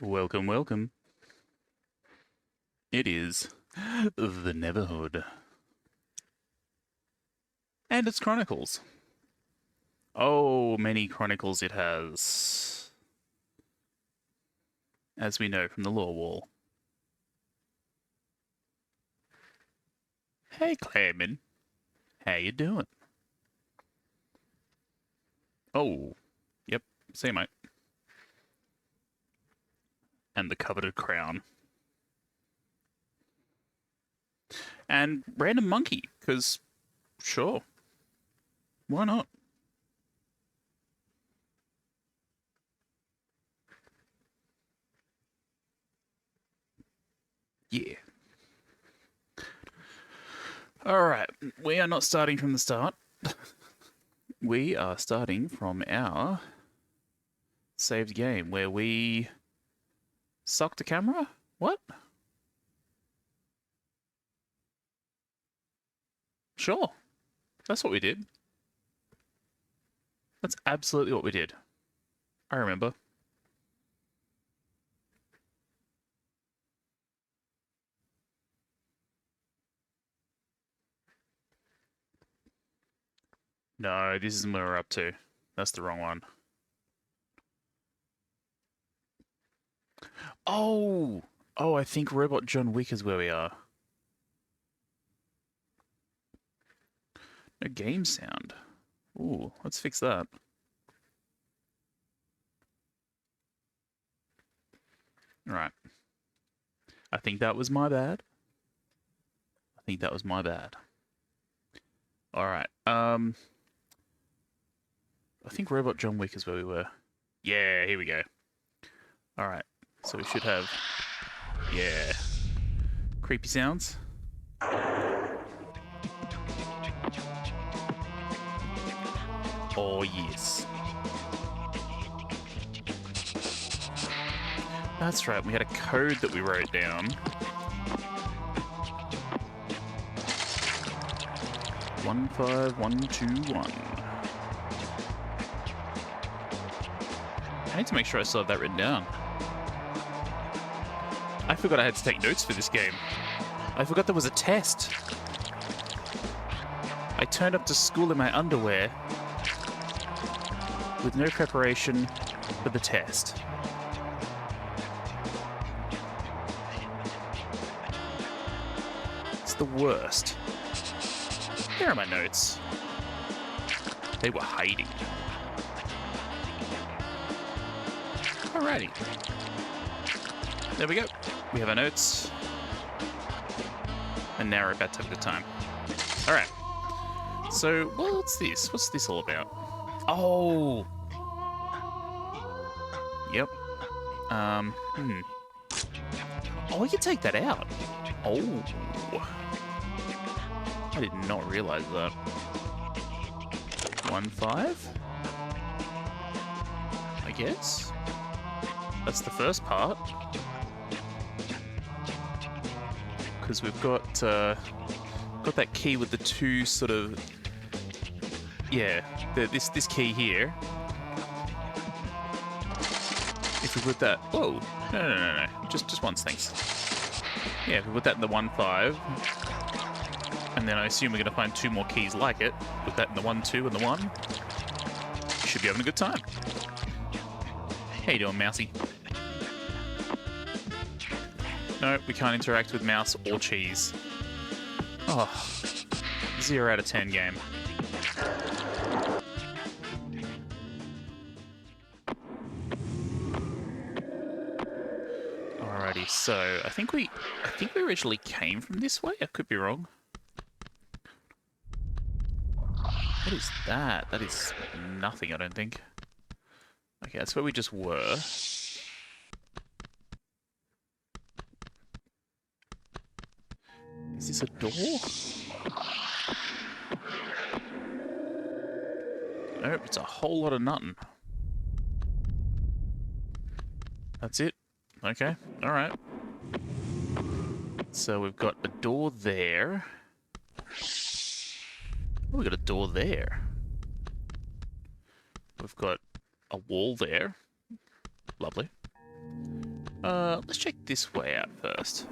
Welcome, welcome. It is the Neverhood. And its chronicles. Oh, many chronicles it has. As we know from the lore wall. Hey, Claymation. How you doing? Oh, yep, see mate. And the coveted crown. And random monkey, because sure, why not? Yeah. Alright, we are not starting from the start. We are starting from our saved game where we sucked a camera? What? Sure. That's what we did. That's absolutely what we did. I remember. No, this isn't what we're up to. That's the wrong one. Oh! Oh, I think Robot John Wick is where we are. No game sound. Ooh, let's fix that. Right. I think that was my bad. I think that was my bad. Alright, I think Robot John Wick is where we were. Yeah, here we go. Alright, so we should have... Yeah. Creepy sounds. Oh, yes. That's right, we had a code that we wrote down. 15121. I need to make sure I still have that written down. I forgot I had to take notes for this game. I forgot there was a test. I turned up to school in my underwear with no preparation for the test. It's the worst. There are my notes. They were hiding. Alrighty. There we go. We have our notes. And now we're about to have a good time. Alright. So, what's this? What's this all about? Oh! Yep. Oh, we can take that out. Oh. I did not realize that. 1-5? I guess? That's the first part. Because we've got that key with the two sort of... Yeah, this key here. If we put that... Whoa! No. Just once, thanks. Yeah, if we put that in the 1-5, and then I assume we're going to find two more keys like it. Put that in the 1-2 and the 1. We should be having a good time. How you doing, Mousy? No, we can't interact with mouse or cheese. Oh, 0 out of 10 game. Alrighty, so I think we originally came from this way. I could be wrong. What is that? That is nothing, I don't think. Okay, that's where we just were. Is this a door? Nope, it's a whole lot of nothing. That's it? Okay, alright. So we've got a door there. Oh, we've got a door there. We've got a wall there. Lovely. Let's check this way out first.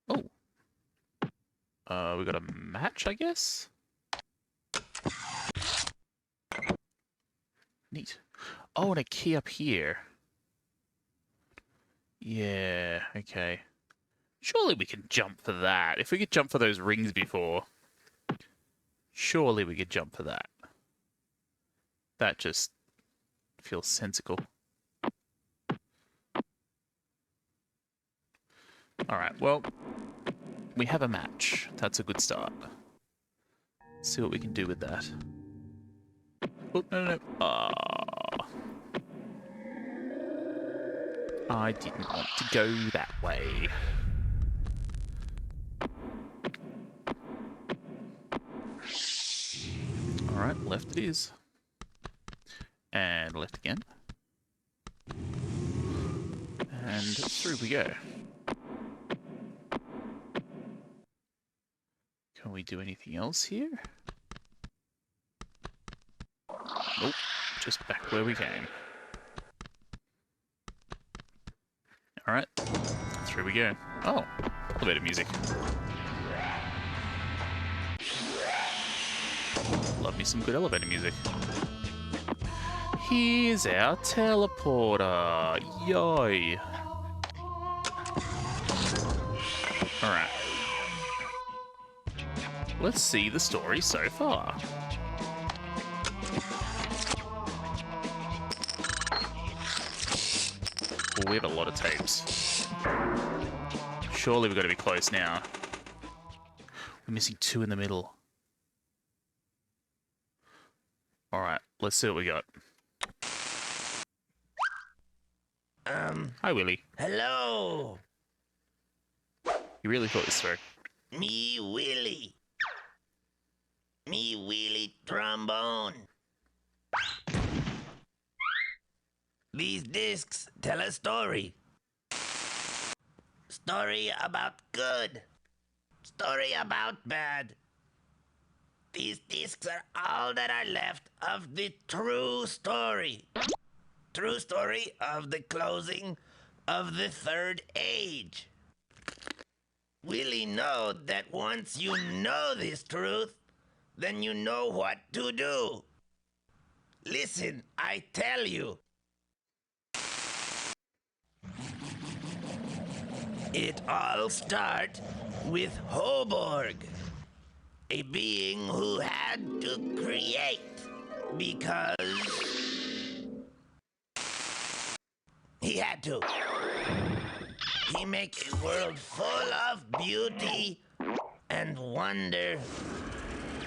Oh. We got a match, I guess? Neat. Oh, and a key up here. Yeah, okay. Surely we can jump for that. If we could jump for those rings before, surely we could jump for that. That just feels sensible. Alright, well, we have a match. That's a good start. Let's see what we can do with that. Oh, no. Ah. I didn't want to go that way. Alright, left it is. And left again. And through we go. Can we do anything else here? Nope, just back where we came. Alright, through we go. Oh, elevator music. Love me some good elevator music. Here's our teleporter. Yay. Alright. Let's see the story so far. Well, we have a lot of tapes. Surely we've got to be close now. We're missing 2 in the middle. Alright, let's see what we got. Hi, Willie. Hello. You really thought this through. Me Willie. Me Willie trombone. These discs tell a story. Story about good. Story about bad. These discs are all that are left of the true story. True story of the closing of the Third Age. Willie know that once you know this truth, then you know what to do. Listen, I tell you. It all starts with Hoborg, a being who had to create because he had to. He make a world full of beauty and wonder.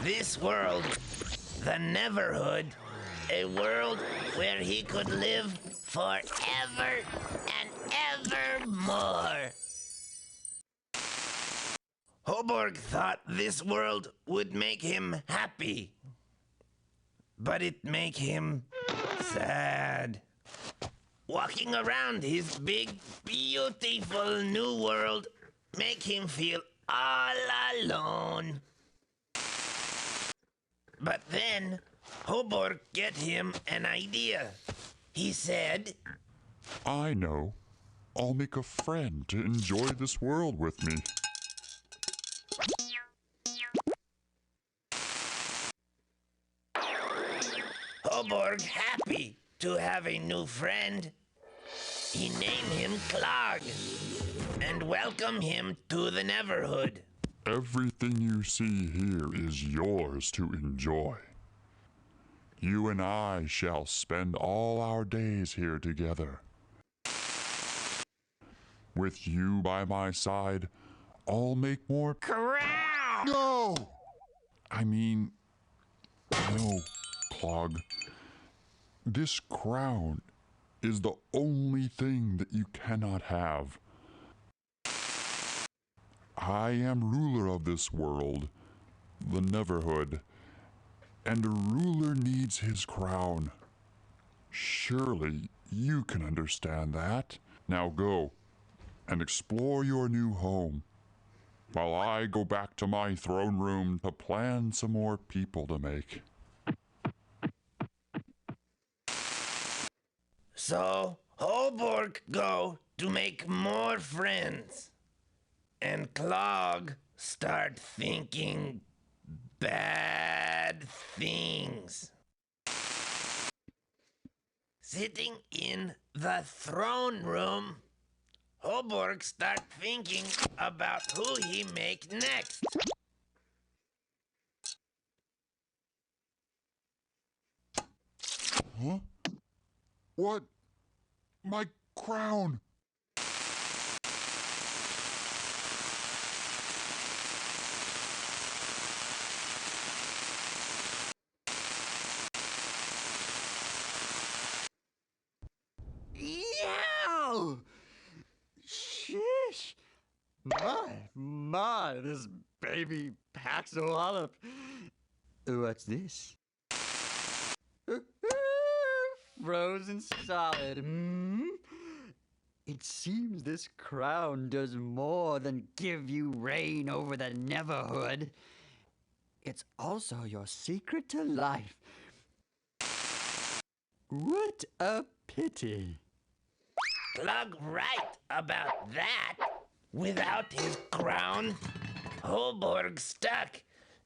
This world, the Neverhood, a world where he could live forever and evermore. Hoborg thought this world would make him happy, but it make him sad. Walking around his big, beautiful new world make him feel all alone. But then, Hoborg get him an idea. He said, I know. I'll make a friend to enjoy this world with me. Hoborg happy to have a new friend. He named him Clog and welcome him to the Neverhood. Everything you see here is yours to enjoy. You and I shall spend all our days here together. With you by my side, I'll make more... Crown! No! No, Clog. This crown is the only thing that you cannot have. I am ruler of this world, the Neverhood, and a ruler needs his crown. Surely you can understand that. Now go and explore your new home, while I go back to my throne room to plan some more people to make. So Holborg go to make more friends. And Clog start thinking bad things. Sitting in the throne room, Holborg start thinking about who he make next. Huh? What? My crown! Yow! Sheesh! My, this baby packs a wallop. What's this? Frozen solid. It seems this crown does more than give you reign over the Neverhood. It's also your secret to life. What a pity. Clog right about that. Without his crown, Holborg stuck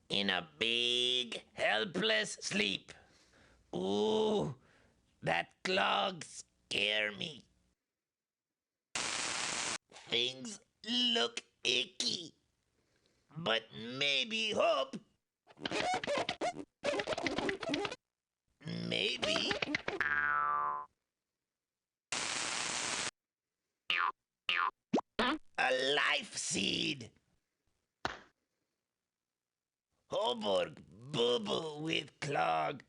in a big, helpless sleep. Ooh, that Clog scare me. Things look icky, but maybe hope. Maybe. A life seed. Holborg boo boo with Clog.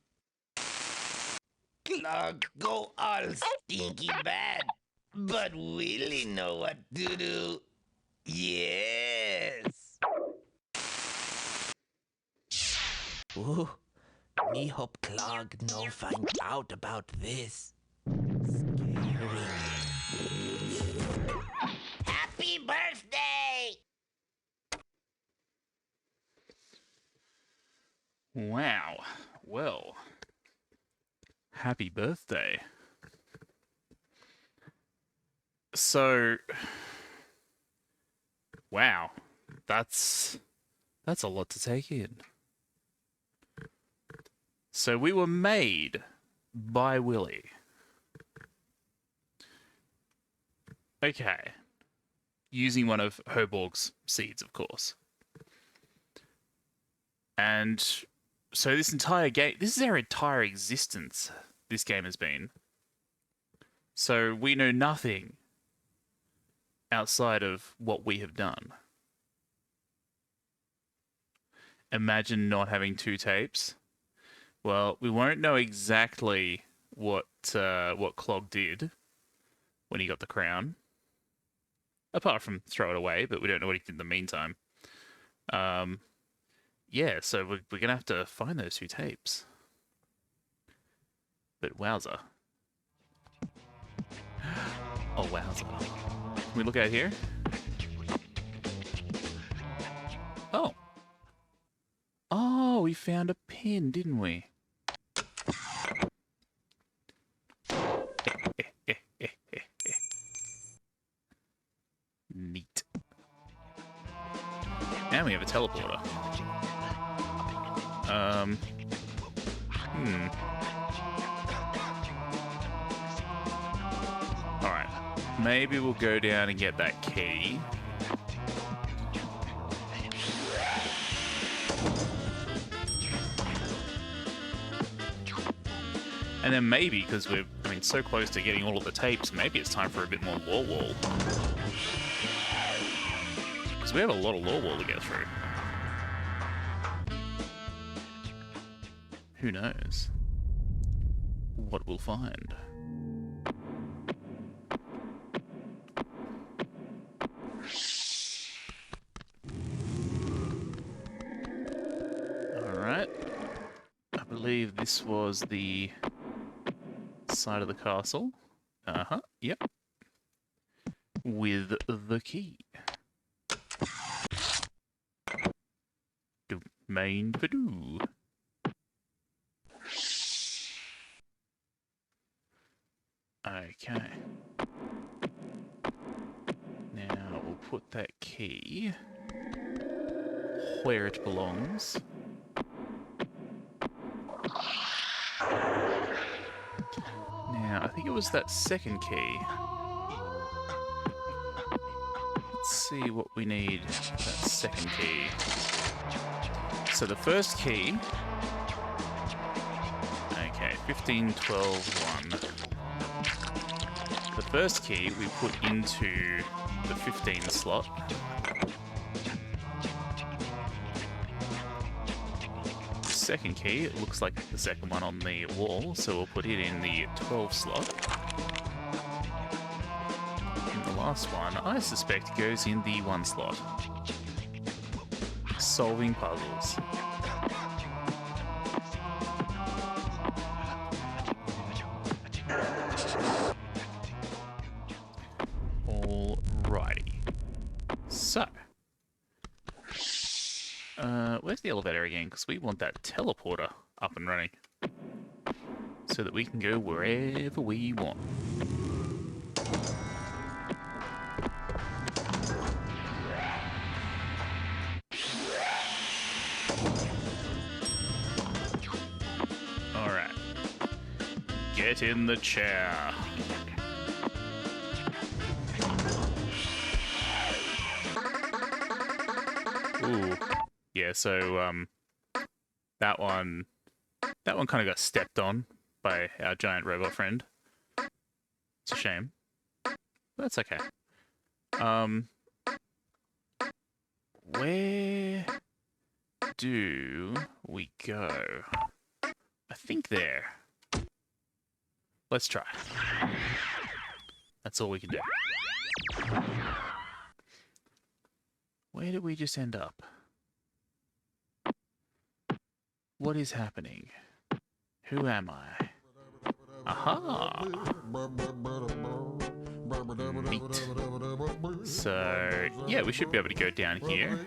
Clog go all stinky bad, but Willie know what to do. Yes. Ooh, me hope Clog no find out about this. Scary. Happy birthday! Wow. Well, happy birthday. So, wow, that's a lot to take in. So we were made by Willie. Okay. Using one of Hoborg's seeds, of course. And so this entire game, this is our entire existence, this game has been. So we know nothing outside of what we have done. Imagine not having two tapes. Well, we won't know exactly what Clog did when he got the crown. Apart from throw it away, but we don't know what he did in the meantime. Yeah, so we're going to have to find those two tapes. But wowza. Oh, wowza. Can we look out here? Oh. Oh, we found a pin, didn't we? Neat. And we have a teleporter. Alright. Maybe we'll go down and get that key. And then maybe, because we're, so close to getting all of the tapes, maybe it's time for a bit more lore wall. Because we have a lot of lore wall to get through. Who knows what we'll find. Alright. I believe this was the side of the castle. Uh-huh, yep. With the key. Domain Purdue. Okay. Now we'll put that key where it belongs. Now, I think it was that second key. Let's see what we need for that second key. So the first key... Okay, 15, 12, 1. The first key we put into the 15 slot. The second key, it looks like the second one on the wall, so we'll put it in the 12 slot. And the last one, I suspect, goes in the 1 slot. Solving puzzles. Alrighty. So. Where's the elevator again? Because we want that teleporter up and running. So that we can go wherever we want. Alright. Get in the chair. Ooh. Yeah, so that one kind of got stepped on by our giant robot friend. It's a shame. But that's okay. Where do we go? I think there. Let's try. That's all we can do. Where did we just end up? What is happening? Who am I? Aha! Neat. So, yeah, we should be able to go down here.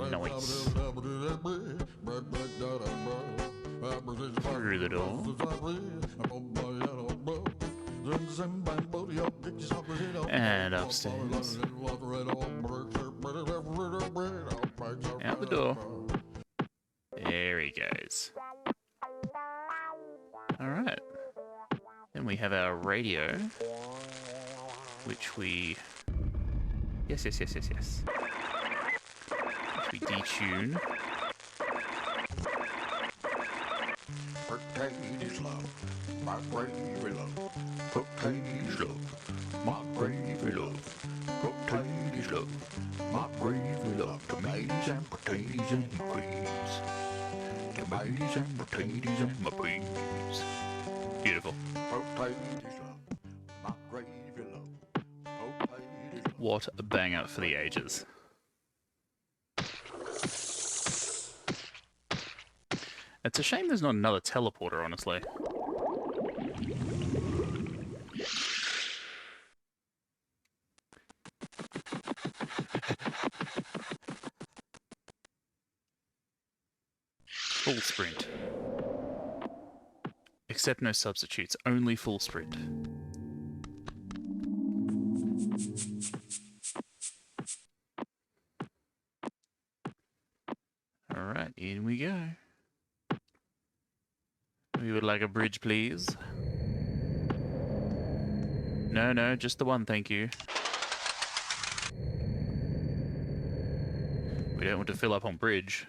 Nice. Through the door. And upstairs. Out the door. There he goes. Alright. Then we have our radio. Which we... Yes. Which we detune. Potatoes love, my gravy love. Potatoes love, my gravy love. Potatoes love, my gravy love. Tomatoes and potatoes and creams. Tomatoes and potatoes and my creams. Beautiful. Potatoes love, my gravy love. Potatoes love. What a banger for the ages. It's a shame there's not another teleporter, honestly. Full sprint. Except no substitutes, only full sprint. Alright, in we go. We would like a bridge, please. No, just the one, thank you. We don't want to fill up on bridge.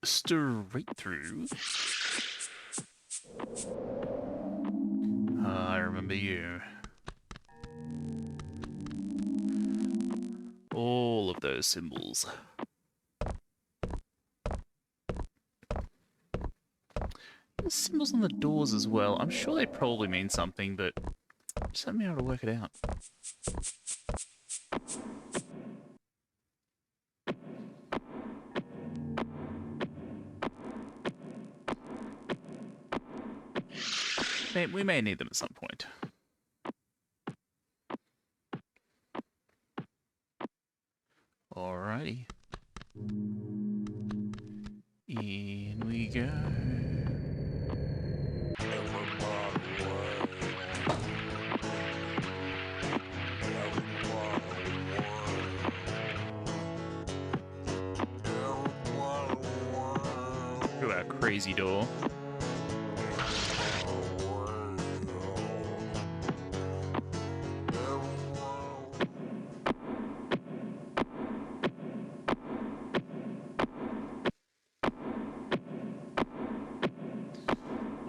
Straight through. Ah, I remember you. All of those symbols. There's symbols on the doors as well. I'm sure they probably mean something, but just haven't been able to work it out. We may need them at some point. crazy door.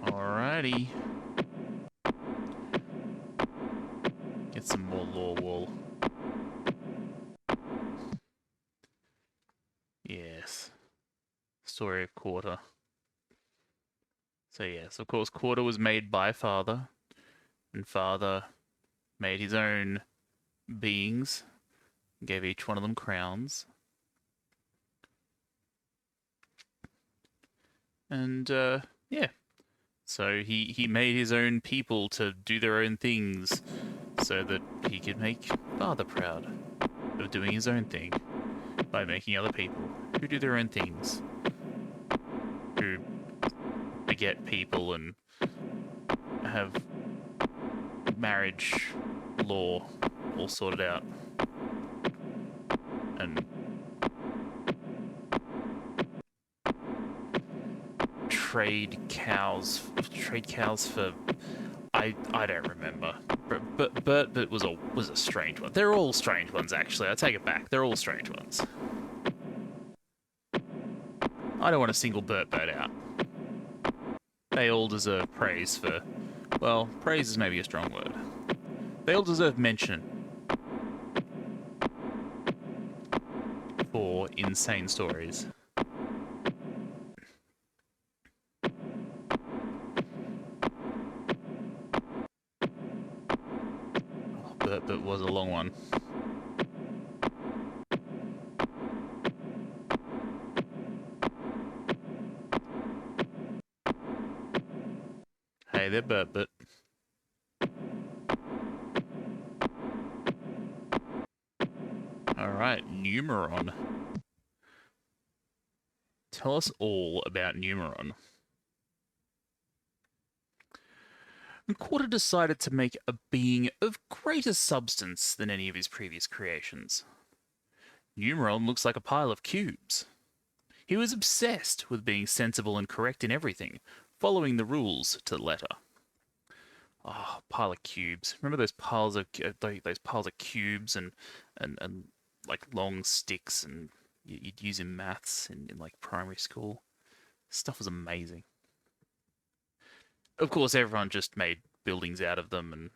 Alrighty. Get some more lore wool. Yes. Story of Quarter. So yes, of course, Quarter was made by Father, and Father made his own beings, gave each one of them crowns. And, yeah. So he made his own people to do their own things so that he could make Father proud of doing his own thing by making other people who do their own things, who beget people and have marriage law all sorted out. And trade cows for I don't remember. But was a strange one. They're all strange ones, actually. I take it back. They're all strange ones. I don't want to single Bert out. They all deserve praise for... Well, praise is maybe a strong word. They all deserve mention for insane stories. Oh, Bert was a long one. Hey there, Bert. Alright, Numeron. Tell us all about Numeron. And Quarter decided to make a being of greater substance than any of his previous creations. Numeron looks like a pile of cubes. He was obsessed with being sensible and correct in everything, following the rules to the letter. Oh, pile of cubes. Remember those piles of cubes and like long sticks and you'd use in maths in like primary school. Stuff was amazing. Of course, everyone just made buildings out of them and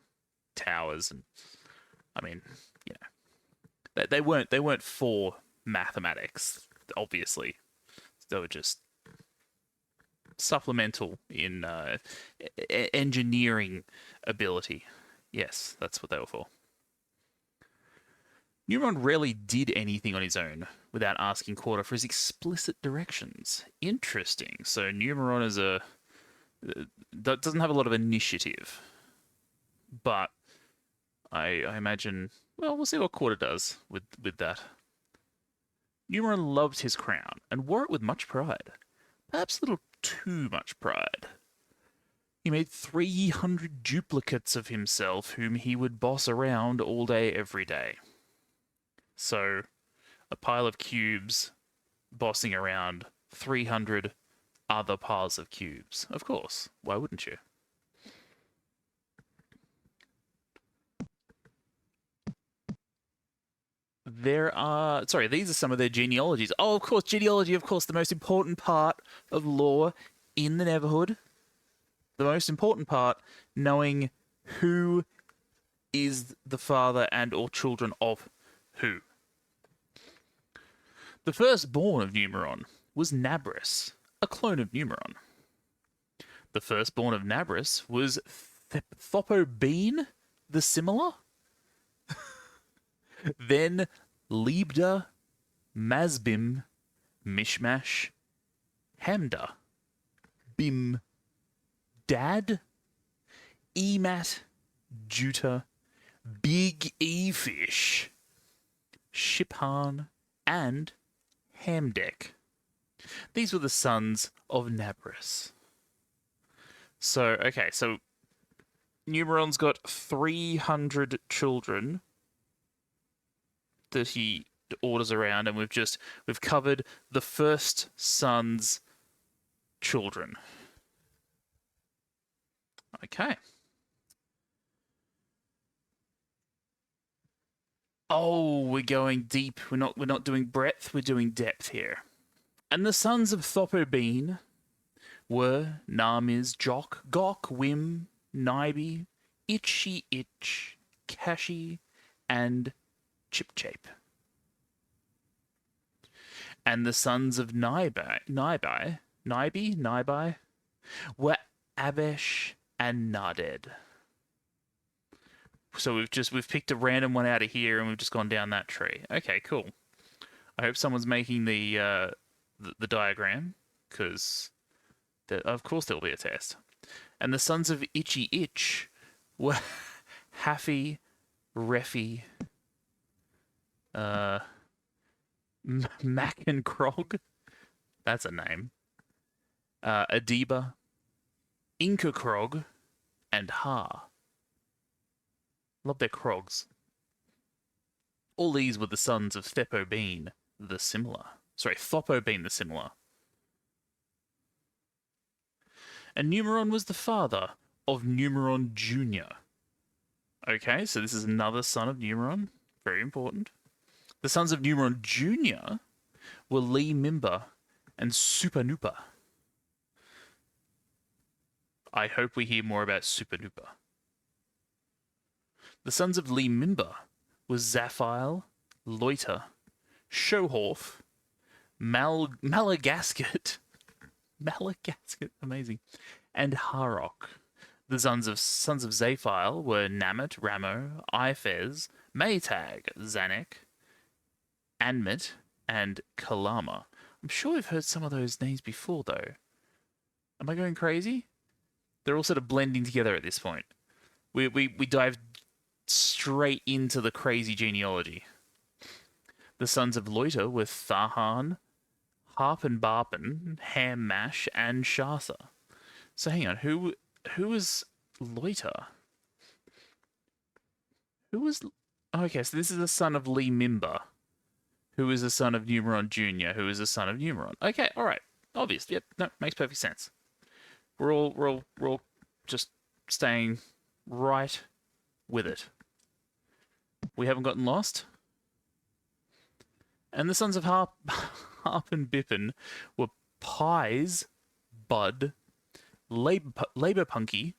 towers, and I mean, you know, they weren't for mathematics, obviously. They were just supplemental in engineering ability. Yes, that's what they were for. Numeron rarely did anything on his own without asking Quarter for his explicit directions. Interesting. So Numeron is doesn't have a lot of initiative, but I imagine, well, we'll see what Quarter does with that. Numeron loved his crown and wore it with much pride, perhaps a little too much pride. He made 300 duplicates of himself whom he would boss around all day, every day. So, a pile of cubes bossing around 300 other piles of cubes. Of course, why wouldn't you? These are some of their genealogies. Oh, of course, genealogy, of course, the most important part of lore in the Neverhood. The most important part, knowing who is the father and or children of who. The firstborn of Numeron was Nabris, a clone of Numeron. The firstborn of Nabris was Thopobene the Similar. Then Liebda, Mazbim, Mishmash, Hamda, Bim, Dad, Emat, Juta, Big E-Fish, Shiphan, and Hamdek. These were the sons of Nabris. So Numeron's got 300 children that he orders around, and we've covered the first son's children. Okay. Oh, we're going deep. We're not doing breadth, we're doing depth here. And the sons of Thopobeen were Namiz, Jock, Gok, Wim, Nibe, Itchy Itch, Kashi, and Chipchape. And the sons of Nibe were Abesh and Naded. So we've picked a random one out of here and we've just gone down that tree. Okay, cool. I hope someone's making the diagram, because of course there'll be a test. And the sons of Itchy Itch were Haffy, Reffy, Mac and Krog. That's a name. Adiba, Inca Krog, and Ha. Love their Krogs. All these were the sons of Thopobeen the Similar. Sorry, Thopobeen the Similar. And Numeron was the father of Numeron Jr. Okay, so this is another son of Numeron. Very important. The sons of Numeron Jr. were Lee Mimba and Supernupa. I hope we hear more about Supernupa. The sons of Lee Mimba were Zaphile, Loiter, Shohorf, Malagasket, amazing, and Harok. The sons of Zaphile were Namit, Ramo, Ifez, Maytag, Zanek, Anmit, and Kalama. I'm sure we've heard some of those names before, though. Am I going crazy? They're all sort of blending together at this point. We dived straight into the crazy genealogy. The sons of Loiter were Thahan, Harpen Barpen, Ham Mash, and Shasa. So hang on, who was Loiter? Who was... Okay, so this is the son of Lee Mimba, who is the son of Numeron Jr., who is the son of Numeron. Okay, alright. Obvious. Yep, no, makes perfect sense. We're all just staying right with it. We haven't gotten lost. And the sons of Harp and Bippin were Pies, Bud, Laborpunky,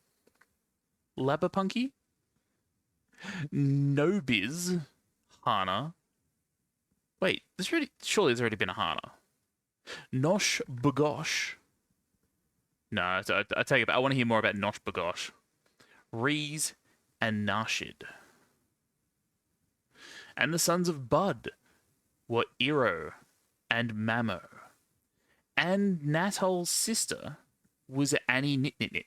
Nobiz, Hana. Wait, surely there's already been a Hana. Nosh Bagosh. No, I take it back. I want to hear more about Nosh Bagosh. Rees and Nashid. And the sons of Bud were Iro and Mamo. And Natol's sister was Annie Nitnitnit.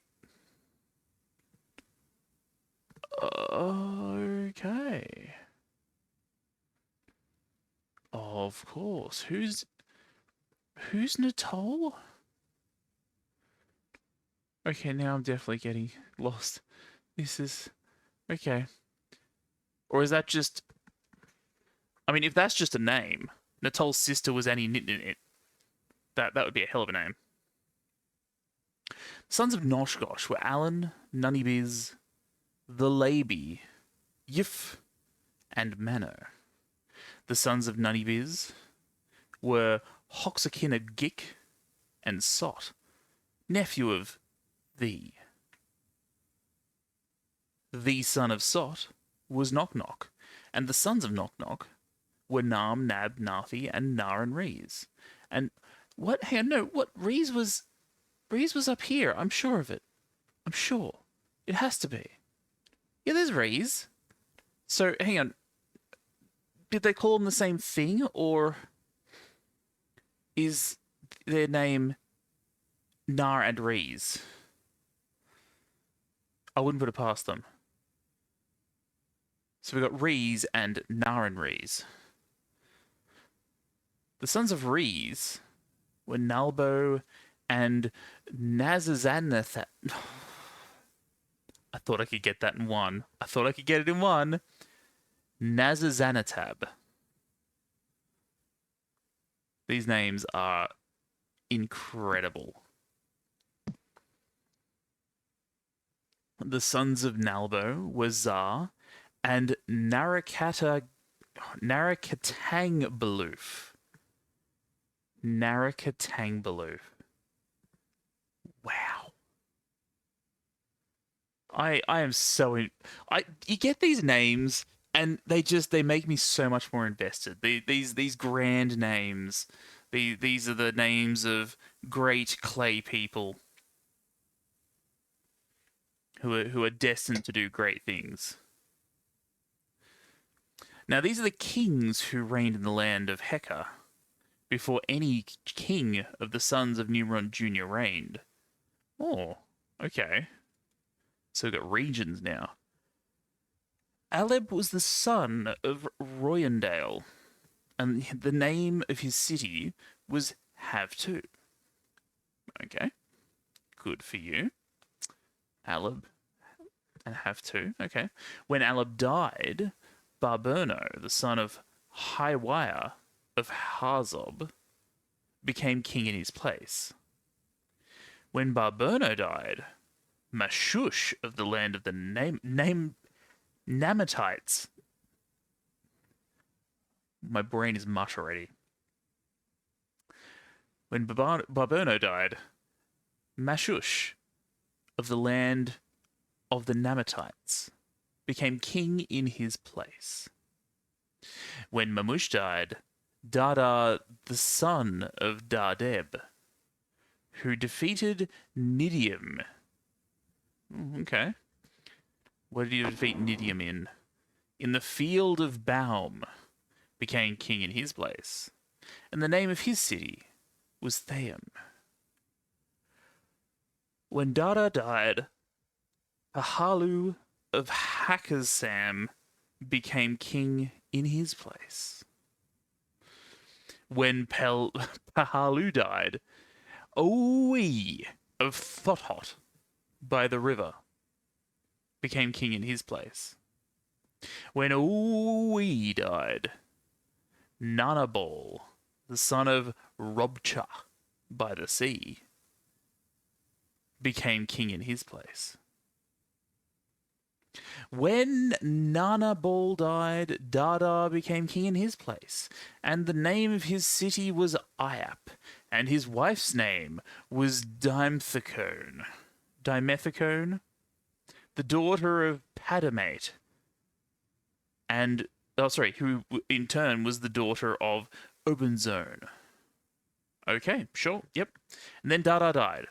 Okay. Of course. Who's Natol? Okay, now I'm definitely getting lost. This is... Okay. Or is that just... I mean, if that's just a name, Natol's sister was Annie Nitnitnit. That would be a hell of a name. The sons of Noshgosh were Alan, Nunnybiz, the Laby, Yif, and Mano. The sons of Nunnybiz were Hoxakina Gik and Sot, nephew of the. The son of Sot was Knock Knock, and the sons of Knock Knock were Nam, Nab, Nathi, and Nar and Rees. And what? Hang on, no, what? Rees was up here. I'm sure of it. I'm sure. It has to be. Yeah, there's Rees. So, hang on. Did they call them the same thing, or is their name Nar and Rees? I wouldn't put it past them. So we got Rees and Nar and Rees. The sons of Rees were Nalbo and Nazazanathat. I thought I could get that in one. I thought I could get it in one. Nazazanatab. These names are incredible. The sons of Nalbo were Zar and Narakatangbaloof. Narakatangbaloof. Wow. I am so you get these names and they make me so much more invested. These grand names. These are the names of great clay people who are destined to do great things. Now these are the kings who reigned in the land of Heka before any king of the sons of Numeron Jr. reigned. Oh, okay. So we've got regions now. Aleb was the son of Royandale, and the name of his city was Have-Tu. Okay, good for you. Aleb and Have-Tu, okay. When Aleb died, Barberno, the son of Highwire of Harzob, became king in his place. When Barberno died, Mashush of the land of the Namatites. My brain is mush already. When Barberno died, Mashush of the land of the Namatites became king in his place. When Mamush died, Dada, the son of Dardeb, who defeated Nidium. Okay. What did he defeat Nidium in? In the field of Baum, became king in his place. And the name of his city was Theum. When Dada died, Pahalu of Hakazam became king in his place. When Pahalu died, Oe of Thothot by the river became king in his place. When Oe died, Nanabal, the son of Robcha by the sea, became king in his place. When Nanabal died, Dada became king in his place, and the name of his city was Iap, and his wife's name was Dimethicone, the daughter of Padamate, and who in turn was the daughter of Obenzone. Okay, sure, yep. And then Dada died.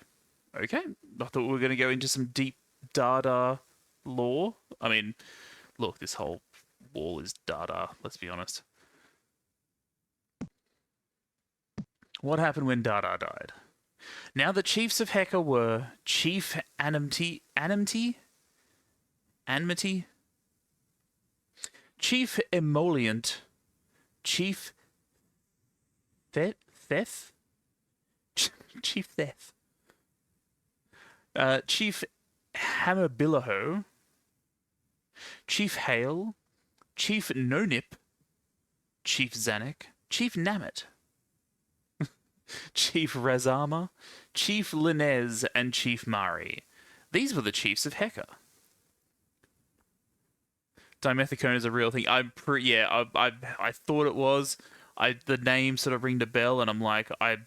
Okay, I thought we were going to go into some deep Dada lore. I mean, look, this whole wall is Dada, let's be honest. What happened when Dada died? Now the chiefs of Heka were Chief Anamti, Chief Emollient, Chief Theth, Chief Theth, Chief Hammerbillaho, Chief Hale, Chief Nonip, Chief Zanuck, Chief Namet, Chief Razama, Chief Linez, and Chief Mari. These were the chiefs of Heka. Dimethicone is a real thing. I thought it was. The name sort of ringed a bell, and I'm like, I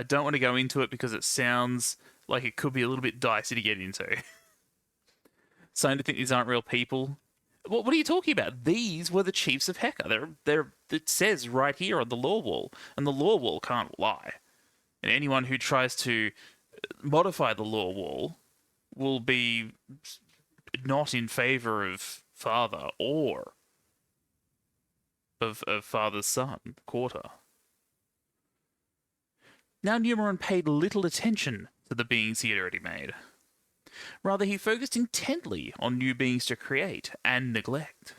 don't want to go into it because it sounds like it could be a little bit dicey to get into. Starting to think these aren't real people. What are you talking about? These were the chiefs of Heka. It says right here on the lore wall, and the lore wall can't lie. And anyone who tries to modify the lore wall will be not in favor of father or of father's son, quarter. Now Numeron paid little attention to the beings he had already made. Rather, he focused intently on new beings to create and neglect.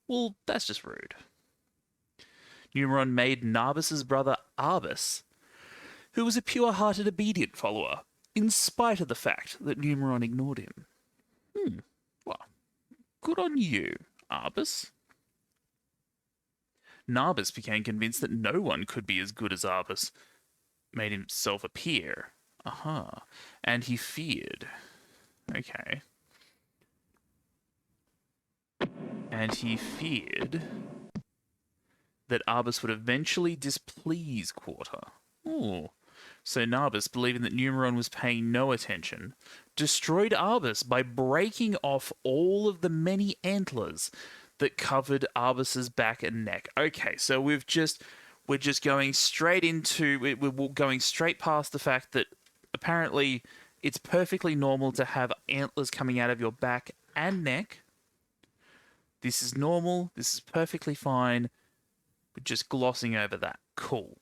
Well, that's just rude. Numeron made Narbus's brother Arbus, who was a pure-hearted, obedient follower, in spite of the fact that Numeron ignored him. Well, good on you, Arbus. Narbus became convinced that no one could be as good as Arbus made himself appear. And he feared. Okay. And he feared that Arbus would eventually displease Quarter. Ooh. So Narbus, believing that Numeron was paying no attention, destroyed Arbus by breaking off all of the many antlers that covered Arbus's back and neck. Okay, so we're just going straight into we're going straight past the fact that apparently it's perfectly normal to have antlers coming out of your back and neck. This is normal. This is perfectly fine. We're just glossing over that. Cool.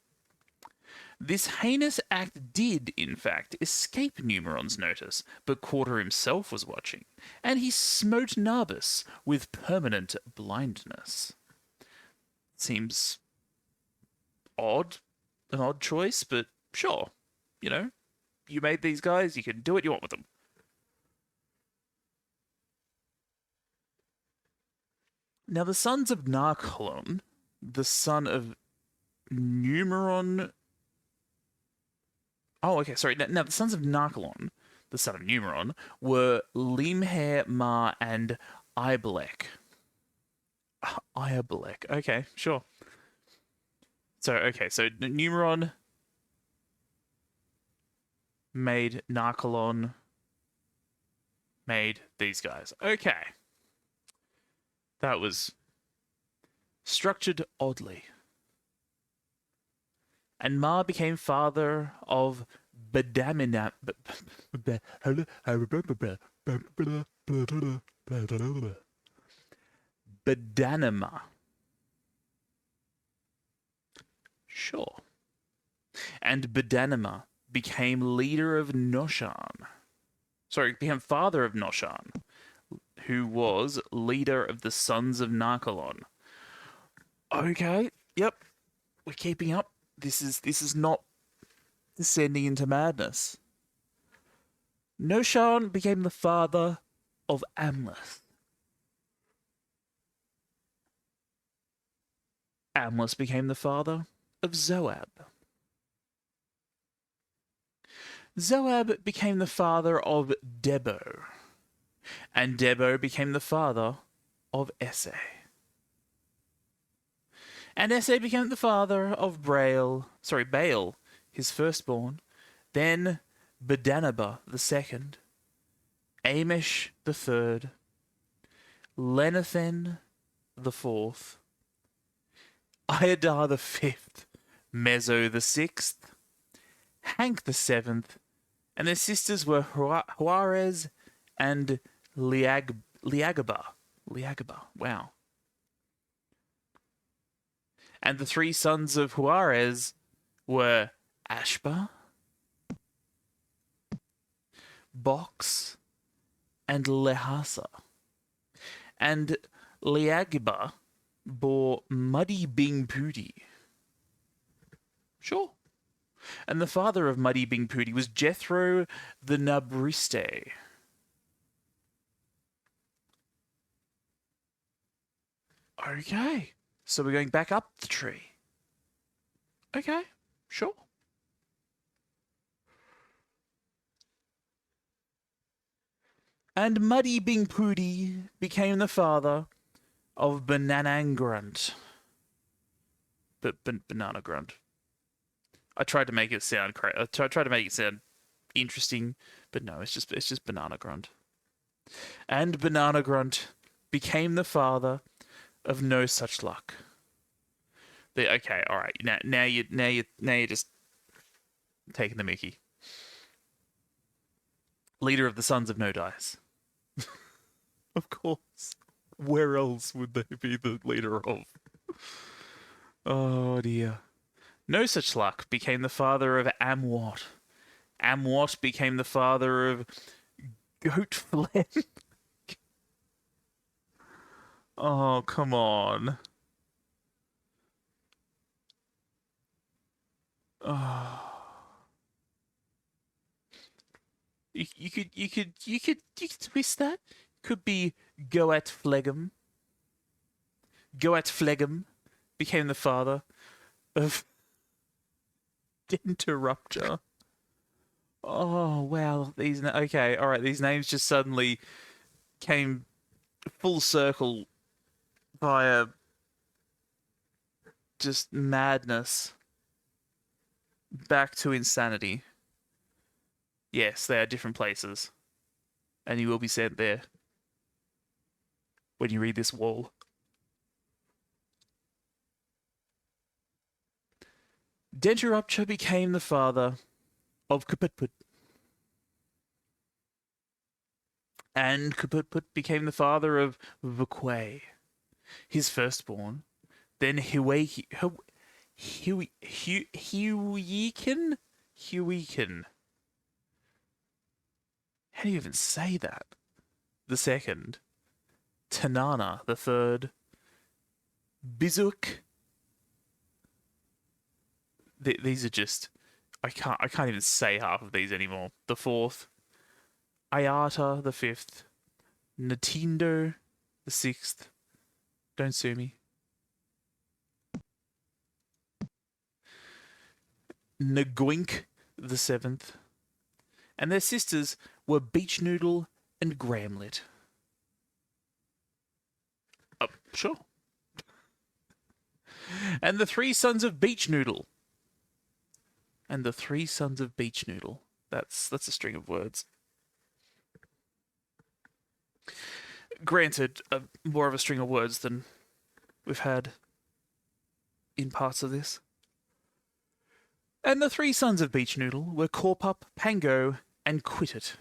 This heinous act did, in fact, escape Numeron's notice, but Quarter himself was watching, and he smote Narbus with permanent blindness. Seems odd, an odd choice, but sure. You know, you made these guys, you can do what you want with them. Now, the sons of Narcolon, the son of Numeron... Oh, okay, sorry. Now, the sons of Narcolon, the son of Numeron, were Limher, Mar, and Ibelek. Ibelek. Okay, sure. So Numeron made Narcolon, made these guys. Okay. That was structured oddly. And Mar became father of Bedanima. Bedanima. Sure. And Bedanima became leader of Noshan. Sorry, became father of Noshan, who was leader of the Sons of Narcolon. Okay, yep, we're keeping up. This is not descending into madness. Noshan became the father of Amleth. Amleth became the father of Zoab. Zoab became the father of Debo. And Debo became the father of Esse. And Esse became the father of Baal, his firstborn, then Bedanaba the second, Amish the third, Lenathan the fourth, Iadar the fifth, Mezo the sixth, Hank the seventh, and their sisters were Juarez and Liagaba. Wow. And the three sons of Juarez were Ashba, Box, and Lehasa. And Liagaba bore Muddy Bing Pudi. Sure. And the father of Muddy Bing Pudi was Jethro the Nabriste. Okay. So we're going back up the tree. Okay, sure. And Muddy Bing Pudi became the father of Bananangrunt. Banana Grunt. I tried to make it sound correct. I tried to make it sound interesting, but no, it's just Banana Grunt. And Banana Grunt became the father of No Such Luck. Okay, all right. Now you're just taking the mickey. Leader of the Sons of No Dice. Of course. Where else would they be the leader of? Oh dear. No Such Luck became the father of Amwat. Amwat became the father of Goat Phlegm. Oh, come on. Oh. You could twist that. Could be Goat Phlegm. Goat Phlegm became the father of Denterrupture. Oh wow, okay, all right. These names just suddenly came full circle via just madness back to insanity. Yes, they are different places, and you will be sent there when you read this wall. Denturupcha became the father of Kaputput, and Kaputput became the father of Vukwe, his firstborn. Then Huikin? Huikin. How do you even say that? The second. Tanana, the third. Bizuk. These are just I can't even say half of these anymore. The fourth. Ayata, the fifth. Natindo, the sixth. Don't sue me. Nagoink, the seventh. And their sisters were Beach Noodle and Gramlet. Sure. And the three sons of Beach Noodle. And the three sons of Beach Noodle. That's a string of words. Granted, more of a string of words than we've had in parts of this. And the three sons of Beach Noodle were Corpup, Pango, and Quittit.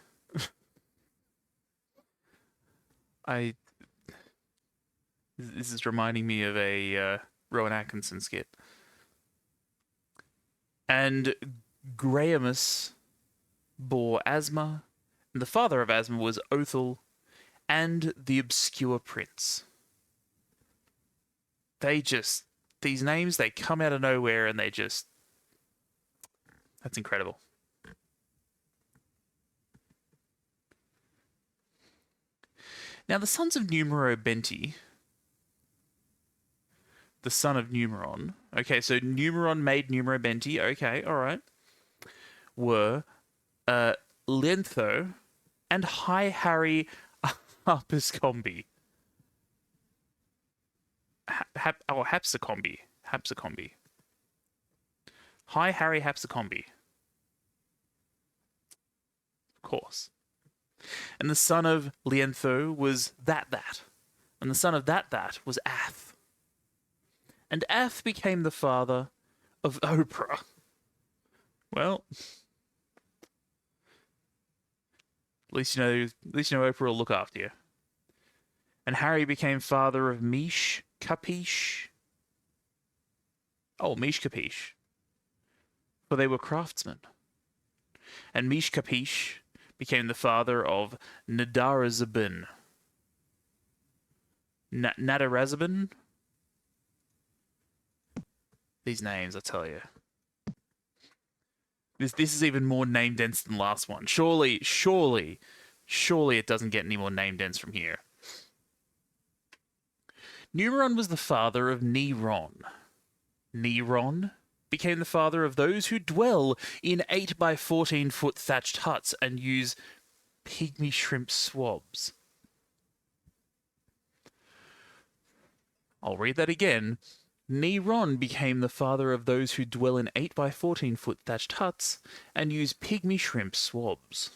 This is reminding me of a Rowan Atkinson skit. And Grahamus bore Asma, and the father of Asma was Othel, and the Obscure Prince. These names, they come out of nowhere and that's incredible. Now, the sons of Numero Benti, the son of Numeron, okay, so Numeron made Numero Benti, okay, alright, were Lentho and High Harry Harpscombi. Hapsicombi. High Harry Hapsicombi. Of course. And the son of Lientho was that. And the son of that was Ath. And Ath became the father of Oprah. Well, at least you know Oprah will look after you. And Harry became father of Mish Capiche. Oh, Mish Capiche. For they were craftsmen. And Mish Capiche became the father of Nadarazabin. Nadarazabin? These names, I tell you. This is even more name dense than the last one. Surely it doesn't get any more name dense from here. Numeron was the father of Neron. Neron became the father of those who dwell in 8 by 14 foot thatched huts and use pygmy shrimp swabs. I'll read that again. Neron became the father of those who dwell in 8 by 14 foot thatched huts and use pygmy shrimp swabs.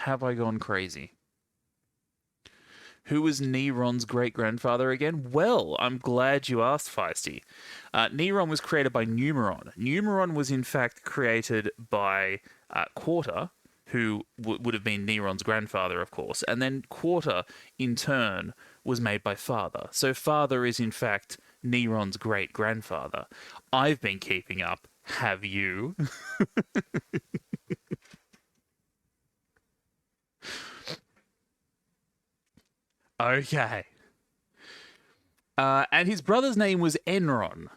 Have I gone crazy? Who was Neron's great-grandfather again? Well, I'm glad you asked, Feisty. Neron was created by Numeron. Numeron was in fact created by Quarter, who would have been Neron's grandfather, of course. And then Quarter, in turn, was made by Father. So Father is in fact Neron's great-grandfather. I've been keeping up. Have you? Okay. And his brother's name was Enron.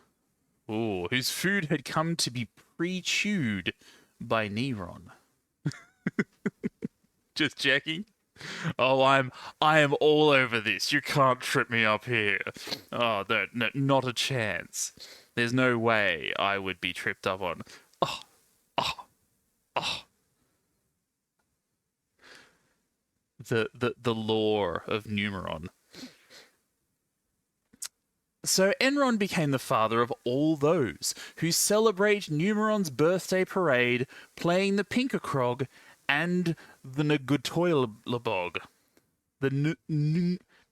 Ooh, whose food had come to be pre-chewed by Neron. Just checking. Oh, I am all over this. You can't trip me up here. Oh, no, not a chance. There's no way I would be tripped up on. Oh, oh, oh. The lore of Numeron. So Enron became the father of all those who celebrate Numeron's birthday parade, playing the Pinkerkrog and the Ngutoilabog. The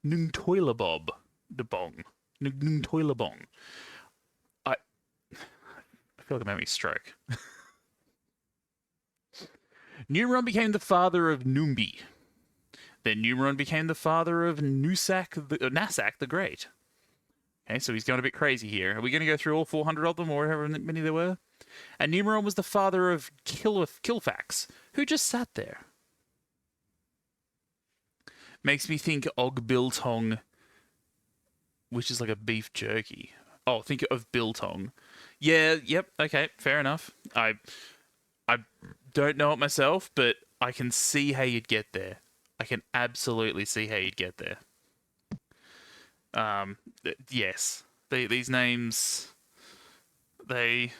Nungtoilabob. The bong. Nungtoilabong. I feel like I'm having a stroke. Numeron became the father of Numbi. Then Numeron became the father of Nasak the Great. Okay, so he's going a bit crazy here. Are we going to go through all 400 of them, or however many there were? And Numeron was the father of Kilfax, who just sat there. Makes me think Og Biltong, which is like a beef jerky. Oh, think of Biltong. Yeah, yep, okay, fair enough. I don't know it myself, but I can see how you'd get there. I can absolutely see how you'd get there. Yes. These names, they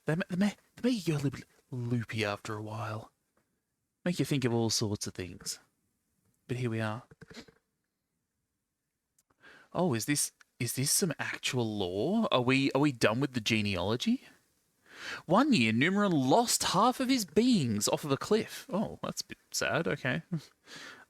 make you go a little bit loopy after a while. Make you think of all sorts of things. But here we are. Oh, is this some actual lore? Are we done with the genealogy? One year, Numeron lost half of his beings off of a cliff. Oh, that's a bit sad. Okay.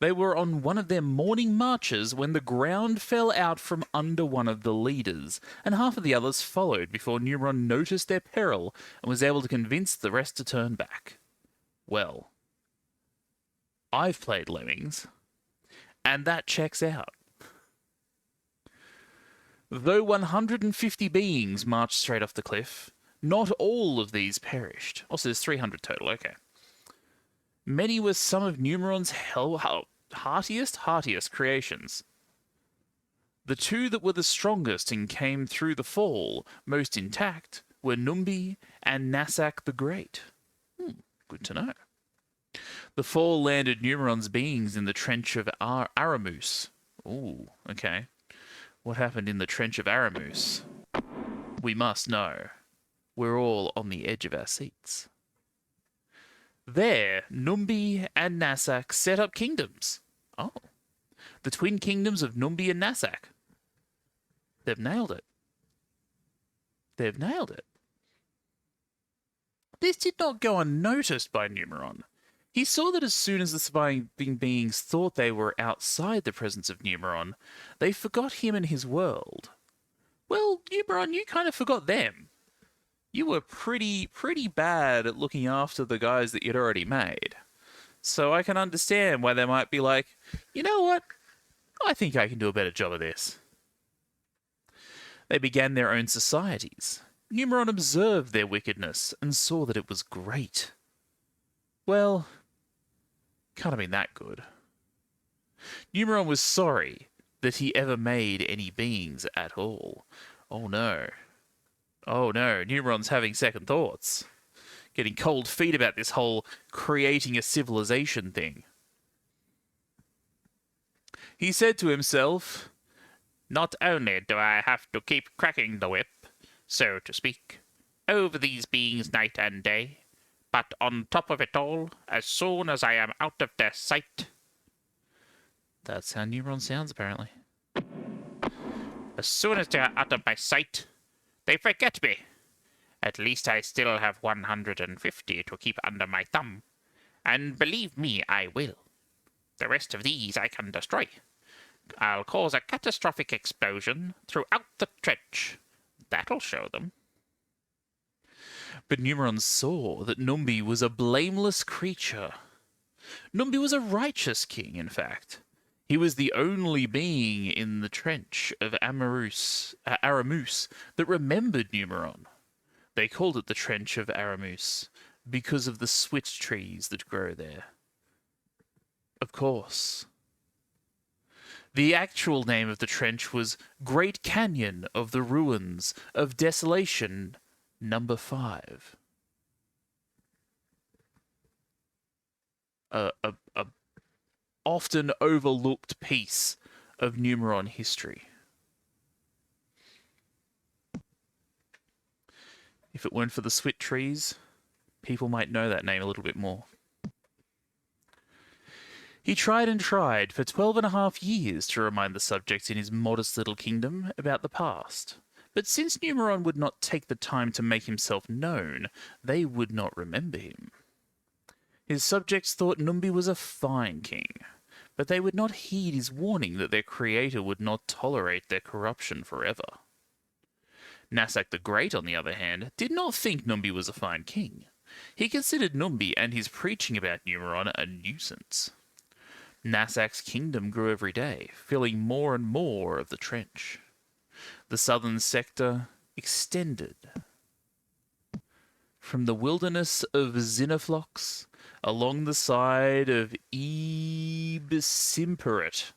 They were on one of their morning marches when the ground fell out from under one of the leaders, and half of the others followed before Numeron noticed their peril and was able to convince the rest to turn back. Well, I've played Lemmings, and that checks out. Though 150 beings marched straight off the cliff, not all of these perished. Also, there's 300 total, okay. Many were some of Numeron's heartiest creations. The two that were the strongest and came through the fall most intact were Numbi and Nasak the Great. Good to know. The fall landed Numeron's beings in the Trench of Aramus. Ooh, okay. What happened in the Trench of Aramus? We must know. We're all on the edge of our seats. There, Numbi and Nasak set up kingdoms. Oh. The twin kingdoms of Numbi and Nasak. They've nailed it. They've nailed it. This did not go unnoticed by Numeron. He saw that as soon as the surviving beings thought they were outside the presence of Numeron, they forgot him and his world. Well, Numeron, you kind of forgot them. You were pretty bad at looking after the guys that you'd already made. So I can understand why they might be like, you know what? I think I can do a better job of this. They began their own societies. Numeron observed their wickedness and saw that it was great. Well, can't have been that good. Numeron was sorry that he ever made any beings at all. Oh no. Oh no, Numeron's having second thoughts. Getting cold feet about this whole creating a civilization thing. He said to himself, "Not only do I have to keep cracking the whip, so to speak, over these beings night and day, but on top of it all, as soon as I am out of their sight..." That's how Numeron sounds, apparently. "As soon as they are out of my sight, they forget me. At least I still have 150 to keep under my thumb. And believe me, I will. The rest of these I can destroy. I'll cause a catastrophic explosion throughout the trench. That'll show them." But Numeron saw that Numbi was a blameless creature. Numbi was a righteous king, in fact. He was the only being in the trench of Aramus that remembered Numeron. They called it the Trench of Aramus because of the switch trees that grow there. Of course. The actual name of the trench was Great Canyon of the Ruins of Desolation Number 5. A often overlooked piece of Numeron history. If it weren't for the Swit trees, people might know that name a little bit more. He tried and tried for 12.5 years to remind the subjects in his modest little kingdom about the past. But since Numeron would not take the time to make himself known, they would not remember him. His subjects thought Numbi was a fine king, but they would not heed his warning that their creator would not tolerate their corruption forever. Nassak the Great, on the other hand, did not think Numbi was a fine king. He considered Numbi and his preaching about Numeron a nuisance. Nassak's kingdom grew every day, filling more and more of the trench. The southern sector extended from the wilderness of Xenoflox along the side of Ebesimperit.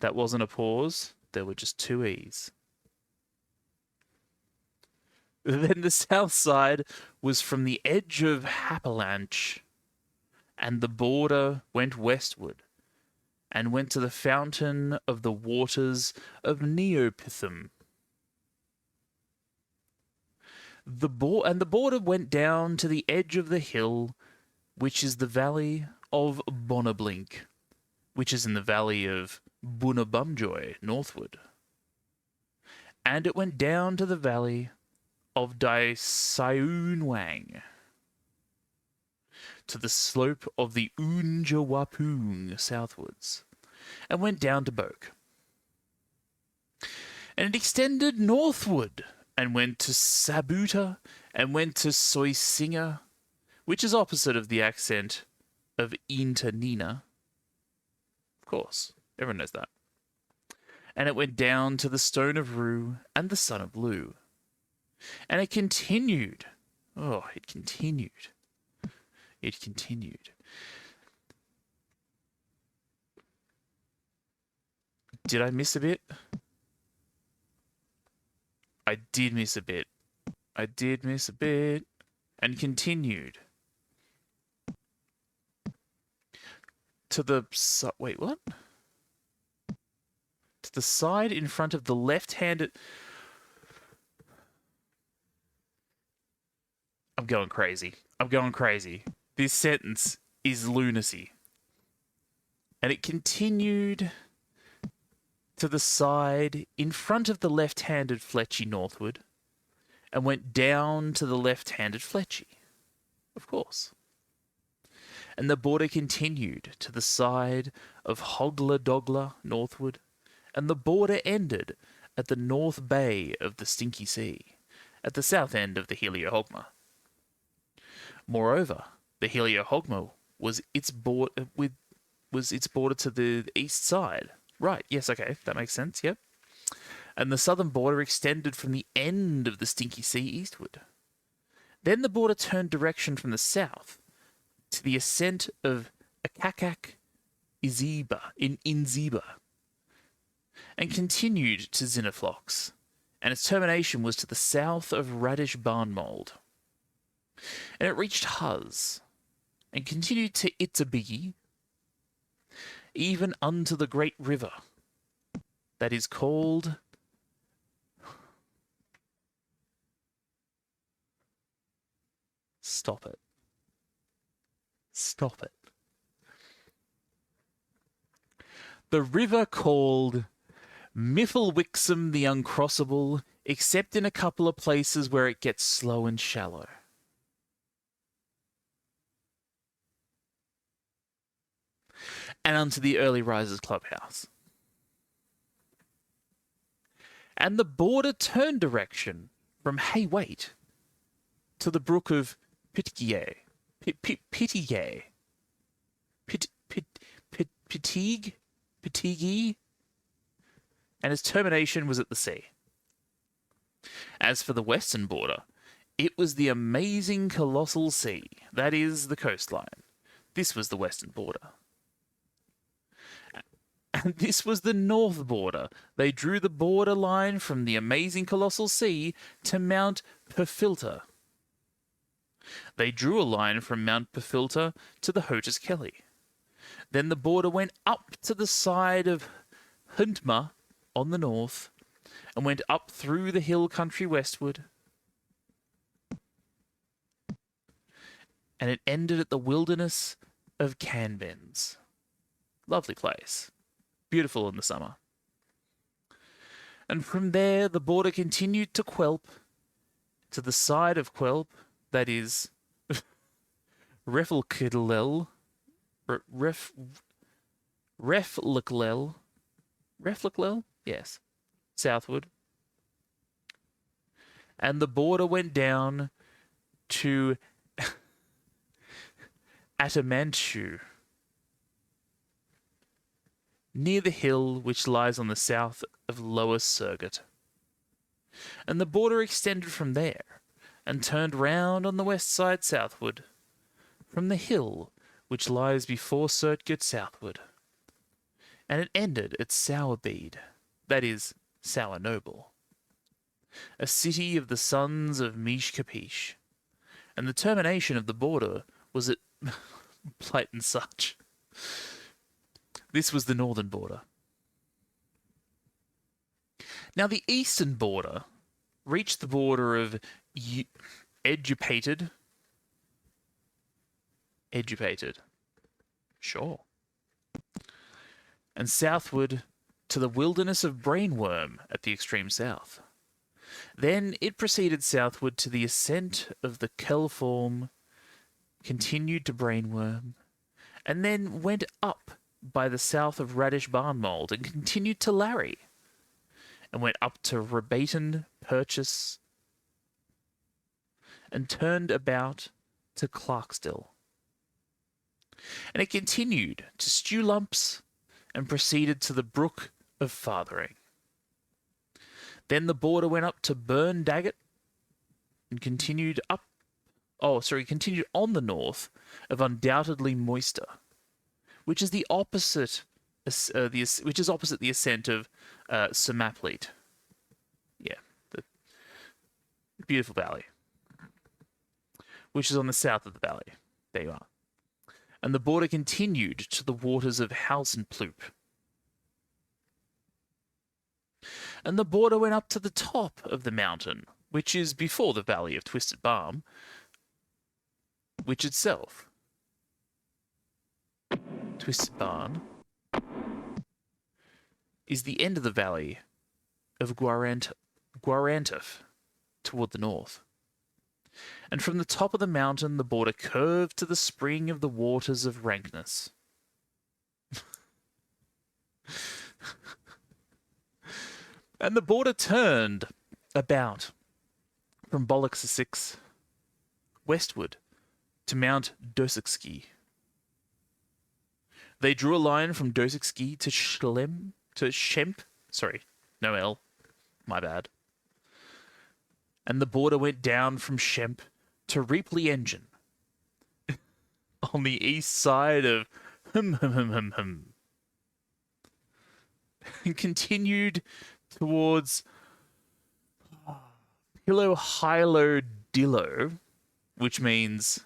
That wasn't a pause, there were just 2 E's. Then the south side was from the edge of Hapalanche, and the border went westward, and went to the fountain of the waters of Neopithum. The border went down to the edge of the hill, which is the valley of Bonablink, which is in the valley of Bunabumjoy, northward. And it went down to the valley of Daisayunwang, to the slope of the Unjawapung southwards, and went down to Boke. And it extended northward, and went to Sabuta, and went to Soisinga, which is opposite of the accent of Intanina. Of course, everyone knows that. And it went down to the Stone of Rue and the Son of Lu. And it continued. Oh, it continued. It continued. Did I miss a bit? I did miss a bit. I did miss a bit. And continued. To the... Wait, what? To the side in front of the left-handed... I'm going crazy. I'm going crazy. This sentence is lunacy. And it continued to the side in front of the left-handed Fletchy northward and went down to the left-handed Fletchy. Of course. And the border continued to the side of Hogla Dogla northward, and the border ended at the north bay of the Stinky Sea, at the south end of the Heliohogma. Moreover, the Heliohogma was its border to the east side. Right, yes, okay, that makes sense, yep. And the southern border extended from the end of the Stinky Sea eastward. Then the border turned direction from the south to the ascent of Akakak in Inziba, and continued to Xenoflox, and its termination was to the south of Radish Barnmold. And it reached Huz, and continued to Itzabigi, even unto the great river that is called Stop it. Stop it. The river called Mifflewixom the Uncrossable, except in a couple of places where it gets slow and shallow. And unto the Early Risers Clubhouse. And the border turned direction from Hey Wait to the brook of Pitgier. Pittier. Pitigi. And its termination was at the sea. As for the western border, it was the amazing colossal sea, that is, the coastline. This was the western border. And this was the north border. They drew the border line from the amazing colossal sea to Mount Perfilter. They drew a line from Mount Perfilter to the Hotus Kelly. Then the border went up to the side of Huntma on the north, and went up through the hill country westward. And it ended at the wilderness of Canbens. Lovely place. Beautiful in the summer. And from there, the border continued to Quelp, to the side of Quelp, that is, Reflklel, Reflklel, yes, southward. And the border went down to Atamanchu, near the hill which lies on the south of Lower Surgut. And the border extended from there, and turned round on the west side southward, from the hill which lies before Surgut southward. And it ended at Sourbead, that is, Sour Noble, a city of the sons of Mish Capiche, and the termination of the border was at Plight and Such. This was the northern border. Now the eastern border reached the border of Edupated, sure, and southward to the wilderness of Brainworm at the extreme south. Then it proceeded southward to the ascent of the Kelform, continued to Brainworm, and then went up by the south of Radish Barnmold and continued to Larry, and went up to Rebaton Purchase, and turned about to Clarkstill. And it continued to Stewlumps and proceeded to the Brook of Farthering. Then the border went up to Burn Daggett and continued continued on the north of Undoubtedly Moister, which is the opposite, which is opposite the ascent of Sermapleet. Yeah, the beautiful valley, which is on the south of the valley. There you are. And the border continued to the waters of Hausenploop. And the border went up to the top of the mountain, which is before the valley of Twisted Balm, which itself, Twisted Barn, is the end of the valley of Guarantuf toward the north. And from the top of the mountain the border curved to the spring of the waters of Rankness. And the border turned about from Bollocksisix westward to Mount Dosikski. They drew a line from Dosikski to Shemp. Sorry, no L. My bad. And the border went down from Shemp to Reapley Engine on the east side of and continued towards Pilohylodillo, which means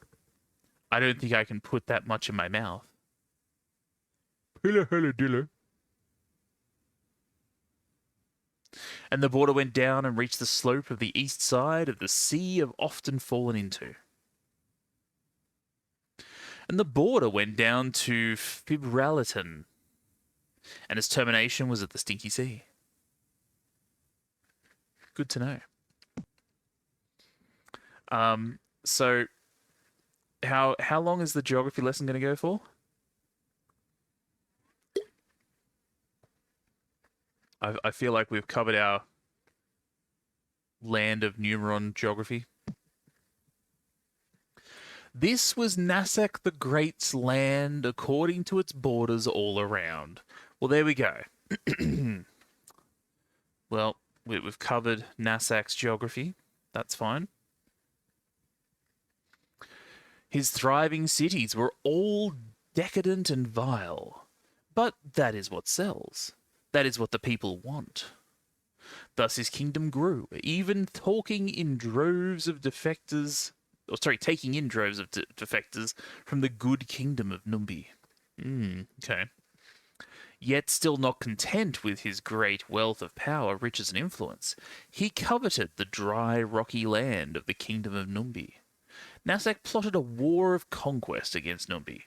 I don't think I can put that much in my mouth. Pilohylodillo. And the border went down and reached the slope of the east side of the Sea of Often Fallen Into. And the border went down to Fibraliton, and its termination was at the Stinky Sea. Good to know. So how long is the geography lesson going to go for? I feel like we've covered our land of Numeron geography. This was Nassak the Great's land according to its borders all around. Well, there we go. Well, we've covered Nassak's geography. That's fine. His thriving cities were all decadent and vile. But that is what sells. That is what the people want. Thus his kingdom grew, even taking in droves of defectors from the good kingdom of Numbi. Okay. Yet still not content with his great wealth of power, riches, and influence, he coveted the dry, rocky land of the kingdom of Numbi. Nasak plotted a war of conquest against Numbi.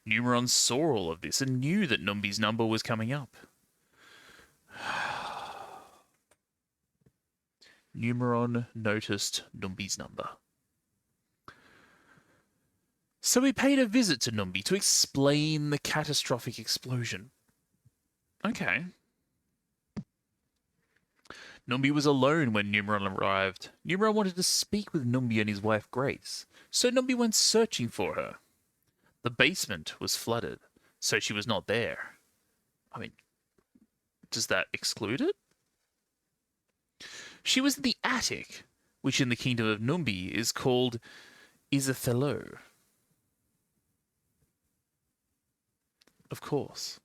Numeron saw all of this and knew that Numbi's number was coming up. Numeron noticed Numbi's number. So he paid a visit to Numbi to explain the catastrophic explosion. Okay. Numbi was alone when Numeron arrived. Numeron wanted to speak with Numbi and his wife Grace, so Numbi went searching for her. The basement was flooded, so she was not there. I mean, does that exclude it? She was in the attic, which in the kingdom of Numbi is called Isathello. Of course.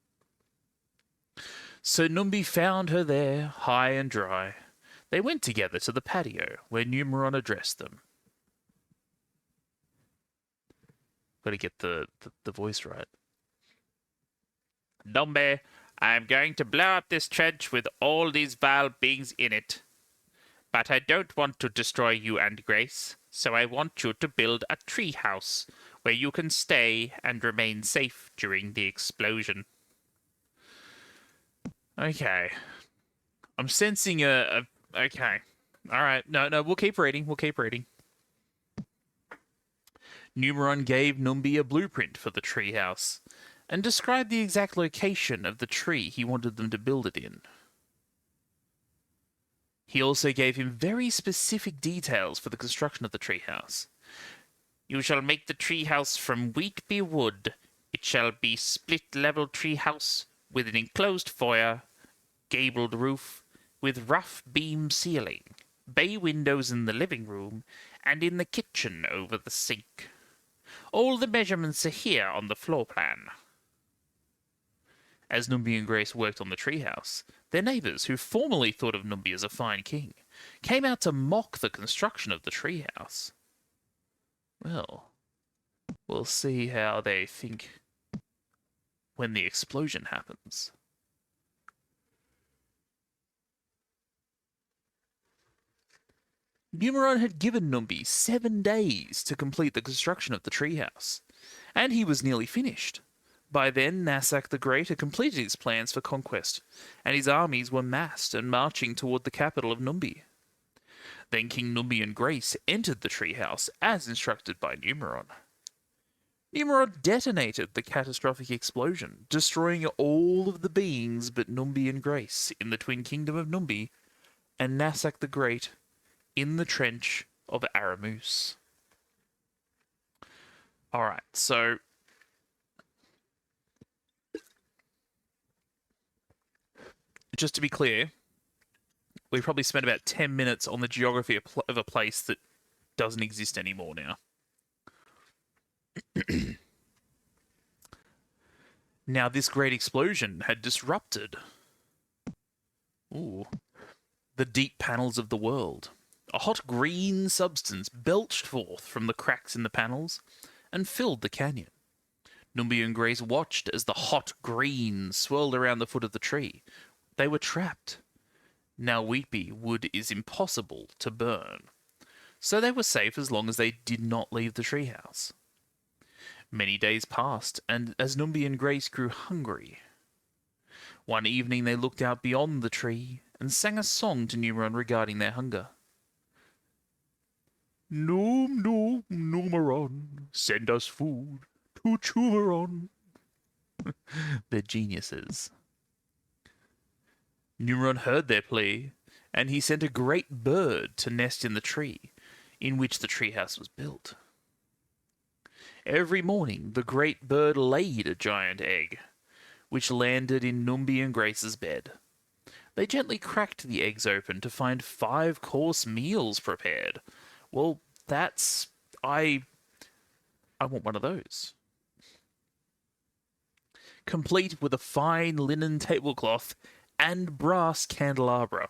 So Numbi found her there, high and dry. They went together to the patio, where Numeron addressed them. Got to get the voice right. Numbi, I am going to blow up this trench with all these vile beings in it. But I don't want to destroy you and Grace, so I want you to build a tree house where you can stay and remain safe during the explosion. Okay. I'm sensing okay. Alright. No, we'll keep reading. Numeron gave Numbi a blueprint for the treehouse and described the exact location of the tree he wanted them to build it in. He also gave him very specific details for the construction of the treehouse. You shall make the treehouse from wheatby wood. It shall be split-level treehouse with an enclosed foyer, gabled roof, with rough beam ceiling, bay windows in the living room, and in the kitchen over the sink. All the measurements are here on the floor plan. As Numbi and Grace worked on the treehouse, their neighbours, who formerly thought of Numbi as a fine king, came out to mock the construction of the treehouse. Well, we'll see how they think when the explosion happens. Numeron had given Numbi 7 days to complete the construction of the treehouse, and he was nearly finished. By then, Nasak the Great had completed his plans for conquest, and his armies were massed and marching toward the capital of Numbi. Then King Numbi and Grace entered the treehouse as instructed by Numeron. Numeron detonated the catastrophic explosion, destroying all of the beings but Numbi and Grace in the twin kingdom of Numbi, and Nasak the Great in the trench of Aramus. Alright, so just to be clear, we probably spent about 10 minutes on the geography of a place that doesn't exist anymore now. Now, this great explosion had disrupted the deep panels of the world. A hot green substance belched forth from the cracks in the panels and filled the canyon. Numbi and Grace watched as the hot green swirled around the foot of the tree. They were trapped. Now wheatby wood is impossible to burn, so they were safe as long as they did not leave the treehouse. Many days passed, and as Numbi and Grace grew hungry, one evening they looked out beyond the tree and sang a song to Numeron regarding their hunger. Numeron, send us food to chew. They're geniuses. Numeron heard their plea, and he sent a great bird to nest in the tree in which the treehouse was built. Every morning the great bird laid a giant egg, which landed in Numbi and Grace's bed. They gently cracked the eggs open to find 5-course meals prepared. Well, that's... I want one of those. Complete with a fine linen tablecloth and brass candelabra.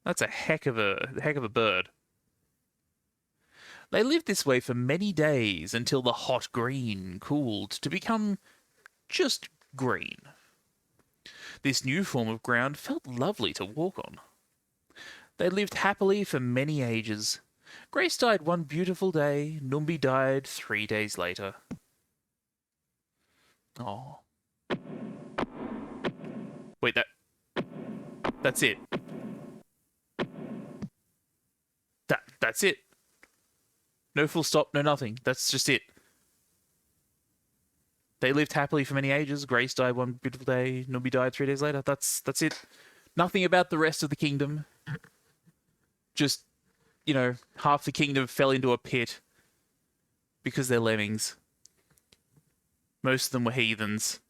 That's a heck of a bird. They lived this way for many days until the hot green cooled to become just green. This new form of ground felt lovely to walk on. They lived happily for many ages. Grace died one beautiful day. Numbi died 3 days later. Oh. Wait, that's it. That's it. No full stop, no nothing. That's just it. They lived happily for many ages. Grace died one beautiful day. Numbi died 3 days later. That's it. Nothing about the rest of the kingdom. Just, half the kingdom fell into a pit because they're lemmings. Most of them were heathens.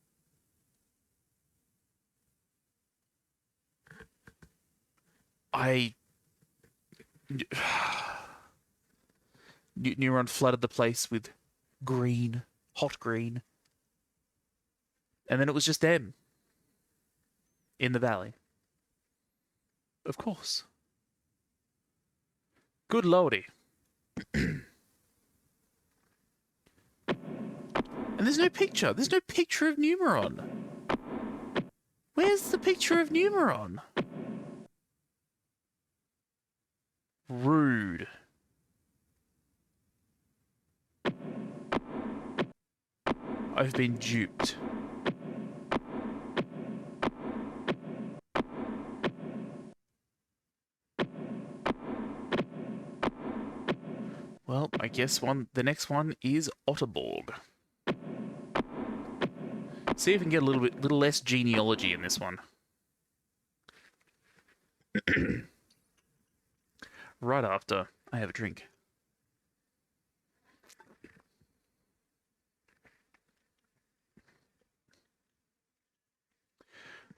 Neuron flooded the place with green, hot green. And then it was just them. In the valley. Of course. Good lordy. And there's no picture. There's no picture of Numeron. Where's the picture of Numeron? Rude. I've been duped. Well, I guess the next one is Otterborg. See if we can get a little less genealogy in this one. Right after I have a drink.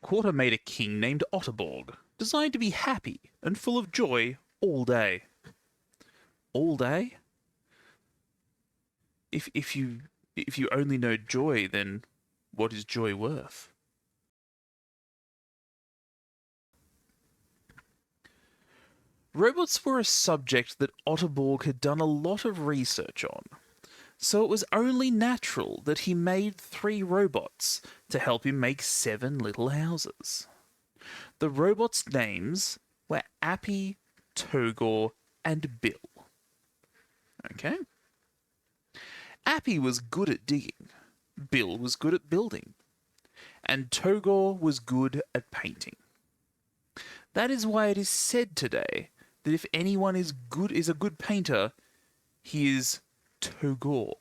Quarter made a king named Otterborg, designed to be happy and full of joy all day. All day? If you only know joy, then what is joy worth? Robots were a subject that Otterborg had done a lot of research on, so it was only natural that he made 3 robots to help him make 7 little houses. The robots' names were Appy, Togor, and Bill. Okay? Appy was good at digging, Bill was good at building, and Togor was good at painting. That is why it is said today that if anyone is a good painter, he is Togor.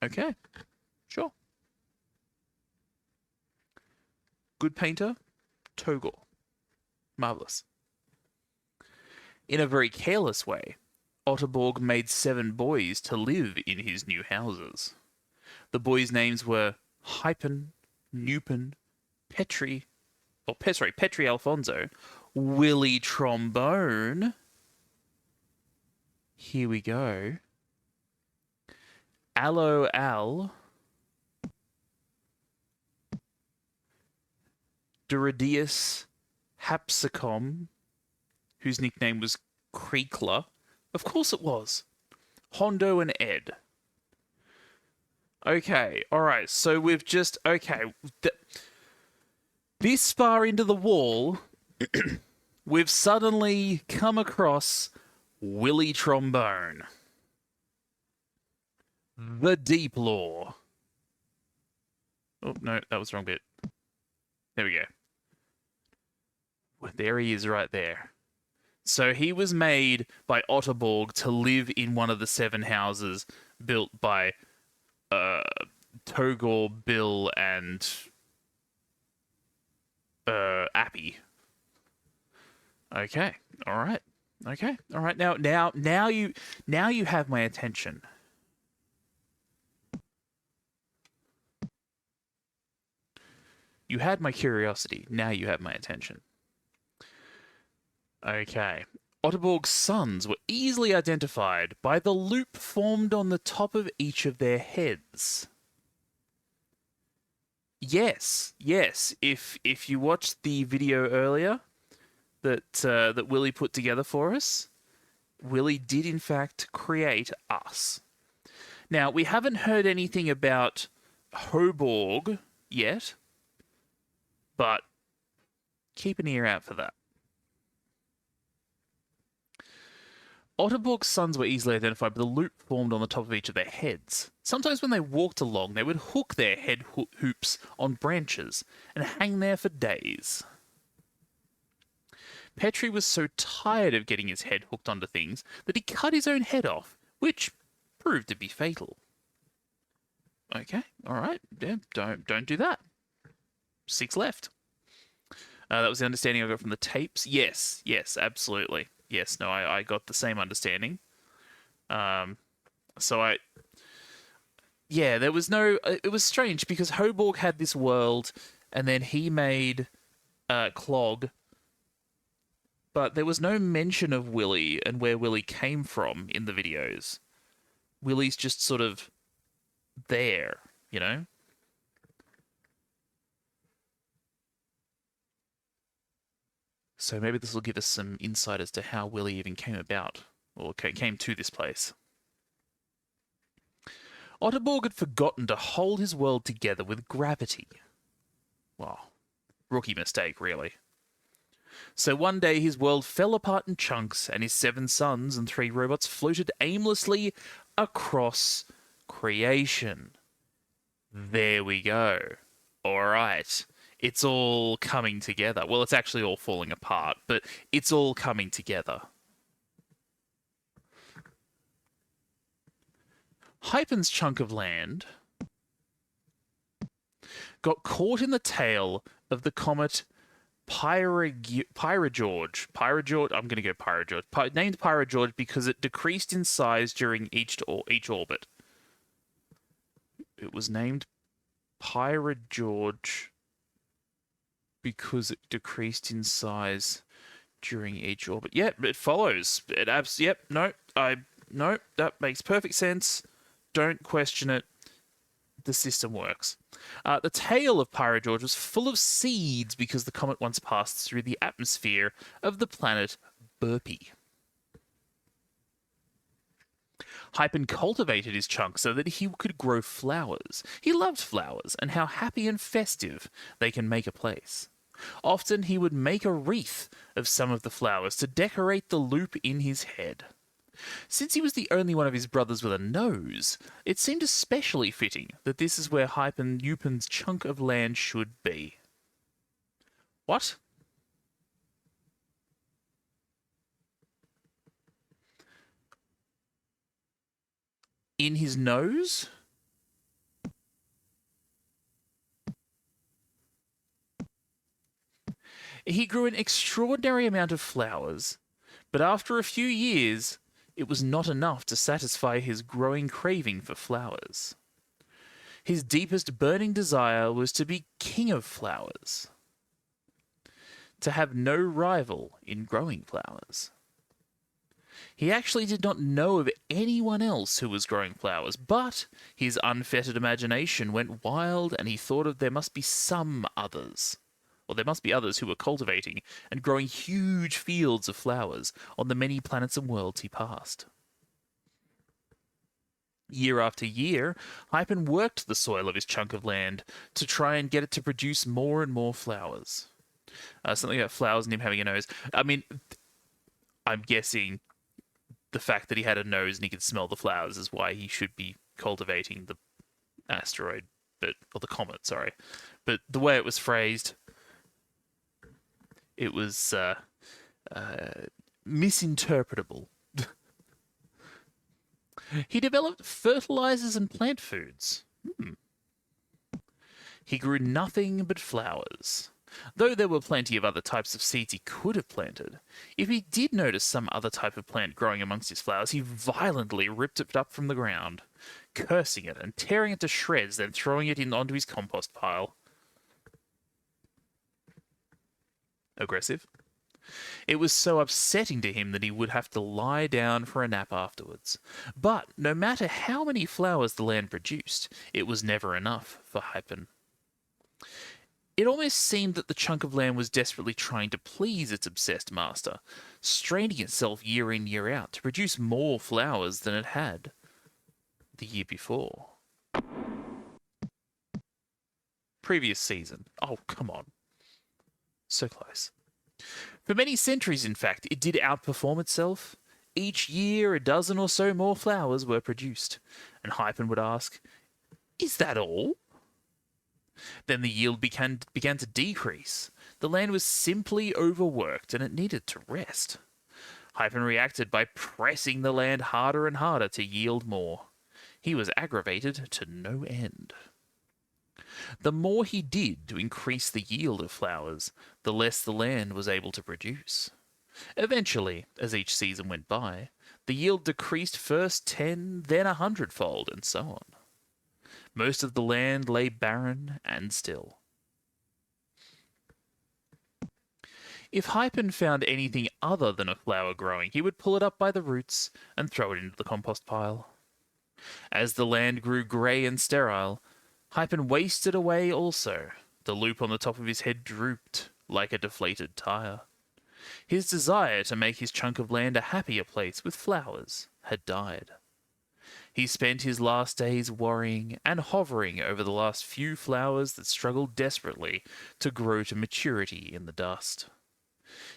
Okay, sure. Good painter, Togor. Marvelous. In a very careless way, Otterborg made 7 boys to live in his new houses. The boys' names were Hypen, Nupin, Petri Alfonso, Willie Trombone. Here we go. Allo Al. Duridius Hapsicum, whose nickname was Creakler. Of course it was. Hondo and Ed. Okay, alright, so we've just... Okay, this far into the wall, we've suddenly come across Willie Trombone. The Deep Lore. Oh, no, that was the wrong bit. There we go. There he is right there. So he was made by Otterborg to live in one of the 7 houses built by Togor, Bill, and Appy. Okay, all right. Okay, all right. Now you have my attention. You had my curiosity. Now you have my attention. Okay. Otterborg's sons were easily identified by the loop formed on the top of each of their heads. Yes. If you watched the video earlier that Willie put together for us, Willie did in fact create us. Now, we haven't heard anything about Hoborg yet, but keep an ear out for that. Otterborg's sons were easily identified by the loop formed on the top of each of their heads. Sometimes when they walked along, they would hook their head hoops on branches and hang there for days. Petrie was so tired of getting his head hooked onto things that he cut his own head off, which proved to be fatal. Okay, all right, yeah, don't do that. 6 left. That was the understanding I got from the tapes. Yes, absolutely. Yes, no, I got the same understanding. There was no... It was strange because Hoborg had this world and then he made Clog, but there was no mention of Willie and where Willie came from in the videos. Willie's just sort of there, you know? So maybe this will give us some insight as to how Willie even came about, or came to this place. Otterborg had forgotten to hold his world together with gravity. Well, rookie mistake, really. So one day his world fell apart in chunks, and his 7 sons and 3 robots floated aimlessly across creation. There we go. All right. It's all coming together. Well, it's actually all falling apart, but it's all coming together. Hypen's chunk of land got caught in the tail of the comet Pyragorge. I'm going to go Pyragorge. Named Pyragorge because it decreased in size during each orbit. It was named Pyragorge because it decreased in size during each orbit. Yep, it follows. No, that makes perfect sense. Don't question it. The system works. The tail of Pyragorge was full of seeds because the comet once passed through the atmosphere of the planet Burpee. Hypen cultivated his chunk so that he could grow flowers. He loved flowers and how happy and festive they can make a place. Often he would make a wreath of some of the flowers to decorate the loop in his head. Since he was the only one of his brothers with a nose, it seemed especially fitting that this is where Yupen's chunk of land should be. What? In his nose? He grew an extraordinary amount of flowers, but after a few years, it was not enough to satisfy his growing craving for flowers. His deepest burning desire was to be king of flowers, to have no rival in growing flowers. He actually did not know of anyone else who was growing flowers, but his unfettered imagination went wild and he thought there must be some others. Or there must be others who were cultivating and growing huge fields of flowers on the many planets and worlds he passed. Year after year, Hypen worked the soil of his chunk of land to try and get it to produce more and more flowers. Something about flowers and him having a nose. I mean, I'm guessing the fact that he had a nose and he could smell the flowers is why he should be cultivating the asteroid, or the comet, sorry. But the way it was phrased, it was misinterpretable. He developed fertilizers and plant foods. He grew nothing but flowers. Though there were plenty of other types of seeds he could have planted, if he did notice some other type of plant growing amongst his flowers, he violently ripped it up from the ground, cursing it and tearing it to shreds, then throwing it onto his compost pile. Aggressive. It was so upsetting to him that he would have to lie down for a nap afterwards. But no matter how many flowers the land produced, it was never enough for Hypen. It almost seemed that the chunk of land was desperately trying to please its obsessed master, straining itself year in, year out to produce more flowers than it had the year before. Previous season. Oh, come on. So close. For many centuries, in fact, it did outperform itself. Each year, a dozen or so more flowers were produced, and Hypen would ask, "Is that all?" Then the yield began to decrease. The land was simply overworked and it needed to rest. Hypen reacted by pressing the land harder and harder to yield more. He was aggravated to no end. The more he did to increase the yield of flowers, the less the land was able to produce. Eventually, as each season went by, the yield decreased first 10, then 100-fold, and so on. Most of the land lay barren and still. If Hypen found anything other than a flower growing, he would pull it up by the roots and throw it into the compost pile. As the land grew grey and sterile, Hypen wasted away also. The loop on the top of his head drooped like a deflated tire. His desire to make his chunk of land a happier place with flowers had died. He spent his last days worrying and hovering over the last few flowers that struggled desperately to grow to maturity in the dust.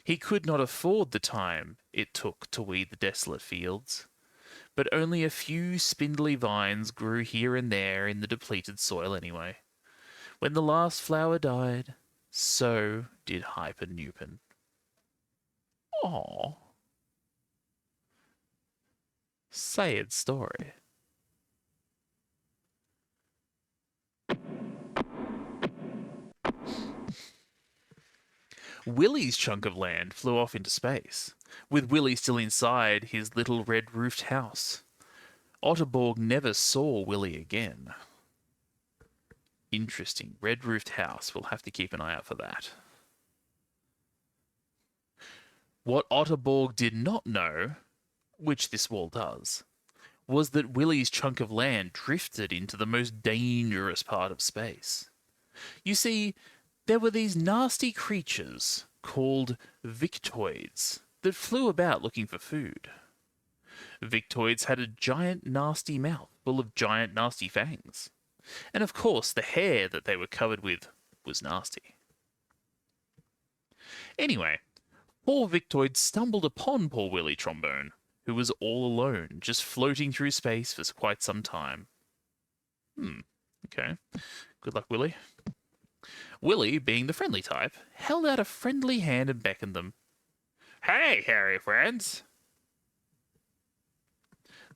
He could not afford the time it took to weed the desolate fields, but only a few spindly vines grew here and there in the depleted soil anyway. When the last flower died, so did Hypen Newpen. Aww. Sad story. Willy's chunk of land flew off into space, with Willy still inside his little red-roofed house. Otterborg never saw Willy again. Interesting. Red-roofed house. We'll have to keep an eye out for that. What Otterborg did not know, which this wall does, was that Willy's chunk of land drifted into the most dangerous part of space. You see, there were these nasty creatures called Victoids that flew about looking for food. Victoids had a giant nasty mouth full of giant nasty fangs. And of course the hair that they were covered with was nasty. Anyway, poor Victoid stumbled upon poor Willy Trombone, who was all alone, just floating through space for quite some time. Okay. Good luck, Willy. Willy, being the friendly type, held out a friendly hand and beckoned them. "Hey, hairy friends!"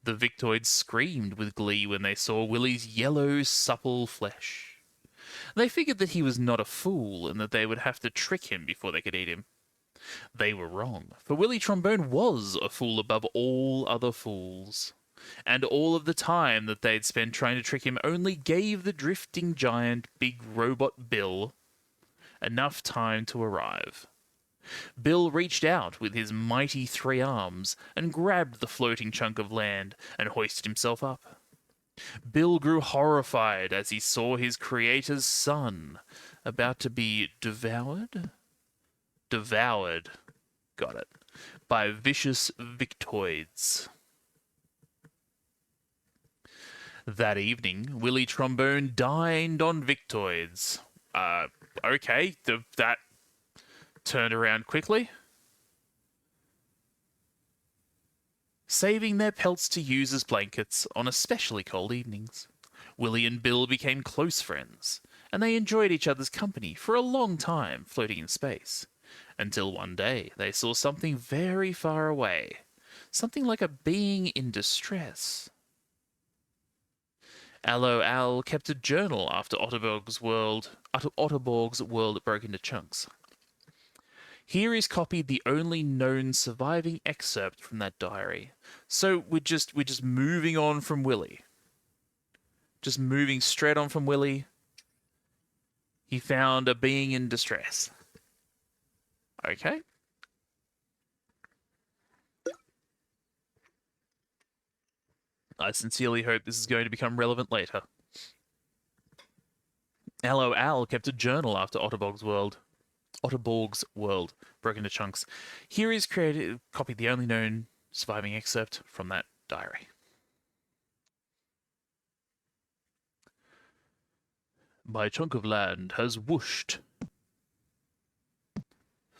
The Victoids screamed with glee when they saw Willy's yellow, supple flesh. They figured that he was not a fool and that they would have to trick him before they could eat him. They were wrong, for Willy Trombone was a fool above all other fools. And all of the time that they'd spent trying to trick him only gave the drifting giant big robot Bill enough time to arrive. Bill reached out with his mighty 3 arms and grabbed the floating chunk of land and hoisted himself up. Bill grew horrified as he saw his creator's son about to be devoured? Devoured. Got it. By vicious Victoids. That evening, Willy Trombone dined on Victoids. Okay, that turned around quickly. Saving their pelts to use as blankets on especially cold evenings. Willy and Bill became close friends, and they enjoyed each other's company for a long time floating in space, until one day they saw something very far away, something like a being in distress. Allo Al kept a journal after Otterborg's world broke into chunks. Here is copied the only known surviving excerpt from that diary. So we're just moving on from Willy. Just moving straight on from Willy. He found a being in distress. Okay. I sincerely hope this is going to become relevant later. Hello Al kept a journal after Otterborg's world broke into chunks. Here is created copied the only known surviving excerpt from that diary. My chunk of land has whooshed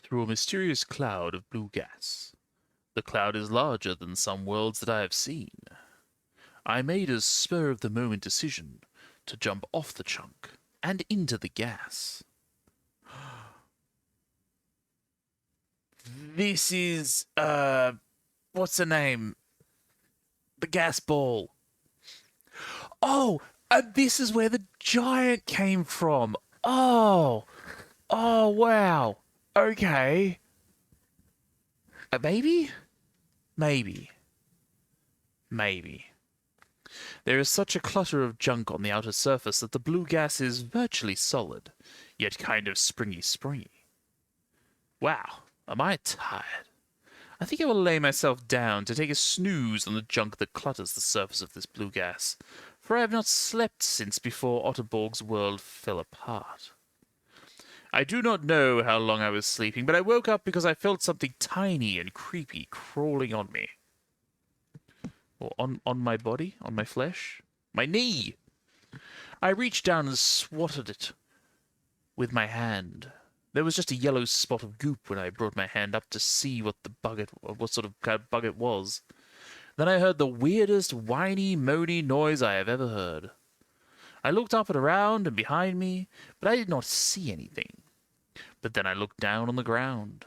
through a mysterious cloud of blue gas. The cloud is larger than some worlds that I have seen. I made a spur-of-the-moment decision to jump off the chunk and into the gas. This is, what's the name? The gas ball. Oh, this is where the giant came from. Oh, wow. Okay. Maybe? Maybe. There is such a clutter of junk on the outer surface that the blue gas is virtually solid, yet kind of springy. Wow, am I tired? I think I will lay myself down to take a snooze on the junk that clutters the surface of this blue gas, for I have not slept since before Otterborg's world fell apart. I do not know how long I was sleeping, but I woke up because I felt something tiny and creepy crawling on me. Or on my body, on my flesh, my knee. I reached down and swatted it with my hand. There was just a yellow spot of goop when I brought my hand up to see what sort of kind of bug it was. Then I heard the weirdest whiny, moany noise I have ever heard. I looked up and around and behind me, but I did not see anything. But then I looked down on the ground.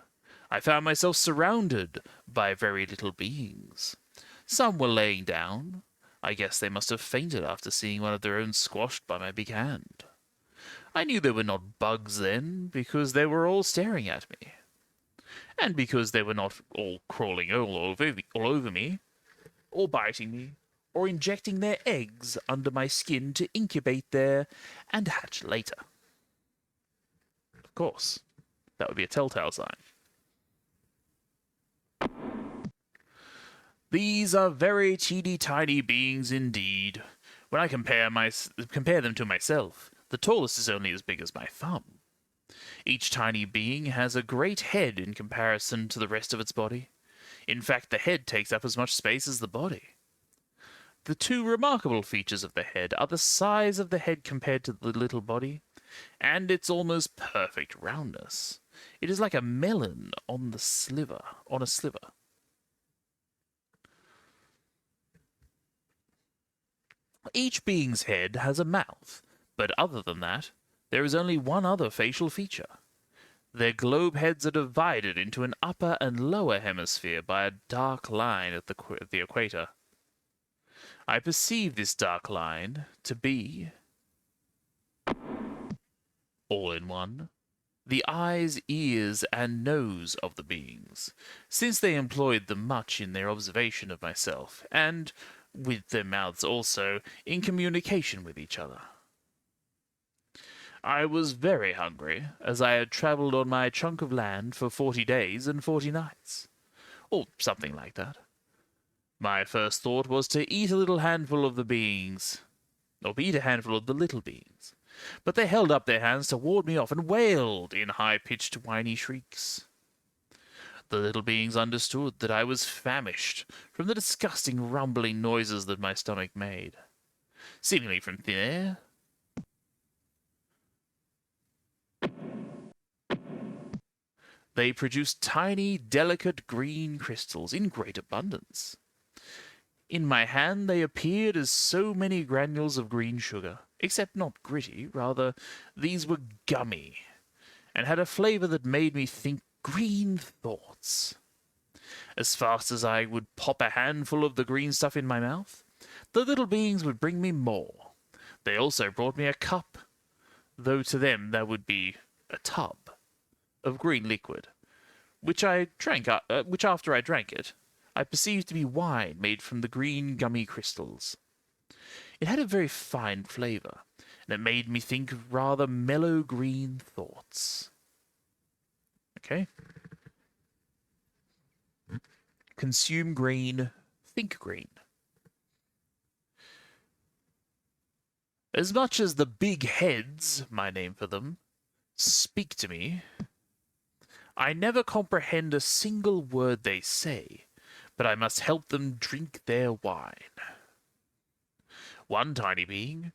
I found myself surrounded by very little beings. Some were laying down. I guess they must have fainted after seeing one of their own squashed by my big hand. I knew they were not bugs then, because they were all staring at me. And because they were not all crawling all over me, or biting me, or injecting their eggs under my skin to incubate there and hatch later. Of course, that would be a telltale sign. These are very teeny tiny beings indeed. When I compare them to myself, the tallest is only as big as my thumb. Each tiny being has a great head in comparison to the rest of its body. In fact, the head takes up as much space as the body. The two remarkable features of the head are the size of the head compared to the little body, and its almost perfect roundness. It is like a melon on a sliver. Each being's head has a mouth, but other than that, there is only one other facial feature. Their globe heads are divided into an upper and lower hemisphere by a dark line at the equator. I perceive this dark line to be, all in one, the eyes, ears, and nose of the beings, since they employed them much in their observation of myself, and, with their mouths also, in communication with each other. I was very hungry, as I had travelled on my chunk of land for 40 days and 40 nights, or something like that. My first thought was to eat a little handful of the beings, or eat a handful of the little beings, but they held up their hands to ward me off and wailed in high-pitched whiny shrieks. The little beings understood that I was famished from the disgusting rumbling noises that my stomach made, seemingly from thin air. They produced tiny, delicate green crystals in great abundance. In my hand they appeared as so many granules of green sugar, except not gritty, rather these were gummy, and had a flavour that made me think green thoughts. As fast as I would pop a handful of the green stuff in my mouth, the little beings would bring me more. They also brought me a cup, though to them that would be a tub, of green liquid, which after I drank it, I perceived to be wine made from the green gummy crystals. It had a very fine flavour, and it made me think of rather mellow green thoughts. Okay. Consume green, think green. As much as the big heads, my name for them, speak to me, I never comprehend a single word they say, but I must help them drink their wine. One tiny being,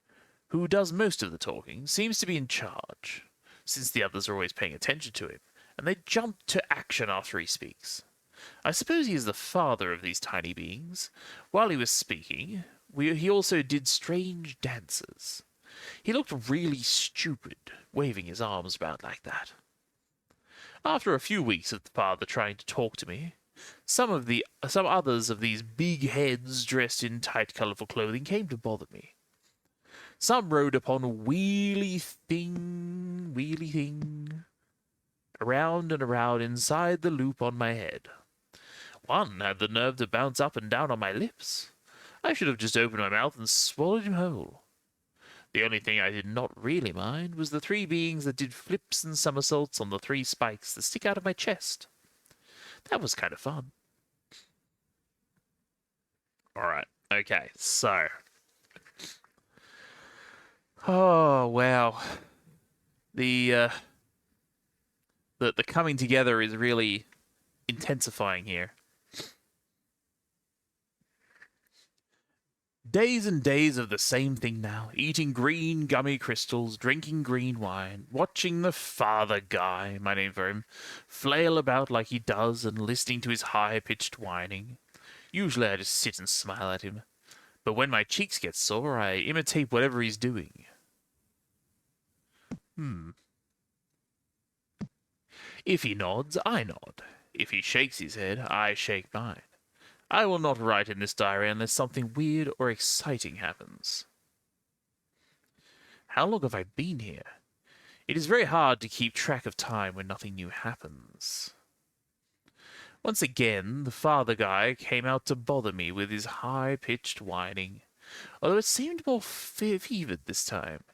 who does most of the talking, seems to be in charge, since the others are always paying attention to him, and they jump to action after he speaks. I suppose he is the father of these tiny beings. While he was speaking, he also did strange dances. He looked really stupid, waving his arms about like that. After a few weeks of the father trying to talk to me, some others of these big heads dressed in tight, colourful clothing came to bother me. Some rode upon a wheelie thing, around and around inside the loop on my head. One had the nerve to bounce up and down on my lips. I should have just opened my mouth and swallowed him whole. The only thing I did not really mind was the three beings that did flips and somersaults on the three spikes that stick out of my chest. That was kind of fun. Alright, okay, so. Oh, wow. The coming together is really intensifying here. Days and days of the same thing now, eating green gummy crystals, drinking green wine, watching the father guy, my name for him, flail about like he does and listening to his high-pitched whining. Usually I just sit and smile at him, but when my cheeks get sore, I imitate whatever he's doing. If he nods, I nod. If he shakes his head, I shake mine. I will not write in this diary unless something weird or exciting happens. How long have I been here? It is very hard to keep track of time when nothing new happens. Once again, the father guy came out to bother me with his high-pitched whining, although it seemed more fevered this time.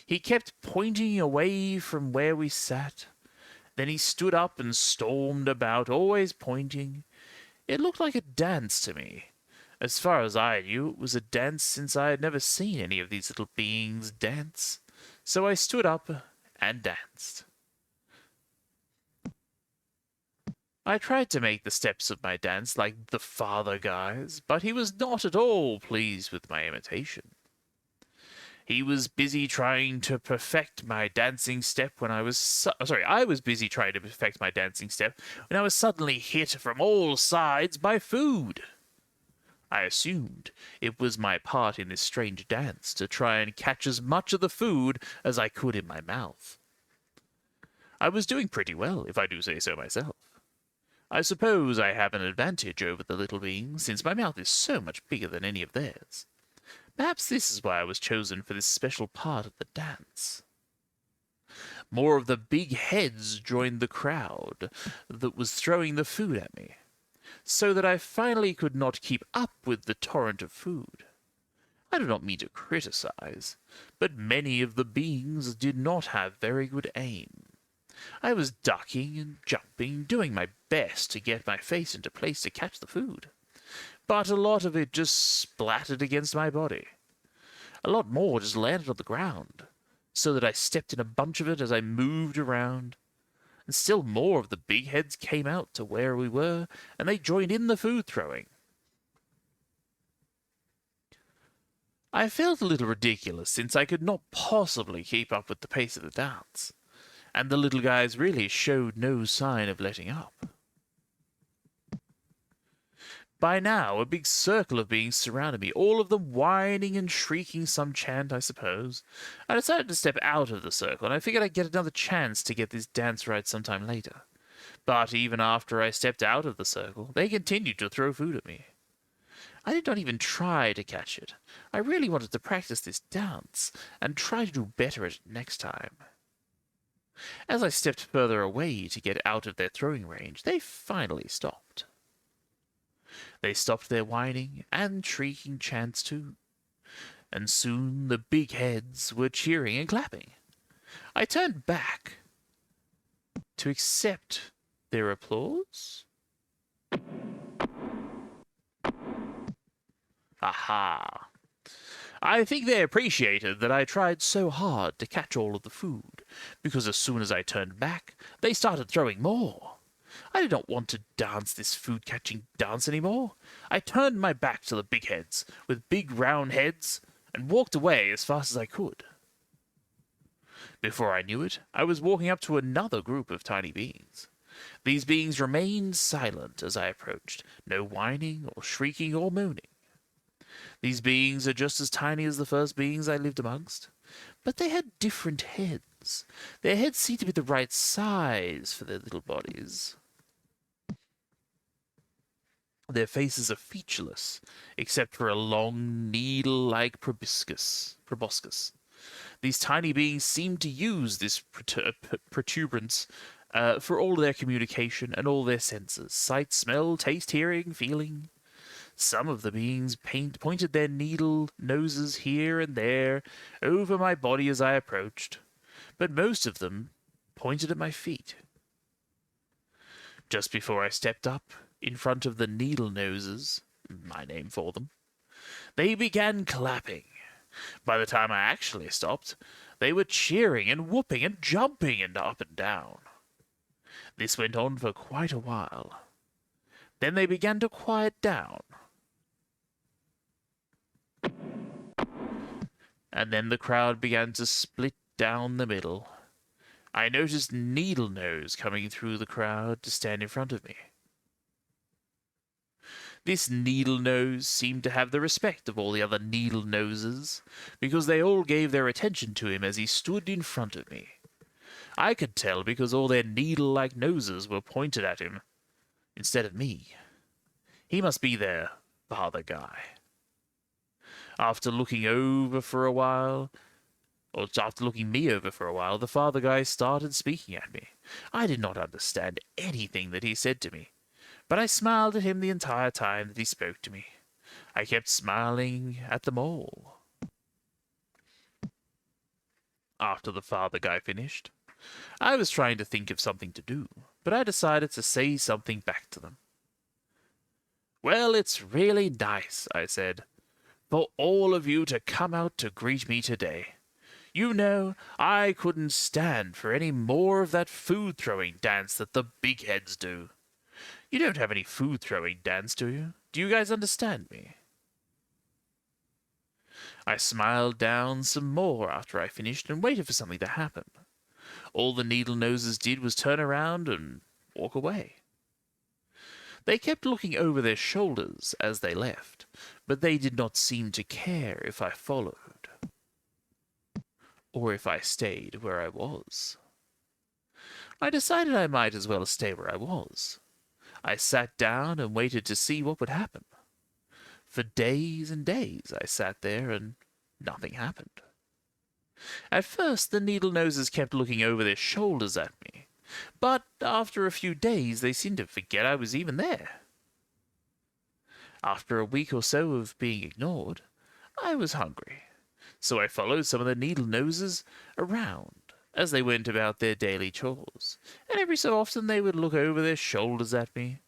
He kept pointing away from where we sat. Then he stood up and stormed about, always pointing. It looked like a dance to me. As far as I knew, it was a dance since I had never seen any of these little beings dance. So I stood up and danced. I tried to make the steps of my dance like the father guy's, but he was not at all pleased with my imitation. He was busy trying to perfect my dancing step when I was busy trying to perfect my dancing step when I was suddenly hit from all sides by food. I assumed it was my part in this strange dance to try and catch as much of the food as I could in my mouth. I was doing pretty well, if I do say so myself. I suppose I have an advantage over the little beings, since my mouth is so much bigger than any of theirs. Perhaps this is why I was chosen for this special part of the dance. More of the big heads joined the crowd that was throwing the food at me, so that I finally could not keep up with the torrent of food. I do not mean to criticize, but many of the beings did not have very good aim. I was ducking and jumping, doing my best to get my face into place to catch the food. But a lot of it just splattered against my body. A lot more just landed on the ground, so that I stepped in a bunch of it as I moved around. And still more of the big heads came out to where we were, and they joined in the food throwing. I felt a little ridiculous, since I could not possibly keep up with the pace of the dance, and the little guys really showed no sign of letting up. By now, a big circle of beings surrounded me, all of them whining and shrieking some chant, I suppose. I decided to step out of the circle, and I figured I'd get another chance to get this dance right sometime later. But even after I stepped out of the circle, they continued to throw food at me. I did not even try to catch it. I really wanted to practice this dance, and try to do better at it next time. As I stepped further away to get out of their throwing range, they finally stopped. They stopped their whining and shrieking chants too, and soon the big heads were cheering and clapping. I turned back to accept their applause. Aha! I think they appreciated that I tried so hard to catch all of the food, because as soon as I turned back, they started throwing more. I did not want to dance this food-catching dance anymore. I turned my back to the big heads, with big round heads, and walked away as fast as I could. Before I knew it, I was walking up to another group of tiny beings. These beings remained silent as I approached, no whining or shrieking or moaning. These beings are just as tiny as the first beings I lived amongst, but they had different heads. Their heads seemed to be the right size for their little bodies. Their faces are featureless, except for a long, needle-like proboscis. These tiny beings seem to use this protuberance for all their communication and all their senses: sight, smell, taste, hearing, feeling. Some of the beings pointed their needle noses here and there over my body as I approached, but most of them pointed at my feet. Just before I stepped up in front of the needle noses, my name for them, they began clapping. By the time I actually stopped, they were cheering and whooping and jumping and up and down. This went on for quite a while. Then they began to quiet down. And then the crowd began to split down the middle. I noticed Needle Nose coming through the crowd to stand in front of me. This Needle Nose seemed to have the respect of all the other Needle Noses, because they all gave their attention to him as he stood in front of me. I could tell because all their needle-like noses were pointed at him instead of me. He must be their father guy. After looking me over for a while, the father guy started speaking at me. I did not understand anything that he said to me, but I smiled at him the entire time that he spoke to me. I kept smiling at them all. After the father guy finished, I was trying to think of something to do, but I decided to say something back to them. "Well, it's really nice," I said, "for all of you to come out to greet me today. You know, I couldn't stand for any more of that food-throwing dance that the big heads do. You don't have any food-throwing dance, do you? Do you guys understand me?" I smiled down some more after I finished and waited for something to happen. All the Needle Noses did was turn around and walk away. They kept looking over their shoulders as they left, but they did not seem to care if I followed, or if I stayed where I was. I decided I might as well stay where I was. I sat down and waited to see what would happen. For days and days I sat there and nothing happened. At first the Needle Noses kept looking over their shoulders at me, but after a few days they seemed to forget I was even there. After a week or so of being ignored, I was hungry, so I followed some of the Needle Noses around as they went about their daily chores, and every so often they would look over their shoulders at me.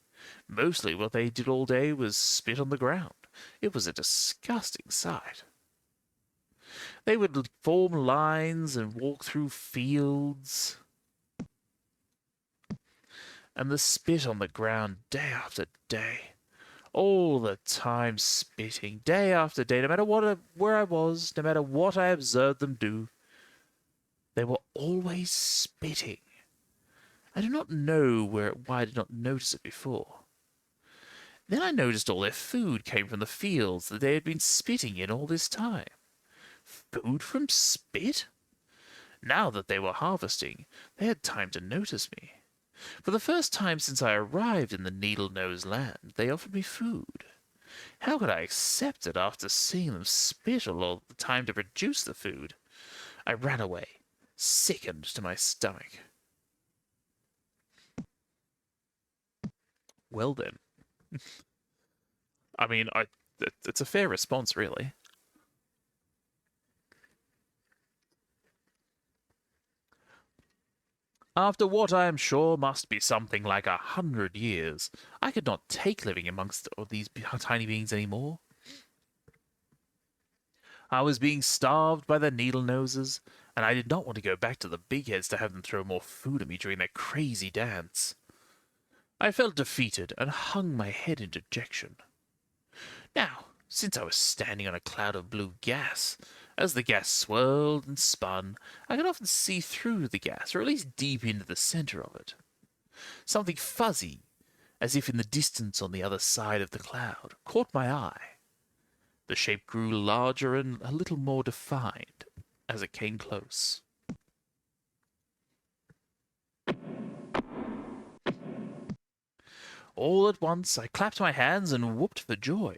Mostly what they did all day was spit on the ground. It was a disgusting sight. They would form lines and walk through fields, and the spit on the ground day after day, all the time spitting, day after day, no matter where I was, no matter what I observed them do, they were always spitting. I do not know why I did not notice it before. Then I noticed all their food came from the fields that they had been spitting in all this time. Food from spit? Now that they were harvesting, they had time to notice me. For the first time since I arrived in the Needle-Nose land, they offered me food. How could I accept it after seeing them spit all the time to produce the food? I ran away, sickened to my stomach. Well then. I mean, it's a fair response, really. After what I am sure must be something like 100 years, I could not take living amongst all these tiny beings any more. I was being starved by the needle noses, and I did not want to go back to the big heads to have them throw more food at me during their crazy dance. I felt defeated and hung my head in dejection. Now, since I was standing on a cloud of blue gas, as the gas swirled and spun, I could often see through the gas, or at least deep into the center of it. Something fuzzy, as if in the distance on the other side of the cloud, caught my eye. The shape grew larger and a little more defined as it came close. All at once I clapped my hands and whooped for joy.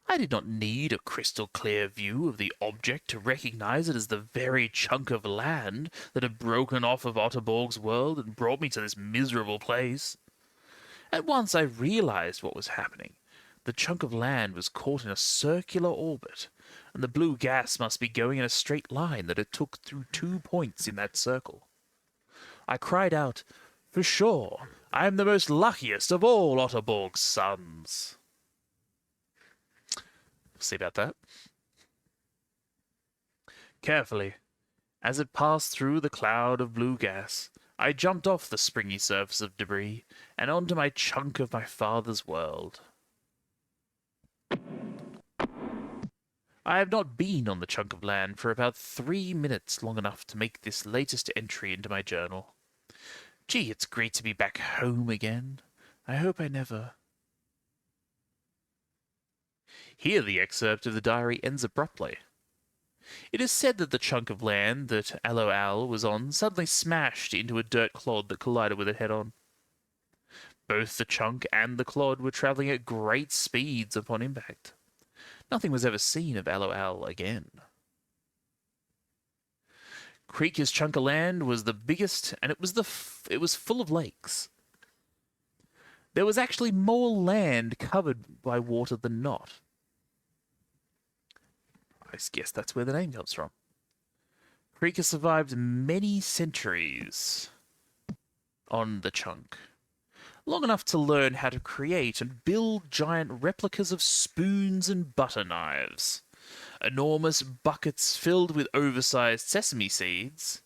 I did not need a crystal clear view of the object to recognize it as the very chunk of land that had broken off of Otterborg's world and brought me to this miserable place. At once I realized what was happening. The chunk of land was caught in a circular orbit, and the blue gas must be going in a straight line that it took through 2 points in that circle. I cried out, "For sure, I am the most luckiest of all Otterborg's sons." We'll see about that. Carefully, as it passed through the cloud of blue gas, I jumped off the springy surface of debris and onto my chunk of my father's world. I have not been on the chunk of land for about 3 minutes, long enough to make this latest entry into my journal. Gee, it's great to be back home again. I hope I never... Here the excerpt of the diary ends abruptly. It is said that the chunk of land that Al was on suddenly smashed into a dirt clod that collided with it head-on. Both the chunk and the clod were travelling at great speeds upon impact. Nothing was ever seen of Al again. Creeka's chunk of land was the biggest, and it was full of lakes. There was actually more land covered by water than not. I guess that's where the name comes from. Creeka survived many centuries on the chunk, long enough to learn how to create and build giant replicas of spoons and butter knives, enormous buckets filled with oversized sesame seeds,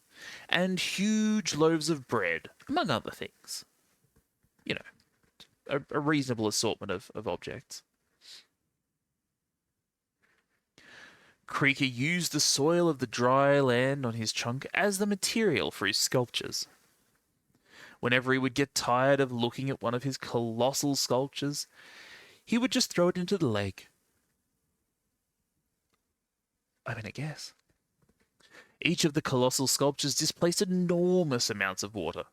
and huge loaves of bread, among other things. You know, a reasonable assortment of objects. Creaker used the soil of the dry land on his chunk as the material for his sculptures. Whenever he would get tired of looking at one of his colossal sculptures, he would just throw it into the lake. I guess. Each of the colossal sculptures displaced enormous amounts of water,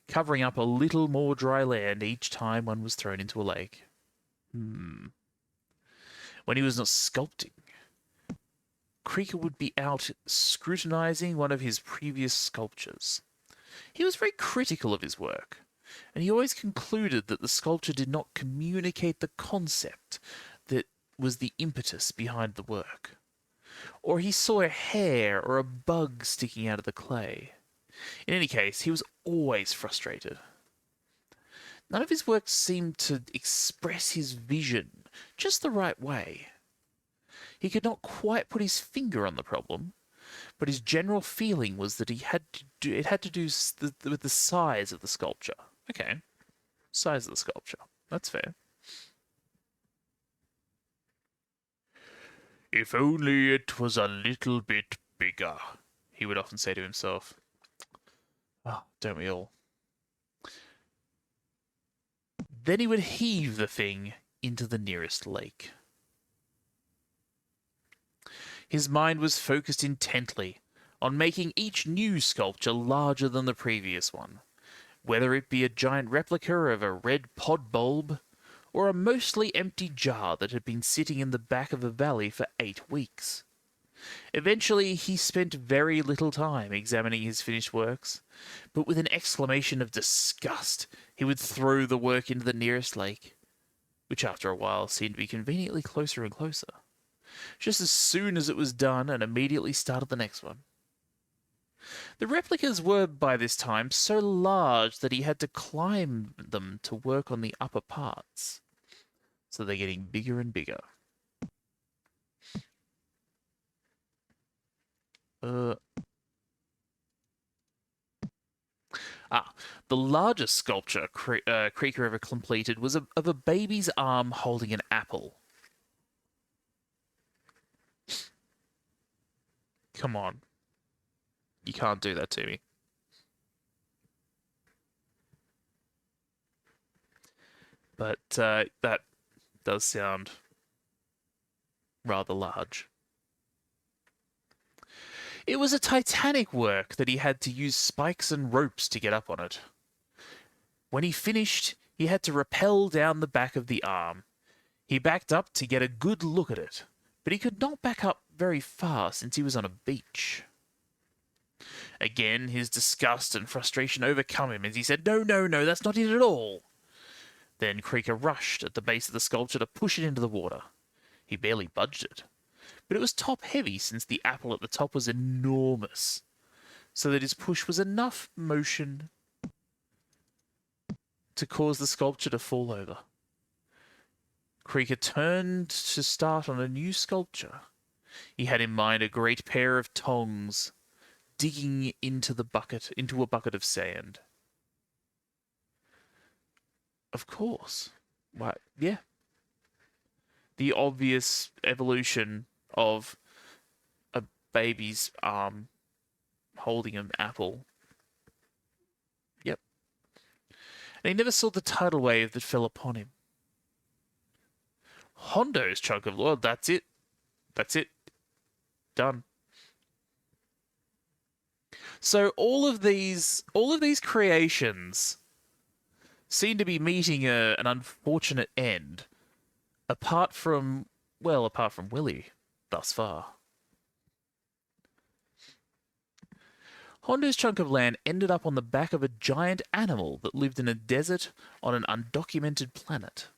covering up a little more dry land each time one was thrown into a lake. When he was not sculpting, Creaker would be out scrutinizing one of his previous sculptures. He was very critical of his work, and he always concluded that the sculpture did not communicate the concept that was the impetus behind the work. Or he saw a hair or a bug sticking out of the clay. In any case, he was always frustrated. None of his work seemed to express his vision just the right way. He could not quite put his finger on the problem, but his general feeling was that it had to do with the size of the sculpture. Okay, size of the sculpture. That's fair. If only it was a little bit bigger, he would often say to himself. Oh, don't we all? Then he would heave the thing into the nearest lake. His mind was focused intently on making each new sculpture larger than the previous one, whether it be a giant replica of a red pod bulb, or a mostly empty jar that had been sitting in the back of a valley for 8 weeks. Eventually, he spent very little time examining his finished works, but with an exclamation of disgust, he would throw the work into the nearest lake, which after a while seemed to be conveniently closer and closer, just as soon as it was done, and immediately started the next one. The replicas were, by this time, so large that he had to climb them to work on the upper parts, so they're getting bigger and bigger. Uh. The largest sculpture Creaker ever completed was of a baby's arm holding an apple. Come on. You can't do that to me. But that does sound rather large. It was a titanic work that he had to use spikes and ropes to get up on it. When he finished, he had to rappel down the back of the arm. He backed up to get a good look at it, but he could not back up very far since he was on a beach. Again, his disgust and frustration overcome him as he said, "No, no, no, that's not it at all." Then Creaker rushed at the base of the sculpture to push it into the water. He barely budged it, but it was top-heavy since the apple at the top was enormous, so that his push was enough motion to cause the sculpture to fall over. Creaker turned to start on a new sculpture. He had in mind a great pair of tongs digging into a bucket of sand. Of course. Why, yeah. The obvious evolution of a baby's arm holding an apple. Yep. And he never saw the tidal wave that fell upon him. Hondo's chunk of lore, that's it. That's it. Done. So all of these creations seem to be meeting an unfortunate end, apart from Willy, thus far. Hondo's chunk of land ended up on the back of a giant animal that lived in a desert on an undocumented planet.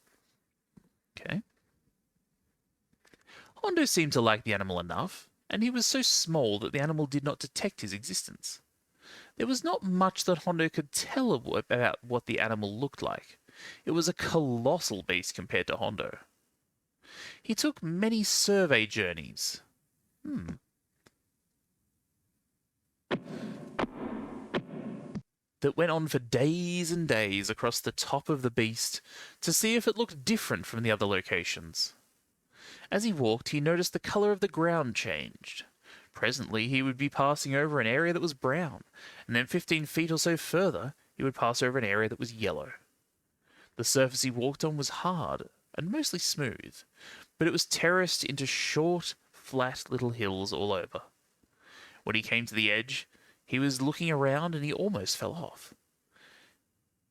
Okay. Hondo seemed to like the animal enough, and he was so small that the animal did not detect his existence. There was not much that Hondo could tell about what the animal looked like. It was a colossal beast compared to Hondo. He took many survey journeys. That went on for days and days across the top of the beast to see if it looked different from the other locations. As he walked, he noticed the colour of the ground changed. Presently, he would be passing over an area that was brown, and then 15 feet or so further, he would pass over an area that was yellow. The surface he walked on was hard and mostly smooth, but it was terraced into short, flat little hills all over. When he came to the edge, he was looking around and he almost fell off.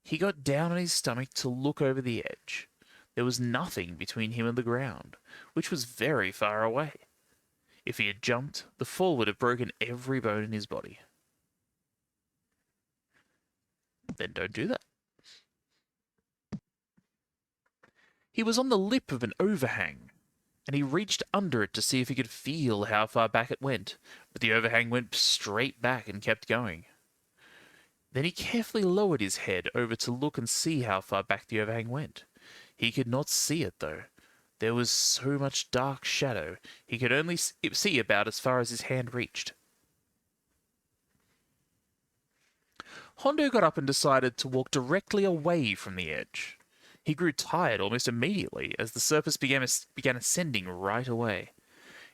He got down on his stomach to look over the edge. There was nothing between him and the ground, which was very far away. If he had jumped, the fall would have broken every bone in his body. Then don't do that. He was on the lip of an overhang, and he reached under it to see if he could feel how far back it went, but the overhang went straight back and kept going. Then he carefully lowered his head over to look and see how far back the overhang went. He could not see it, though. There was so much dark shadow, he could only see about as far as his hand reached. Hondo got up and decided to walk directly away from the edge. He grew tired almost immediately as the surface began ascending right away.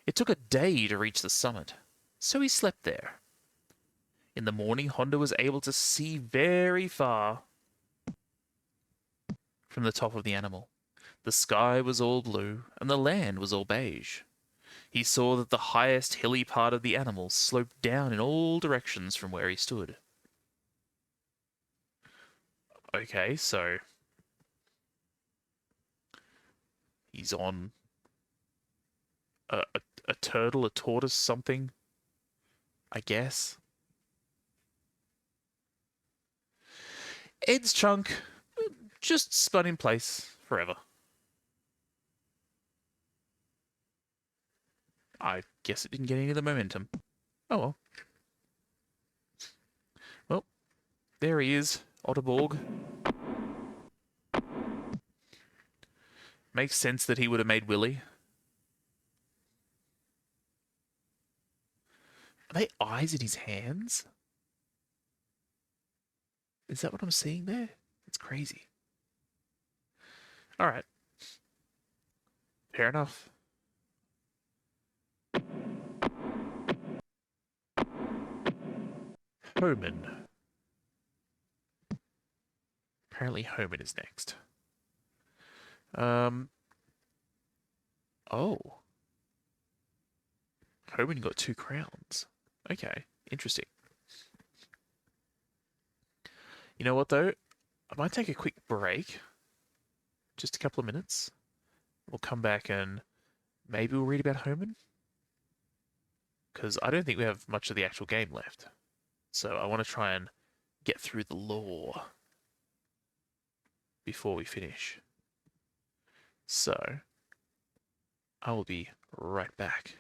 It took a day to reach the summit, so he slept there. In the morning, Hondo was able to see very far from the top of the animal. The sky was all blue, and the land was all beige. He saw that the highest hilly part of the animal sloped down in all directions from where he stood. Okay, so he's on a turtle, a tortoise, something, I guess. Ed's chunk just spun in place forever. I guess it didn't get any of the momentum. Oh well. Well, there he is, Otterborg. Makes sense that he would have made Willy. Are they eyes in his hands? Is that what I'm seeing there? It's crazy. Alright. Fair enough. Homan. Apparently Homan is next. Oh. Homan got 2 crowns. Okay, interesting. You know what though? I might take a quick break. Just a couple of minutes. We'll come back and maybe we'll read about Homan. Because I don't think we have much of the actual game left. So I want to try and get through the lore before we finish. So I will be right back.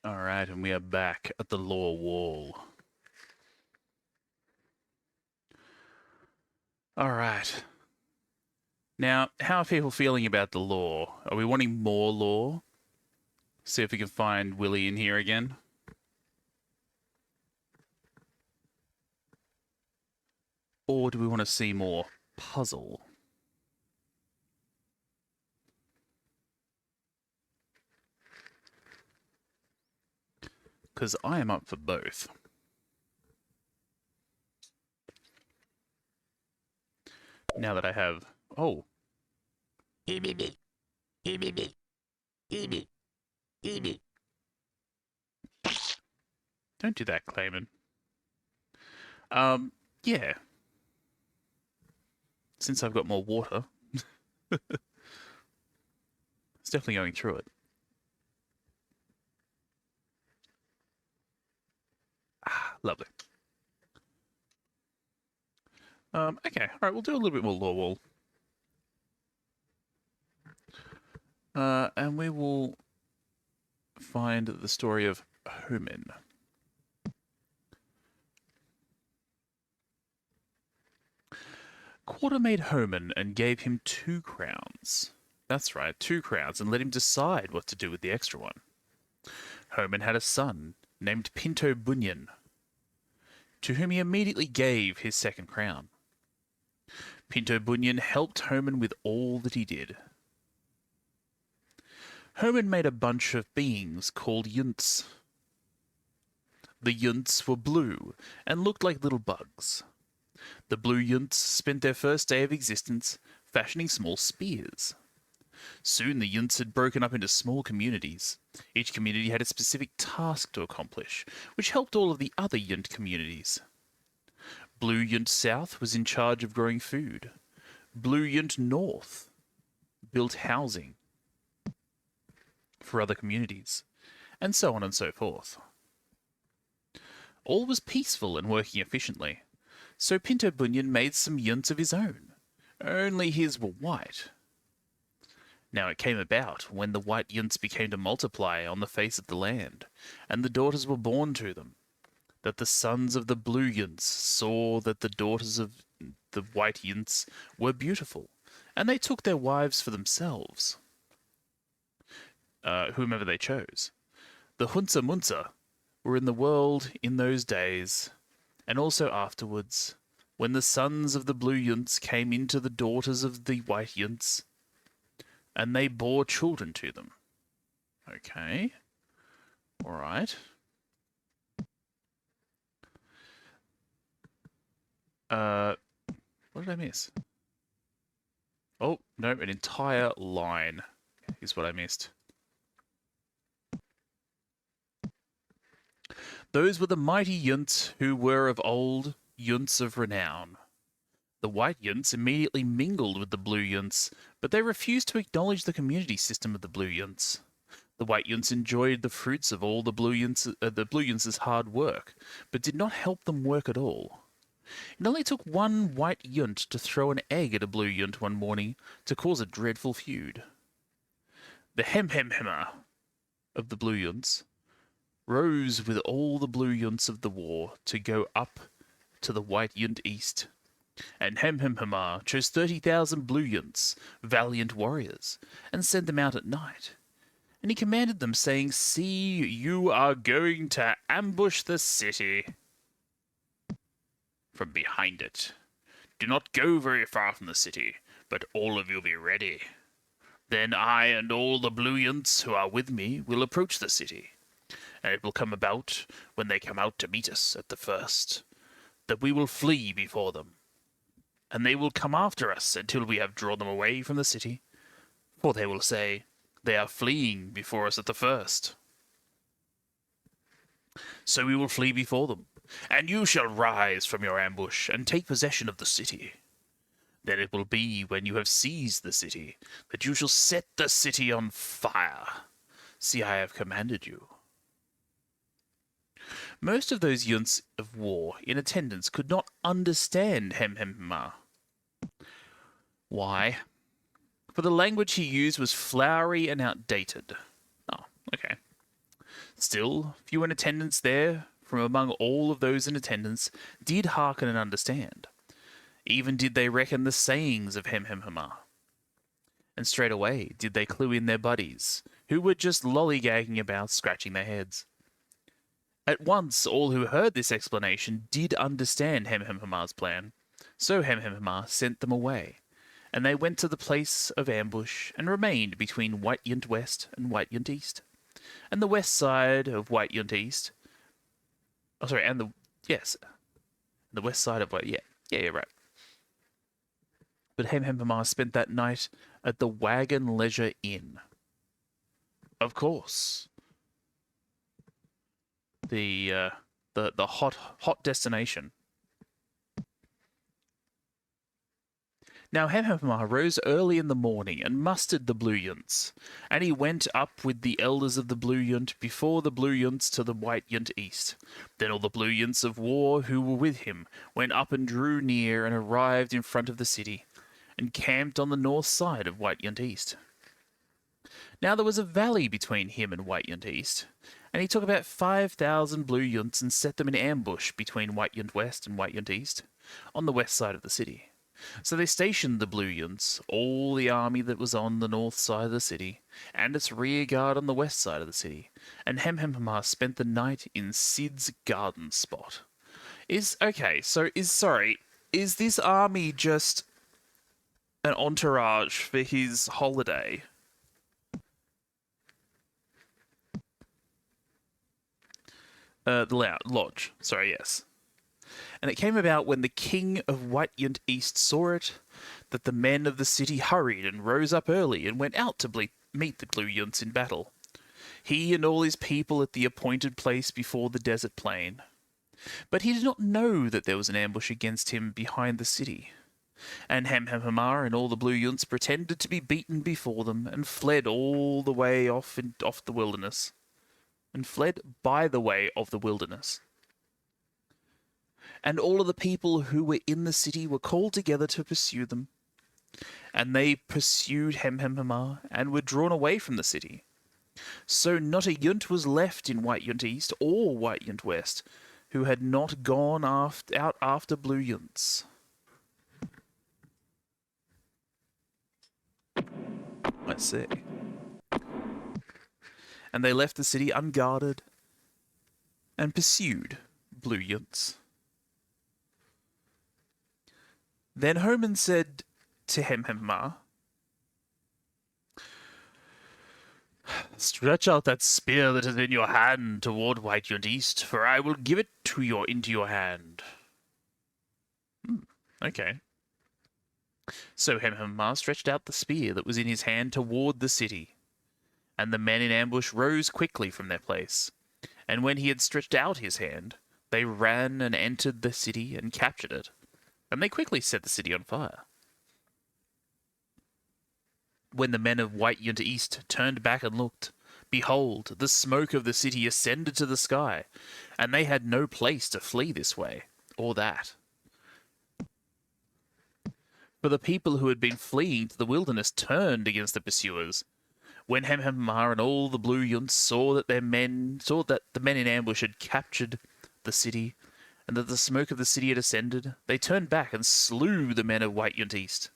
Alright, and we are back at the law wall. Alright. Now, how are people feeling about the law? Are we wanting more law? See if we can find Willie in here again. Or do we want to see more puzzle? Because I am up for both. Now that I have... Oh. Don't Don't do that, Clayman. Yeah. Since I've got more water, it's definitely going through it. Ah, lovely. Okay, alright, we'll do a little bit more law wall. And we will find the story of Homin. Quarter made Homin and gave him 2 crowns. That's right, 2 crowns, and let him decide what to do with the extra one. Homin had a son named Pinto Bunyan, to whom he immediately gave his 2nd crown. Pinto Bunyan helped Homin with all that he did. Homin made a bunch of beings called yunts. The yunts were blue and looked like little bugs. The blue yunts spent their first day of existence fashioning small spears. Soon the yunts had broken up into small communities. Each community had a specific task to accomplish, which helped all of the other yunt communities. Blue Yunt South was in charge of growing food. Blue Yunt North built housing for other communities, and so on and so forth. All was peaceful and working efficiently, so Pinto Bunyan made some yunts of his own, only his were white. Now it came about when the white yunts began to multiply on the face of the land, and the daughters were born to them, that the sons of the blue yunts saw that the daughters of the white yunts were beautiful, and they took their wives for themselves, whomever they chose. The Hunza Munza were in the world in those days, and also afterwards, when the sons of the blue yunts came into the daughters of the white yunts, and they bore children to them. Okay. All right. What did I miss? Oh, no, an entire line is what I missed. Those were the mighty yunts who were of old yunts of renown. The white yunts immediately mingled with the blue yunts, but they refused to acknowledge the community system of the blue yunts. The white yunts enjoyed the fruits of all the blue yunts' hard work, but did not help them work at all. It only took one white yunt to throw an egg at a blue yunt one morning to cause a dreadful feud. The hem-hem-hemmer of the blue yunts rose with all the blue yunts of the war to go up to the white yunt east. And Hem-Hem-Hemar chose 30,000 blue yunts, valiant warriors, and sent them out at night. And he commanded them, saying, "See, you are going to ambush the city from behind it. Do not go very far from the city, but all of you be ready. Then I and all the blue yunts who are with me will approach the city, and it will come about, when they come out to meet us at the first, that we will flee before them. And they will come after us until we have drawn them away from the city, for they will say, they are fleeing before us at the first. So we will flee before them, and you shall rise from your ambush and take possession of the city. Then it will be when you have seized the city that you shall set the city on fire. See, I have commanded you." Most of those yunts of war in attendance could not understand Hem-Hem-Ma. Why? For the language he used was flowery and outdated. Oh, okay. Still, few in attendance there, from among all of those in attendance, did hearken and understand. Even did they reckon the sayings of Hemhemhama. And straight away did they clue in their buddies, who were just lollygagging about, scratching their heads. At once all who heard this explanation did understand Hemhemhama's plan, so Hemhemhama sent them away, and they went to the place of ambush and remained between White Yunt West and White Yunt East, and the west side of White Yunt East. Oh, sorry, and the west side of yeah, right. But Hemhemhama spent that night at the Wagon Leisure Inn. Of course, the hot destination. Now Hemhemhama rose early in the morning and mustered the Blue Yunts, and he went up with the elders of the Blue Yunt before the Blue Yunts to the White Yunt East. Then all the Blue Yunts of war who were with him went up and drew near and arrived in front of the city, and camped on the north side of White Yunt East. Now there was a valley between him and White Yunt East, and he took about 5,000 Blue Yunts and set them in ambush between White Yunt West and White Yunt East, on the west side of the city. So they stationed the Blue Yunts, all the army that was on the north side of the city, and its rear guard on the west side of the city, and Hemhemhama spent the night in Sid's garden spot. Is this army just an entourage for his holiday? The lodge. Sorry, yes. And it came about when the king of White Yunt East saw it, that the men of the city hurried and rose up early and went out to meet the Blue Yunts in battle. He and all his people at the appointed place before the desert plain. But he did not know that there was an ambush against him behind the city. And Hemhemhama and all the Blue Yunts pretended to be beaten before them, and fled all the way off the wilderness. And fled by the way of the wilderness. And all of the people who were in the city were called together to pursue them. And they pursued Hemhemhama, and were drawn away from the city. So not a Yunt was left in White Yunt East or White Yunt West, who had not gone out after Blue Yunts. I see. And they left the city unguarded, and pursued Blue Yunts. Then Homan said to Hemhemhama, "Stretch out that spear that is in your hand toward White Yunt East, for I will give it into your hand." Okay. So Hemhemhama stretched out the spear that was in his hand toward the city, and the men in ambush rose quickly from their place. And when he had stretched out his hand, they ran and entered the city and captured it, and they quickly set the city on fire. When the men of White Yunt East turned back and looked, behold, the smoke of the city ascended to the sky, and they had no place to flee this way or that. For the people who had been fleeing to the wilderness turned against the pursuers. When Hemhemhama and all the Blue Yunts saw that the men in ambush had captured the city, and that the smoke of the city had ascended, they turned back and slew the men of White Yunt East.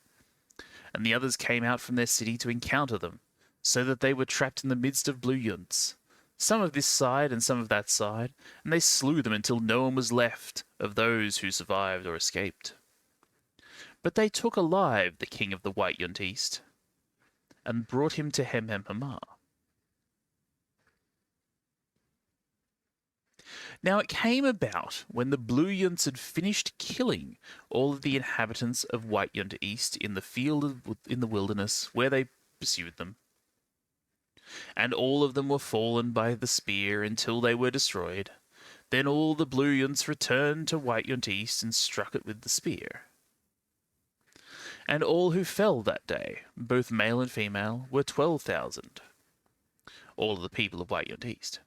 And the others came out from their city to encounter them, so that they were trapped in the midst of Blue Yunts, some of this side and some of that side, and they slew them until no one was left of those who survived or escaped. But they took alive the king of the White Yunt East, and brought him to Hemhemhama. Now it came about when the Blue Yunts had finished killing all of the inhabitants of White Yunt East in the field in the wilderness where they pursued them. And all of them were fallen by the spear until they were destroyed. Then all the Blue Yunts returned to White Yunt East and struck it with the spear. And all who fell that day, both male and female, were 12,000. All of the people of White Yunt East.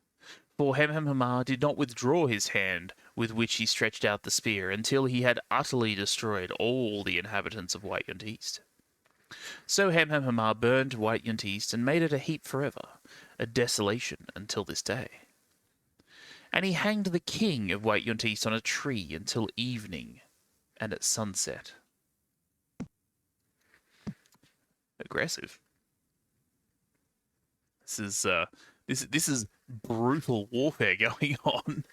For Hemhemhama did not withdraw his hand with which he stretched out the spear until he had utterly destroyed all the inhabitants of White Yunt East. So Hemhemhama burned White Yunt East and made it a heap forever, a desolation until this day. And he hanged the king of White Yunt East on a tree until evening, and at sunset. Aggressive. This is brutal warfare going on.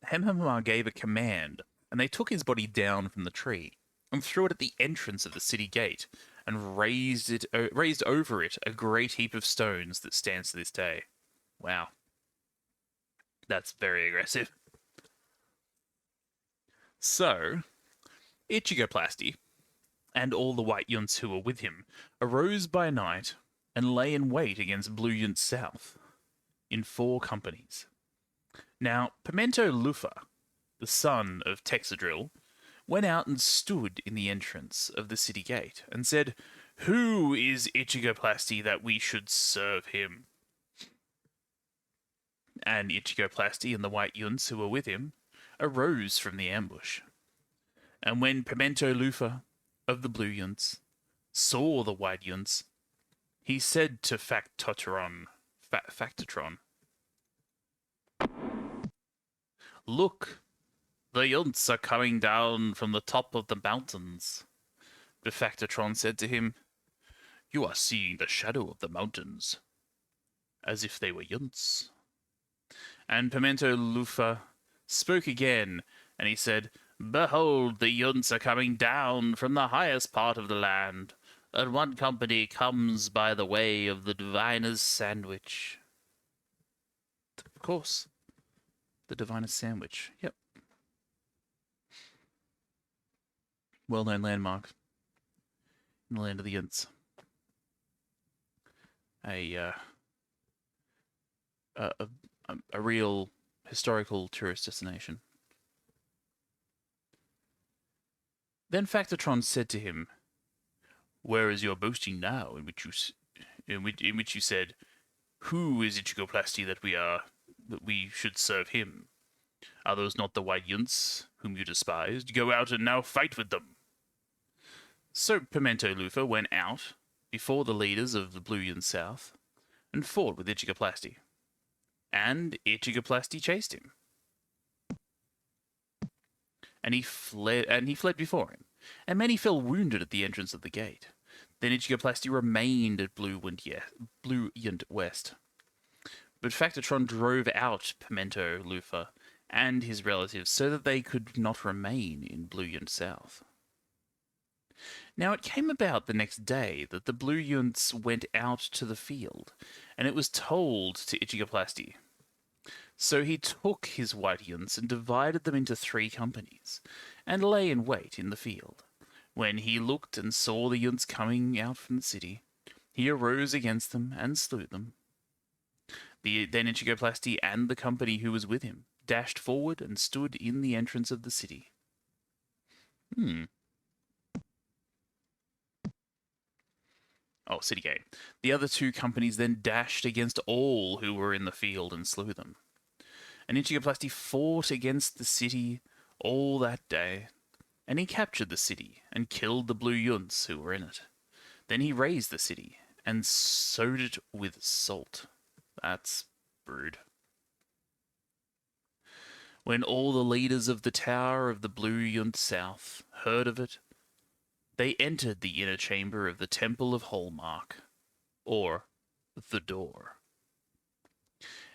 Hemhamar gave a command, and they took his body down from the tree and threw it at the entrance of the city gate, and raised over it a great heap of stones that stands to this day. Wow, that's very aggressive. So, Ichigoplasty and all the White Yunts who were with him arose by night and lay in wait against Blue Yunt South in 4 companies. Now, Pimento Lufa, the son of Texadrill, went out and stood in the entrance of the city gate and said, "Who is Ichigoplasty that we should serve him?" And Ichigoplasty and the White Yunts who were with him arose from the ambush. And when Pimento Lufa of the Blue Yunts saw the White Yunts, he said to Factatron, "Look, the Yunts are coming down from the top of the mountains." But Factatron said to him, "You are seeing the shadow of the mountains, as if they were Yunts." And Pimento Lufa spoke again, and he said, "Behold, the Yunts are coming down from the highest part of the land, and one company comes by the way of the Diviner's Sandwich." Of course, the Diviner's Sandwich. Yep. Well-known landmark in the land of the Yunts. A real historical tourist destination. Then Factatron said to him, "Where is your boasting now, in which you said, 'Who is Ichigoplasty that we should serve him? Are those not the White Yunts, whom you despised? Go out and now fight with them." So Pimento Lufa went out before the leaders of the Blue Yunt South and fought with Ichigoplasty. And Ichigoplasty chased him. And he fled before him, and many fell wounded at the entrance of the gate. Then Ichigoplasty remained at Blue Yunt West. But Factatron drove out Pimento Lufa and his relatives so that they could not remain in Blue Yunt South. Now it came about the next day that the Blue Yunts went out to the field, and it was told to Ichigoplasty. So he took his White Yunts and divided them into 3 companies, and lay in wait in the field. When he looked and saw the Yunts coming out from the city, he arose against them and slew them. Then Ichigoplasty and the company who was with him dashed forward and stood in the entrance of the city. Oh, city gate. The other 2 companies then dashed against all who were in the field and slew them. And Ichigoplasty fought against the city all that day, and he captured the city and killed the Blue Yunts who were in it. Then he razed the city and sowed it with salt. That's rude. When all the leaders of the Tower of the Blue Yunt South heard of it, they entered the inner chamber of the Temple of Hallmark, or the Door.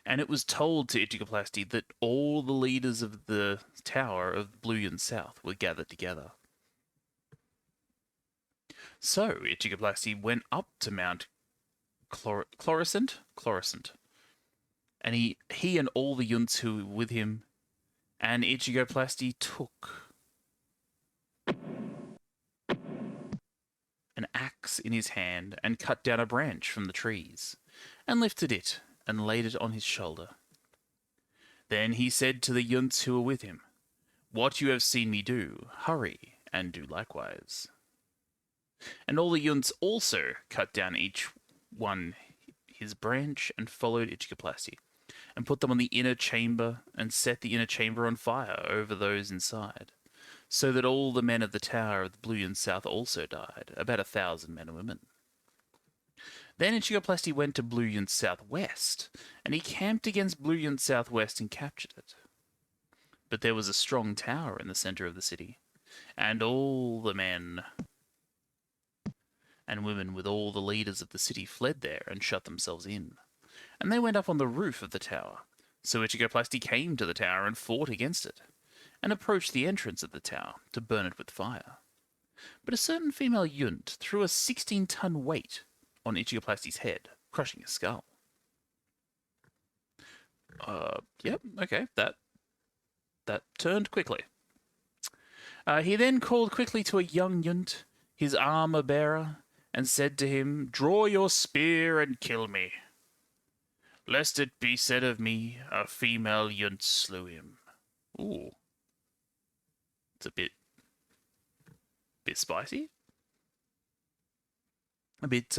And it was told to Ichigoplasty that all the leaders of the Tower of Blue Yunt South were gathered together. So Ichigoplasty went up to Mount Chloricent, and he and all the Yunts who were with him, and Ichigoplasty took an axe in his hand and cut down a branch from the trees, and lifted it and laid it on his shoulder. Then he said to the Yunts who were with him, "What you have seen me do, hurry and do likewise." And all the Yunts also cut down each one his branch and followed Ichigoplasty, and put them on the inner chamber and set the inner chamber on fire over those inside, so that all the men of the Tower of the Blue Yunt South also died, about 1,000 men and women. Then Ichigoplasty went to Blue Yunt's southwest, and he camped against Blue Yunt's southwest and captured it. But there was a strong tower in the center of the city, and all the men and women with all the leaders of the city fled there and shut themselves in. And they went up on the roof of the tower. So Ichigoplasty came to the tower and fought against it, and approached the entrance of the tower to burn it with fire. But a certain female Yunt threw a 16-ton weight on Ichigoplasty's head, crushing his skull. Yep, okay, that turned quickly. He then called quickly to a young Yunt, his armor-bearer, and said to him, "Draw your spear and kill me. Lest it be said of me, a female Yunt slew him." Ooh. It's a bit spicy. A bit,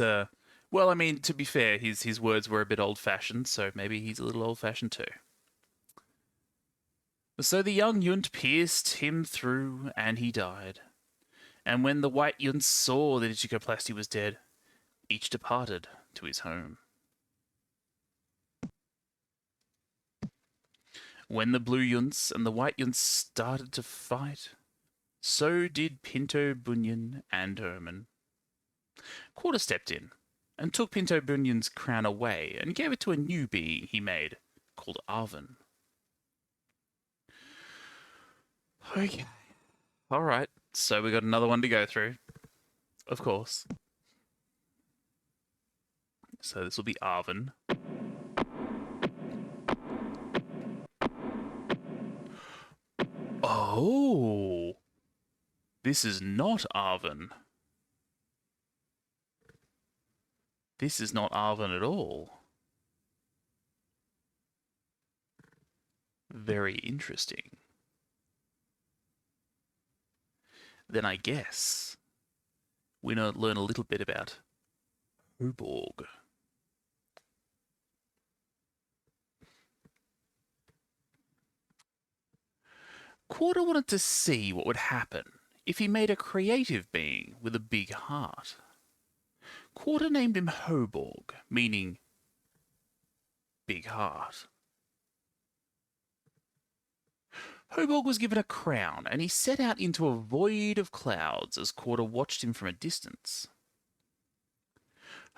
well, I mean, to be fair, his words were a bit old-fashioned, so maybe he's a little old-fashioned too. So the young Yunt pierced him through, and he died. And when the white Yunts saw that Ichigoplasty was dead, each departed to his home. When the blue Yunts and the white Yunts started to fight, so did Pinto, Bunyan, and Herman. Quarter stepped in and took Pinto Bunyan's crown away and gave it to a new being he made called Arvin. Okay. All right. So we got another one to go through. Of course. So this will be Arvin. Oh! This is not Arvin. This is not Arvin at all. Very interesting. Then I guess we learn a little bit about Hoborg. Quarter wanted to see what would happen if he made a creative being with a big heart. Quarter named him Hoborg, meaning big heart. Hoborg was given a crown, and he set out into a void of clouds as Quarter watched him from a distance.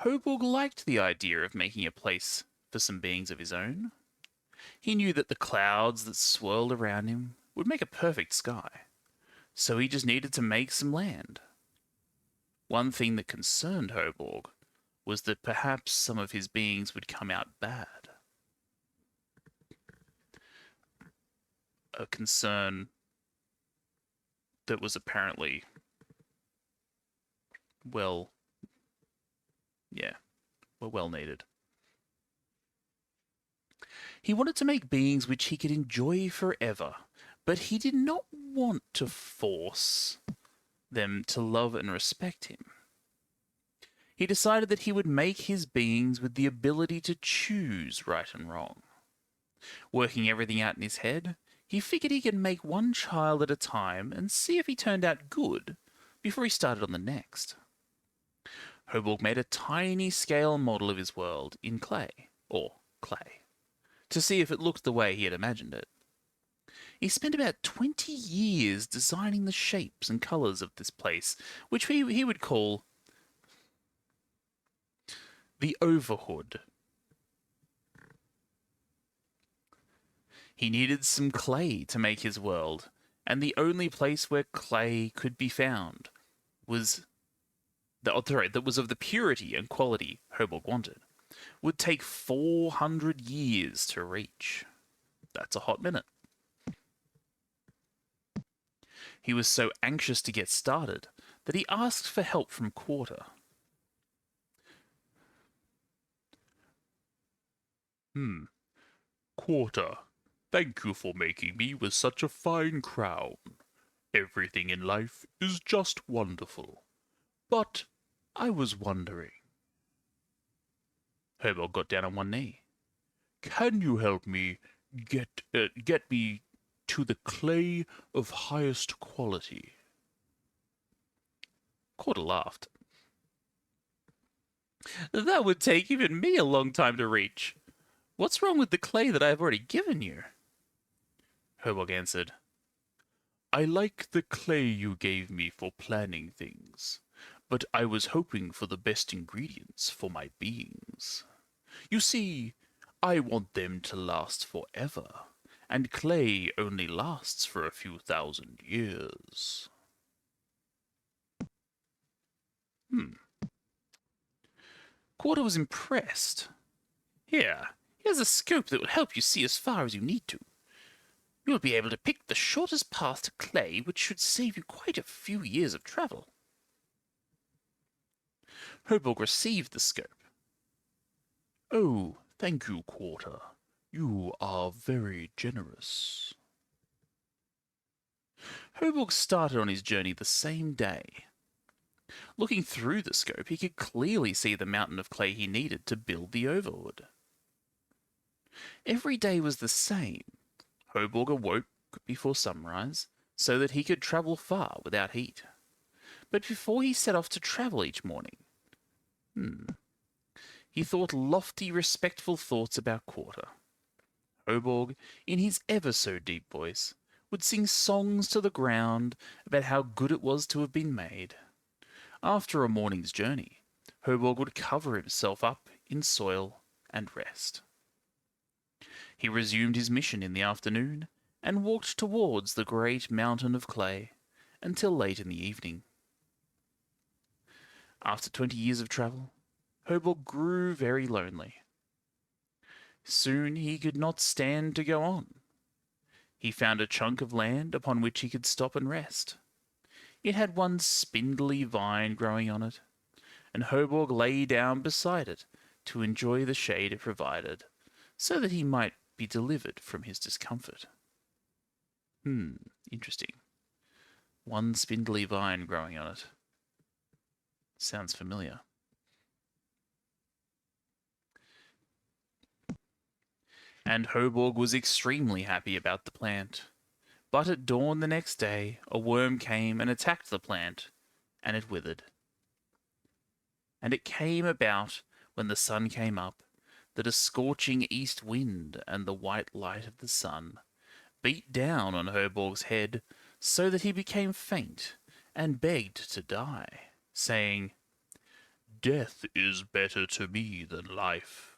Hoborg liked the idea of making a place for some beings of his own. He knew that the clouds that swirled around him would make a perfect sky, so he just needed to make some land. One thing that concerned Hoborg was that perhaps some of his beings would come out bad. A concern that was apparently, well needed. He wanted to make beings which he could enjoy forever, but he did not want to force them to love and respect him. He decided that he would make his beings with the ability to choose right and wrong. Working everything out in his head, he figured he could make one child at a time and see if he turned out good before he started on the next. Hoborg made a tiny scale model of his world in clay, to see if it looked the way he had imagined it. He spent about 20 years designing the shapes and colours of this place, which he would call the Overhood. He needed some clay to make his world, and the only place where clay could be found was that was of the purity and quality Hoborg wanted, would take 400 years to reach. That's a hot minute. He was so anxious to get started that he asked for help from Quarter. Quarter, thank you for making me with such a fine crown. Everything in life is just wonderful. But I was wondering. Hoborg got down on one knee. Can you help me get me to the clay of highest quality? Quarter laughed. That would take even me a long time to reach. What's wrong with the clay that I have already given you? Hobog answered, I like the clay you gave me for planning things, but I was hoping for the best ingredients for my beings. You see, I want them to last forever, and clay only lasts for a few thousand years. Quarter was impressed. Here's a scope that will help you see as far as you need to. You'll be able to pick the shortest path to clay, which should save you quite a few years of travel. Herborg received the scope. Oh, thank you, Quarter. You are very generous. Herborg started on his journey the same day. Looking through the scope, he could clearly see the mountain of clay he needed to build the overwood. Every day was the same. Herborg awoke before sunrise so that he could travel far without heat. But before he set off to travel each morning, he thought lofty, respectful thoughts about Quarter. Herborg, in his ever so deep voice, would sing songs to the ground about how good it was to have been made. After a morning's journey, Herborg would cover himself up in soil and rest. He resumed his mission in the afternoon and walked towards the great mountain of clay until late in the evening. After 20 years of travel, Herborg grew very lonely. Soon he could not stand to go on. He found a chunk of land upon which he could stop and rest. It had one spindly vine growing on it, and Herborg lay down beside it to enjoy the shade it provided, so that he might be delivered from his discomfort. Interesting. One spindly vine growing on it. Sounds familiar. And Herborg was extremely happy about the plant. But at dawn the next day, a worm came and attacked the plant, and it withered. And it came about, when the sun came up, that a scorching east wind and the white light of the sun beat down on Herborg's head, so that he became faint and begged to die, saying, Death is better to me than life.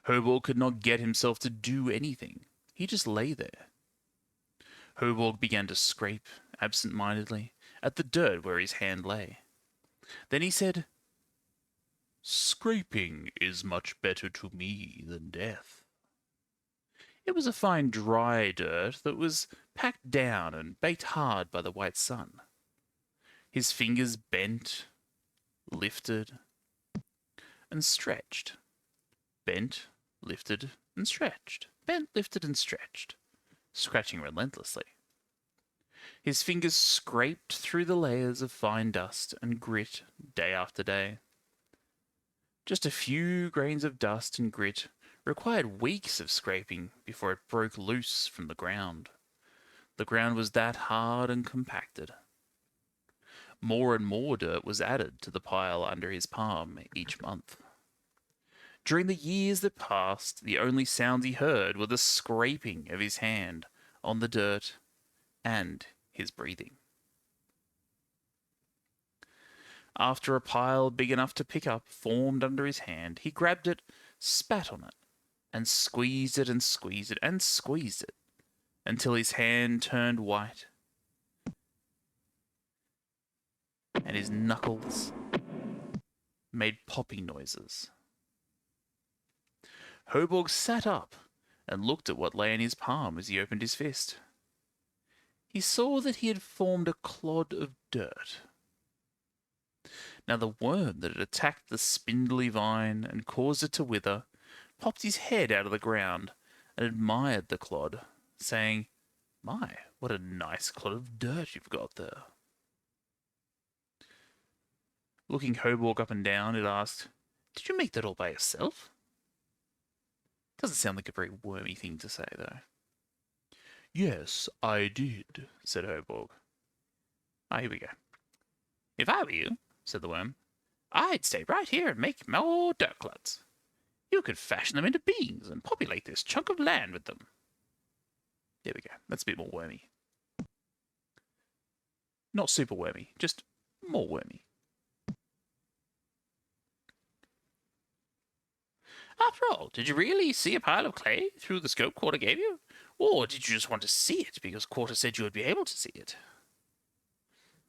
Herborg could not get himself to do anything. He just lay there. Herborg began to scrape, absent-mindedly, at the dirt where his hand lay. Then he said, Scraping is much better to me than death. It was a fine dry dirt that was packed down and baked hard by the white sun. His fingers bent, lifted, and stretched. Bent, lifted, and stretched. Bent, lifted, and stretched, scratching relentlessly. His fingers scraped through the layers of fine dust and grit day after day. Just a few grains of dust and grit required weeks of scraping before it broke loose from the ground. The ground was that hard and compacted. More and more dirt was added to the pile under his palm each month. During the years that passed, the only sounds he heard were the scraping of his hand on the dirt and his breathing. After a pile big enough to pick up formed under his hand, he grabbed it, spat on it, and squeezed it and squeezed it and squeezed it until his hand turned white and his knuckles made popping noises. Herborg sat up and looked at what lay in his palm as he opened his fist. He saw that he had formed a clod of dirt. Now the worm that had attacked the spindly vine and caused it to wither popped his head out of the ground and admired the clod, saying, My, what a nice clod of dirt you've got there. Looking Herborg up and down, it asked, Did you make that all by yourself? Doesn't sound like a very wormy thing to say, though. Yes, I did, said Herborg. Here we go. If I were you, said the worm. I'd stay right here and make more dirt clods. You could fashion them into beings and populate this chunk of land with them. There we go. That's a bit more wormy. Not super wormy, just more wormy. After all, did you really see a pile of clay through the scope Quarter gave you? Or did you just want to see it because Quarter said you would be able to see it?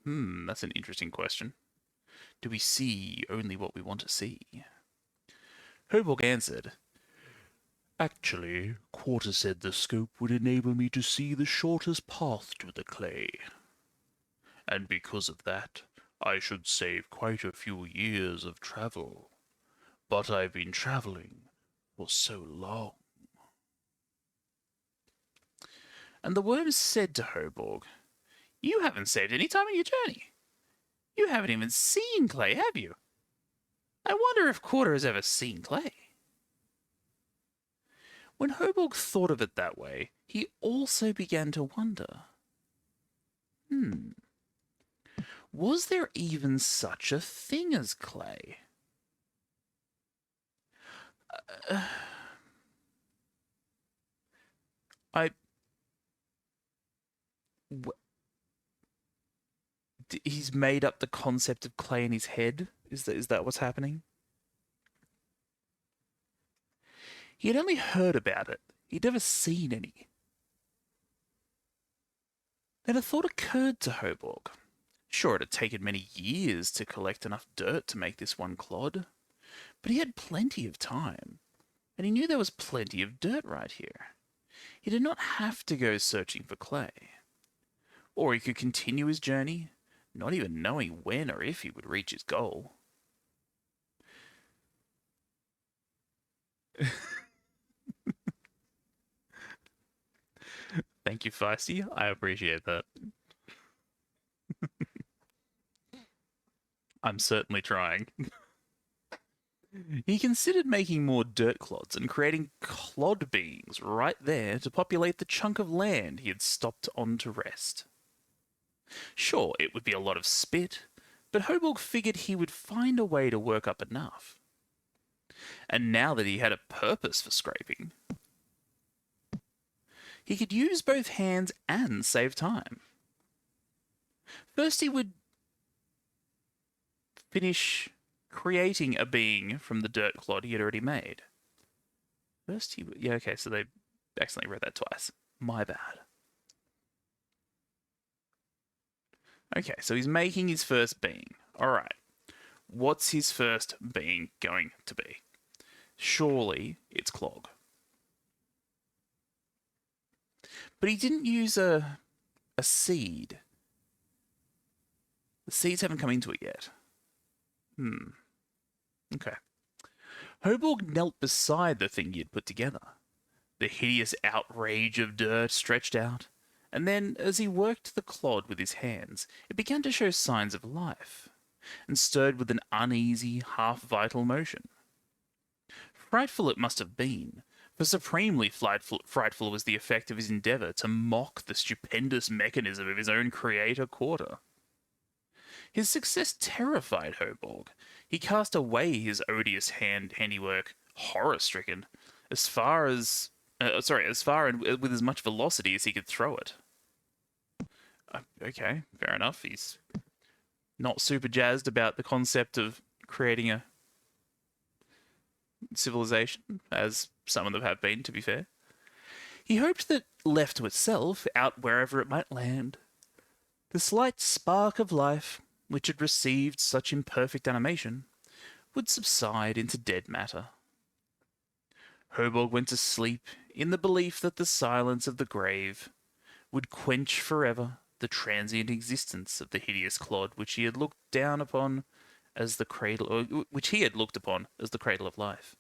That's an interesting question. Do we see only what we want to see? Hoborg answered, Actually, Quarter said the scope would enable me to see the shortest path to the clay. And because of that, I should save quite a few years of travel. But I've been traveling for so long. And the worm said to Hoborg, You haven't saved any time on your journey. You haven't even seen clay, have you? I wonder if Quarter has ever seen clay. When Hoborg thought of it that way, he also began to wonder. Was there even such a thing as clay? He's made up the concept of clay in his head? Is that what's happening? He had only heard about it. He'd never seen any. Then a thought occurred to Hoborg. Sure, it had taken many years to collect enough dirt to make this one clod, but he had plenty of time, and he knew there was plenty of dirt right here. He did not have to go searching for clay. Or he could continue his journey, not even knowing when or if he would reach his goal. Thank you, Feisty. I appreciate that. I'm certainly trying. He considered making more dirt clods and creating clod beings right there to populate the chunk of land he had stopped on to rest. Sure, it would be a lot of spit, but Hoborg figured he would find a way to work up enough. And now that he had a purpose for scraping, he could use both hands and save time. First, he would finish creating a being from the dirt clod he had already made. First, he would... Yeah, okay, so they accidentally read that twice. My bad. Okay, so he's making his first being. Alright. What's his first being going to be? Surely it's Clog. But he didn't use a seed. The seeds haven't come into it yet. Okay. Hoborg knelt beside the thing he had put together. The hideous outrage of dirt stretched out, and then, as he worked the clod with his hands, it began to show signs of life, and stirred with an uneasy, half-vital motion. Frightful it must have been, for supremely frightful was the effect of his endeavour to mock the stupendous mechanism of his own creator, Quarter. His success terrified Hoborg. He cast away his odious handiwork, horror-stricken, as far and with as much velocity as he could throw it. Okay, fair enough. He's not super jazzed about the concept of creating a civilization, as some of them have been, to be fair. He hoped that, left to itself, out wherever it might land, the slight spark of life, which had received such imperfect animation, would subside into dead matter. Hoborg went to sleep in the belief that the silence of the grave would quench forever the transient existence of the hideous clod which he had looked upon as the cradle of life.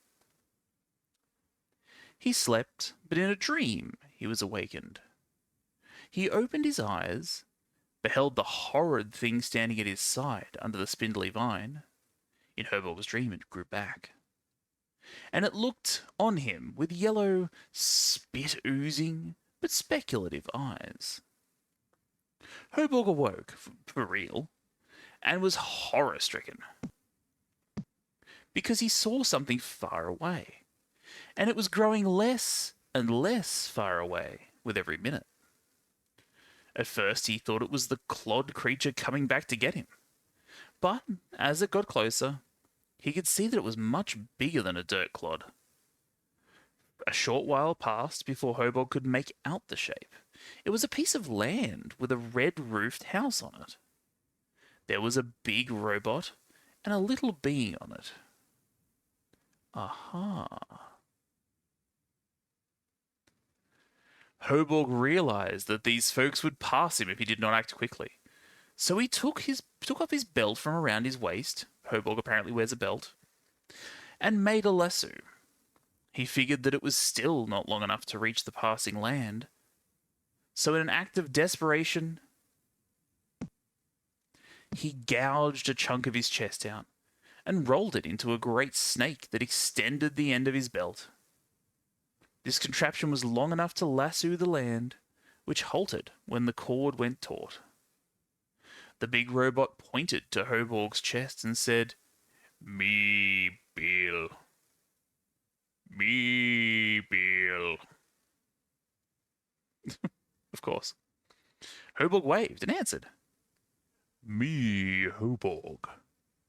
He slept, but in a dream he was awakened. He opened his eyes, beheld the horrid thing standing at his side under the spindly vine. In Hoborg's dream it grew back. And it looked on him with yellow, spit-oozing, but speculative eyes. Hoborg awoke, for real, and was horror-stricken because he saw something far away, and it was growing less and less far away with every minute. At first, he thought it was the clod creature coming back to get him, but as it got closer, he could see that it was much bigger than a dirt clod. A short while passed before Hobog could make out the shape. It was a piece of land with a red-roofed house on it. There was a big robot and a little being on it. Aha. Hobog realized that these folks would pass him if he did not act quickly. So he took off his belt from around his waist. Hobog apparently wears a belt. And made a lasso. He figured that it was still not long enough to reach the passing land. So in an act of desperation, he gouged a chunk of his chest out and rolled it into a great snake that extended the end of his belt. This contraption was long enough to lasso the land, which halted when the cord went taut. The big robot pointed to Hobog's chest and said, "Me, Bill. Me, Bill." Of course. Hobog waved and answered, "Me, Hobog.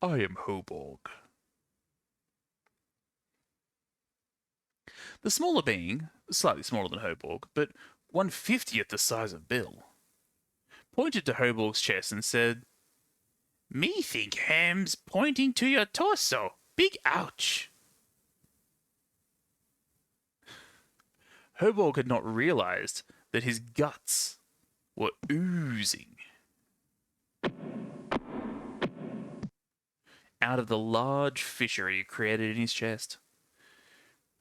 I am Hobog." The smaller being, slightly smaller than Hobog, but 1/50th the size of Bill, pointed to Hobog's chest and said, "Me think ham's pointing to your torso. Big ouch." Hobog had not realized that his guts were oozing out of the large fissure he created in his chest.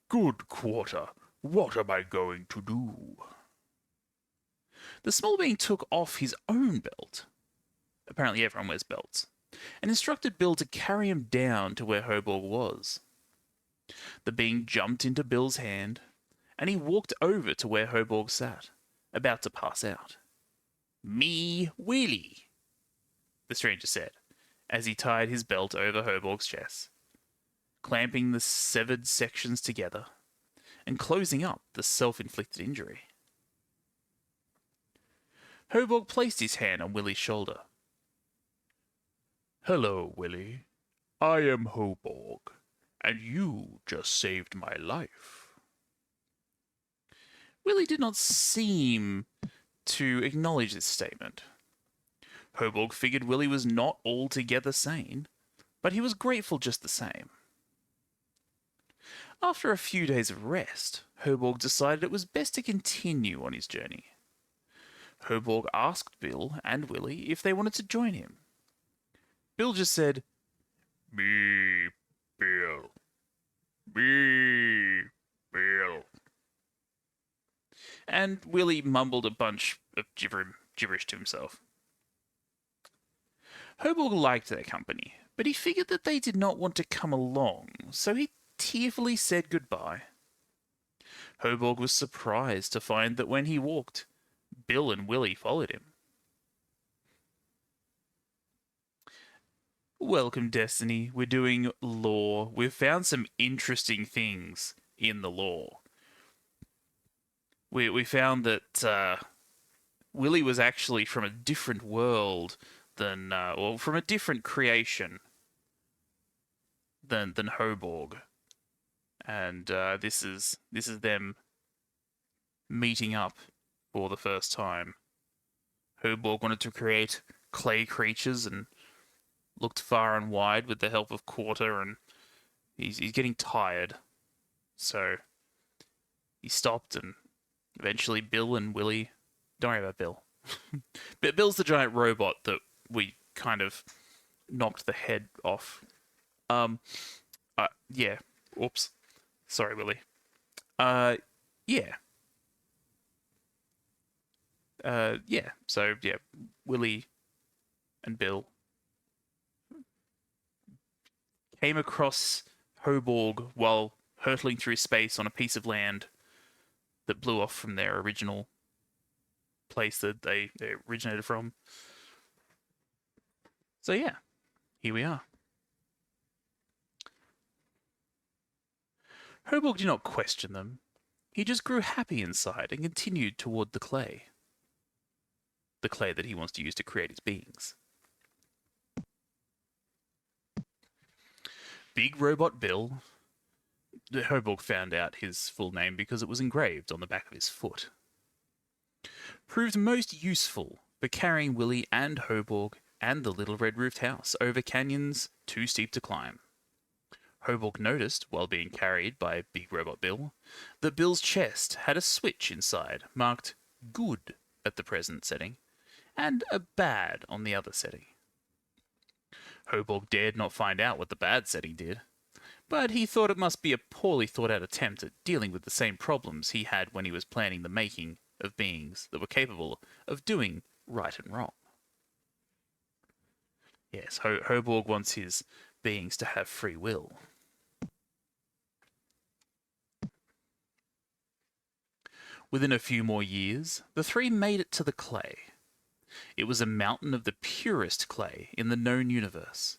"Good quarter, what am I going to do?" The small being took off his own belt. Apparently everyone wears belts. And instructed Bill to carry him down to where Hobog was. The being jumped into Bill's hand, and he walked over to where Hobog sat, about to pass out. "Me, Willie," the stranger said, as he tied his belt over Hobog's chest, clamping the severed sections together and closing up the self-inflicted injury. Hobog placed his hand on Willie's shoulder. "Hello, Willie. I am Hobog, and you just saved my life." Willie did not seem to acknowledge this statement. Hobog figured Willie was not altogether sane, but he was grateful just the same. After a few days of rest, Hobog decided it was best to continue on his journey. Hobog asked Bill and Willie if they wanted to join him. Bill just said, "Me, Bill. Me, Bill." And Willie mumbled a bunch of gibberish to himself. Hobog liked their company, but he figured that they did not want to come along, so he tearfully said goodbye. Hobog was surprised to find that when he walked, Bill and Willie followed him. Welcome, Destiny. We're doing lore. We've found some interesting things in the lore. We found that Willie was actually from a different world than, or from a different creation than Hobog, and this is them meeting up for the first time. Hobog wanted to create clay creatures and looked far and wide with the help of Quarter, and he's getting tired, so he stopped, and eventually Bill and Willie, don't worry about Bill, but Bill's the giant robot that we kind of knocked the head off. Yeah, oops, sorry, Willie. Yeah. So, yeah, Willie and Bill came across Hobog while hurtling through space on a piece of land that blew off from their original place that they originated from. So yeah, here we are. Hoborg did not question them. He just grew happy inside and continued toward the clay. The clay that he wants to use to create his beings. Big Robot Bill. Hoborg found out his full name because it was engraved on the back of his foot. Proved most useful for carrying Willie and Hoborg and the little red-roofed house over canyons too steep to climb. Hoborg noticed, while being carried by Big Robot Bill, that Bill's chest had a switch inside marked good at the present setting and a bad on the other setting. Hoborg dared not find out what the bad setting did, but he thought it must be a poorly thought-out attempt at dealing with the same problems he had when he was planning the making of beings that were capable of doing right and wrong. Yes, Hoborg wants his beings to have free will. Within a few more years, the three made it to the clay. It was a mountain of the purest clay in the known universe,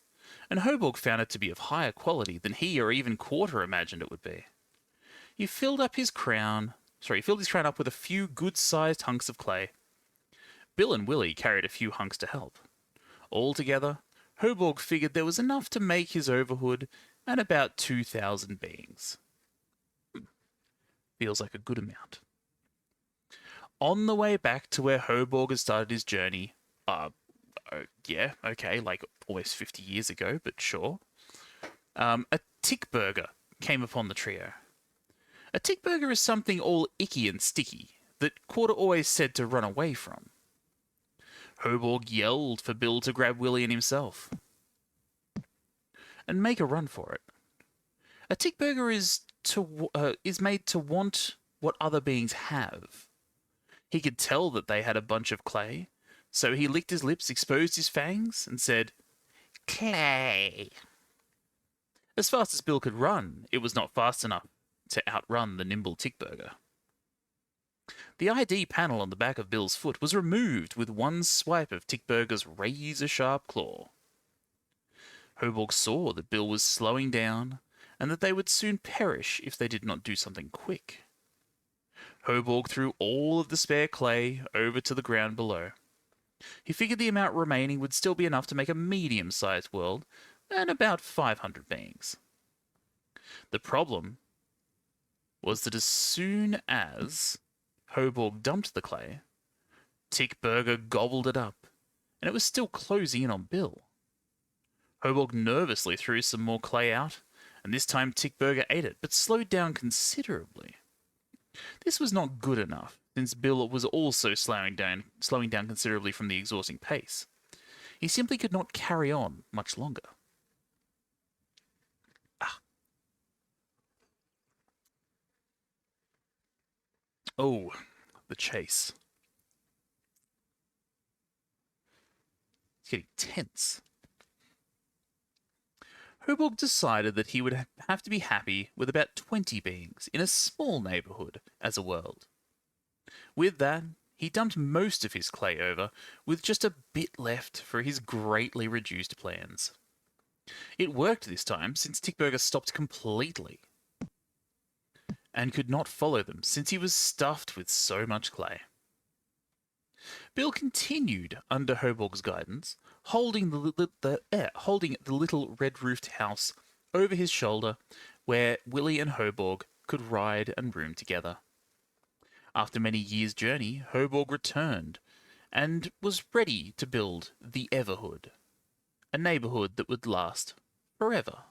and Hoborg found it to be of higher quality than he or even Quarter imagined it would be. He filled his crown up with a few good-sized hunks of clay. Bill and Willie carried a few hunks to help. Altogether, Hoborg figured there was enough to make his overhood and about 2,000 beings. Feels like a good amount. On the way back to where Hoborg had started his journey, like almost 50 years ago, but sure, a tick burger came upon the trio. A tick burger is something all icky and sticky that Quarter always said to run away from. Hoborg yelled for Bill to grab Willie and himself and make a run for it. A tick burger is made to want what other beings have. He could tell that they had a bunch of clay, so he licked his lips, exposed his fangs, and said, "Clay." As fast as Bill could run, it was not fast enough to outrun the nimble tickburger. The ID panel on the back of Bill's foot was removed with one swipe of Tickburger's razor-sharp claw. Hoborg saw that Bill was slowing down, and that they would soon perish if they did not do something quick. Hoborg threw all of the spare clay over to the ground below. He figured the amount remaining would still be enough to make a medium-sized world and about 500 beings. The problem was that as soon as Hoborg dumped the clay, Tickburger gobbled it up, and it was still closing in on Bill. Hoborg nervously threw some more clay out, and this time Tickburger ate it, but slowed down considerably. This was not good enough, since Bill was also slowing down considerably from the exhausting pace. He simply could not carry on much longer. Oh, the chase. It's getting tense. Hoborg decided that he would have to be happy with about 20 beings in a small neighborhood as a world. With that, he dumped most of his clay over, with just a bit left for his greatly reduced plans. It worked this time, since Tickburger stopped completely and could not follow them, since he was stuffed with so much clay. Bill continued under Hoborg's guidance, holding the little red-roofed house over his shoulder, where Willie and Hoborg could ride and room together. After many years' journey, Hoborg returned and was ready to build the Everhood, a neighborhood that would last forever,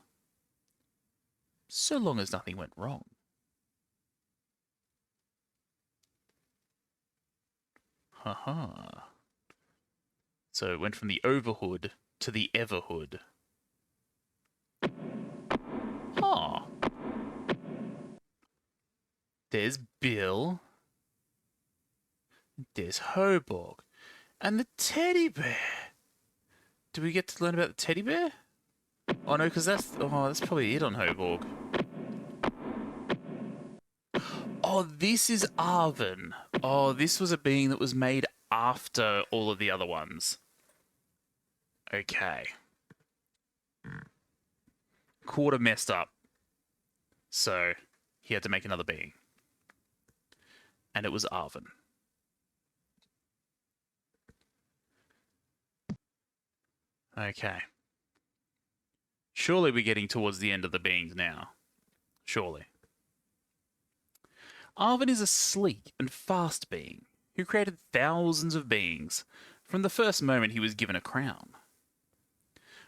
so long as nothing went wrong. Haha. So it went from the Overhood to the Everhood. Huh. There's Bill. There's Hoborg. And the teddy bear. Do we get to learn about the teddy bear? Oh no, because that's probably it on Hoborg. Oh, this is Arvin. Oh, this was a being that was made after all of the other ones. Okay. Quarter messed up. So he had to make another being. And it was Arvin. Okay. Surely we're getting towards the end of the beings now. Surely. Arvin is a sleek and fast being who created thousands of beings from the first moment he was given a crown.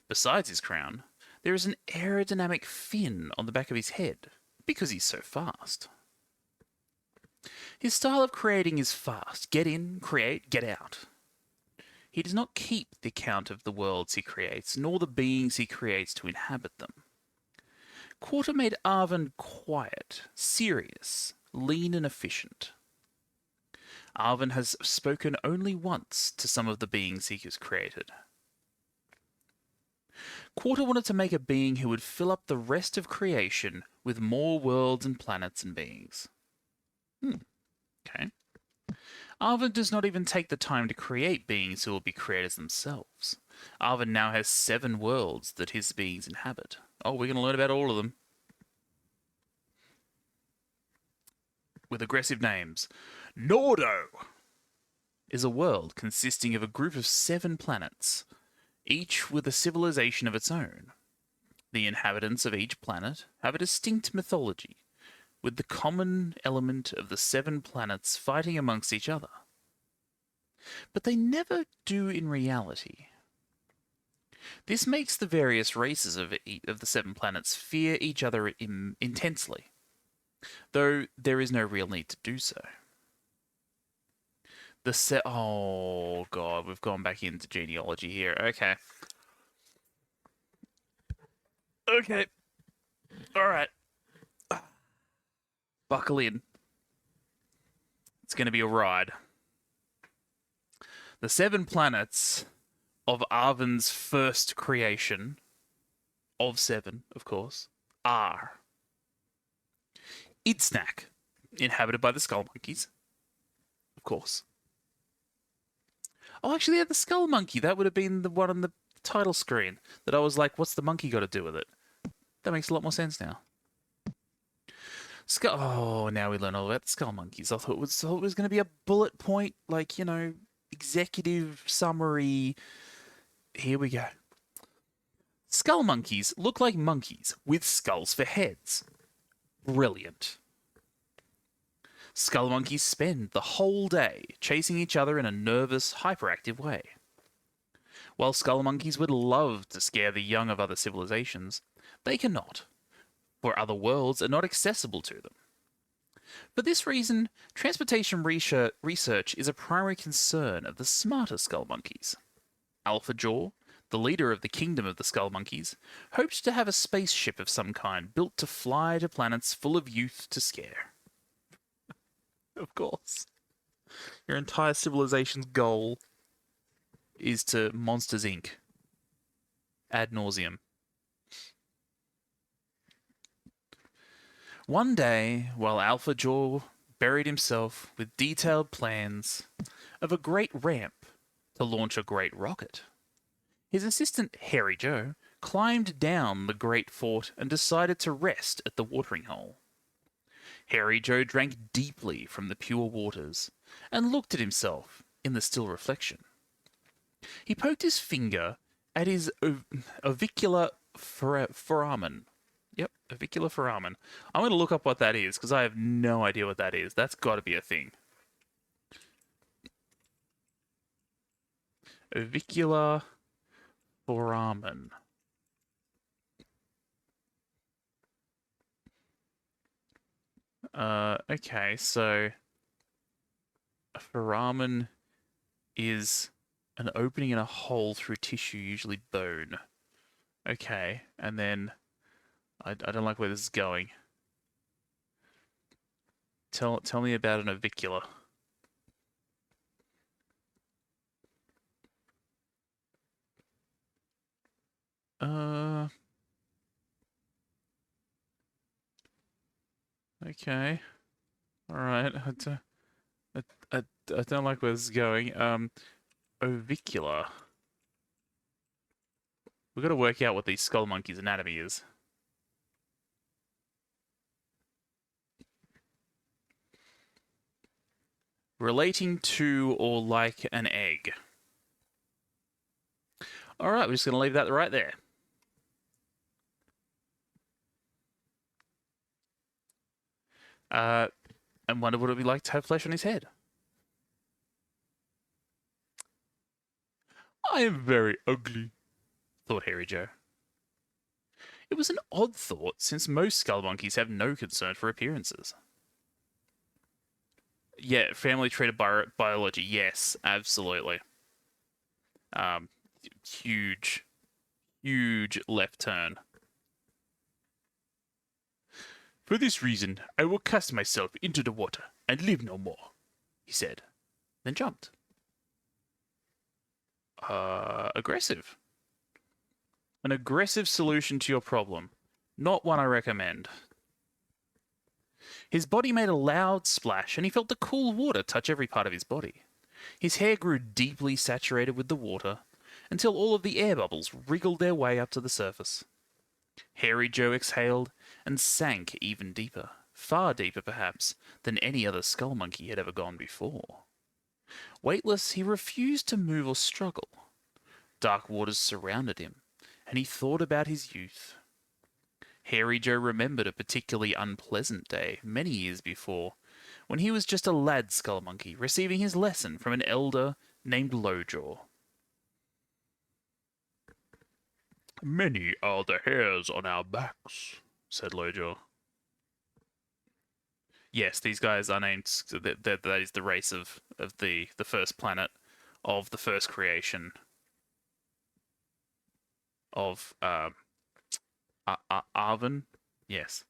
Besides his crown, there is an aerodynamic fin on the back of his head because he's so fast. His style of creating is fast. Get in, create, get out. He does not keep the count of the worlds he creates, nor the beings he creates to inhabit them. Quarter made Arvin quiet, serious, lean and efficient. Arvin has spoken only once to some of the beings he has created. Quarter wanted to make a being who would fill up the rest of creation with more worlds and planets and beings. Okay. Arvin does not even take the time to create beings who will be creators themselves. Arvin now has 7 worlds that his beings inhabit. Oh, we're going to learn about all of them. With aggressive names. Nordo is a world consisting of a group of 7 planets, each with a civilization of its own. The inhabitants of each planet have a distinct mythology, with the common element of the 7 planets fighting amongst each other. But they never do in reality. This makes the various races of the 7 planets fear each other intensely, though there is no real need to do so. Oh god, we've gone back into genealogy here. Okay. Okay. Alright. Buckle in. It's going to be a ride. The 7 planets of Arvin's first creation, of 7, of course, are Idsnack, inhabited by the Skull Monkeys, of course. Oh, actually, yeah, the Skull Monkey. That would have been the one on the title screen that I was like, what's the monkey got to do with it? That makes a lot more sense now. Oh, now we learn all about the Skull Monkeys. I thought it was going to be a bullet point, like, you know, executive summary. Here we go. Skull Monkeys look like monkeys with skulls for heads. Brilliant. Skull Monkeys spend the whole day chasing each other in a nervous, hyperactive way. While Skull Monkeys would love to scare the young of other civilizations, they cannot, for other worlds are not accessible to them. For this reason, transportation research is a primary concern of the smarter Skull Monkeys. Alpha Jaw, the leader of the Kingdom of the Skull Monkeys, hoped to have a spaceship of some kind built to fly to planets full of youth to scare. Of course. Your entire civilization's goal is to Monsters, Inc. Ad nauseum. One day, while Alpha Jaw buried himself with detailed plans of a great ramp to launch a great rocket, his assistant, Hairy Joe, climbed down the great fort and decided to rest at the watering hole. Hairy Joe drank deeply from the pure waters and looked at himself in the still reflection. He poked his finger at his avicular foramen. Yep, avicular foramen. I'm going to look up what that is because I have no idea what that is. That's got to be a thing. Avicular foramen. Okay, so a foramen is an opening in a hole through tissue, usually bone. Okay, and then I don't like where this is going. Tell me about an avicular. Okay. Alright. I don't like where this is going. Avicular. We've got to work out what these skull monkeys' anatomy is. Relating to or like an egg. Alright, we're just going to leave that right there. And wonder what it would be like to have flesh on his head. I am very ugly, thought Hairy Joe. It was an odd thought, since most skull monkeys have no concern for appearances. Yeah, family trait of biology, yes, absolutely. Huge left turn. For this reason, I will cast myself into the water and live no more, he said, then jumped. Aggressive. An aggressive solution to your problem. Not one I recommend. His body made a loud splash, and he felt the cool water touch every part of his body. His hair grew deeply saturated with the water, until all of the air bubbles wriggled their way up to the surface. Hairy Joe exhaled and sank even deeper, far deeper perhaps than any other skull monkey had ever gone before. Weightless, he refused to move or struggle. Dark waters surrounded him, and he thought about his youth. Hairy Joe remembered a particularly unpleasant day many years before, when he was just a lad skull monkey receiving his lesson from an elder named Lojaw. Many are the hairs on our backs, said Lojaw. Yes, these guys are named. That is the race of the first planet of the first creation of Arvin. Yes.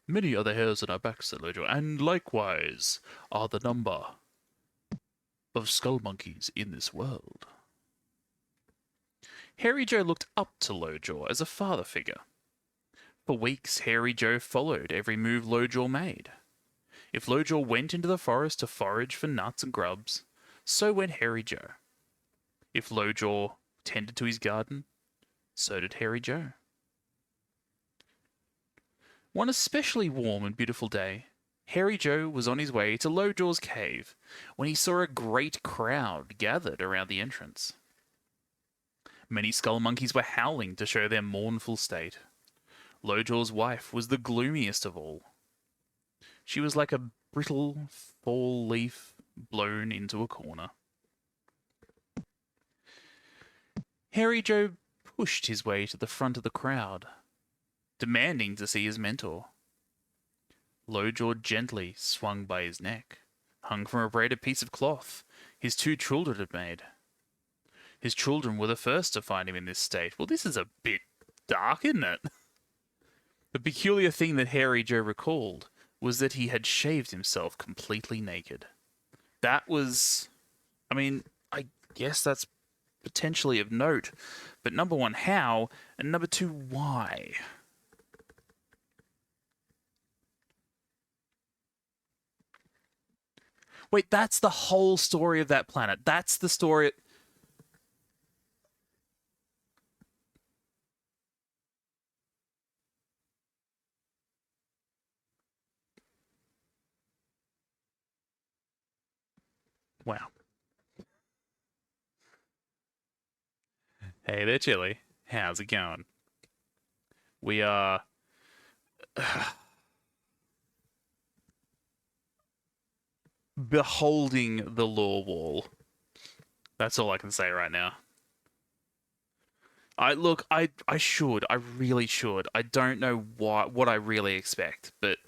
Many are the hairs on our backs, said Lojaw, and likewise are the number of skull monkeys in this world. Hairy Joe looked up to Lojaw as a father figure. For weeks, Hairy Joe followed every move Lojaw made. If Lojaw went into the forest to forage for nuts and grubs, so went Hairy Joe. If Lojaw tended to his garden, so did Hairy Joe. One especially warm and beautiful day, Hairy Joe was on his way to Lojaw's cave when he saw a great crowd gathered around the entrance. Many skull monkeys were howling to show their mournful state. Lojaw's wife was the gloomiest of all. She was like a brittle fall leaf blown into a corner. Hairy Joe pushed his way to the front of the crowd, demanding to see his mentor. Lojaw gently swung by his neck, hung from a braided piece of cloth his two children had made. His children were the first to find him in this state. Well, this is a bit dark, isn't it? The peculiar thing that Hairy Joe recalled was that he had shaved himself completely naked. That was... I mean, I guess that's potentially of note. But number one, how? And number two, why? Wait, that's the whole story of that planet. That's the story... Wow. Hey there, Chili. How's it going? We are... beholding the lore wall. That's all I can say right now. I really should. I don't know what I really expect, but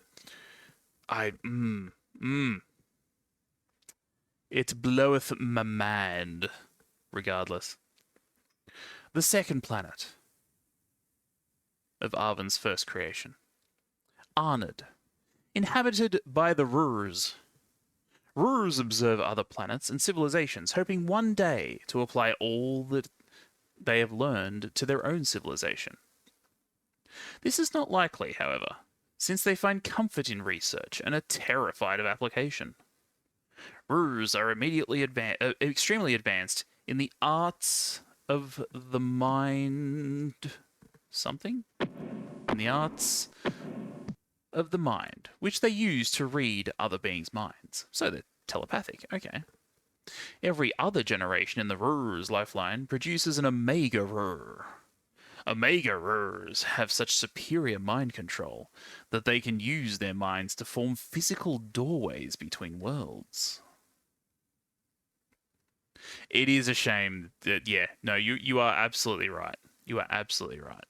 it bloweth my mind, regardless. The second planet of Arvin's first creation. Arnid, inhabited by the Rurs. Rurs observe other planets and civilizations, hoping one day to apply all that they have learned to their own civilization. This is not likely, however, since they find comfort in research and are terrified of application. Rurs are extremely advanced in the arts of the mind something? And the arts of the mind, which they use to read other beings' minds. So they're telepathic, okay. Every other generation in the Rur's lifeline produces an Omega Rur. Omega Rurs have such superior mind control that they can use their minds to form physical doorways between worlds. It is a shame that, yeah, no, you are absolutely right. You are absolutely right.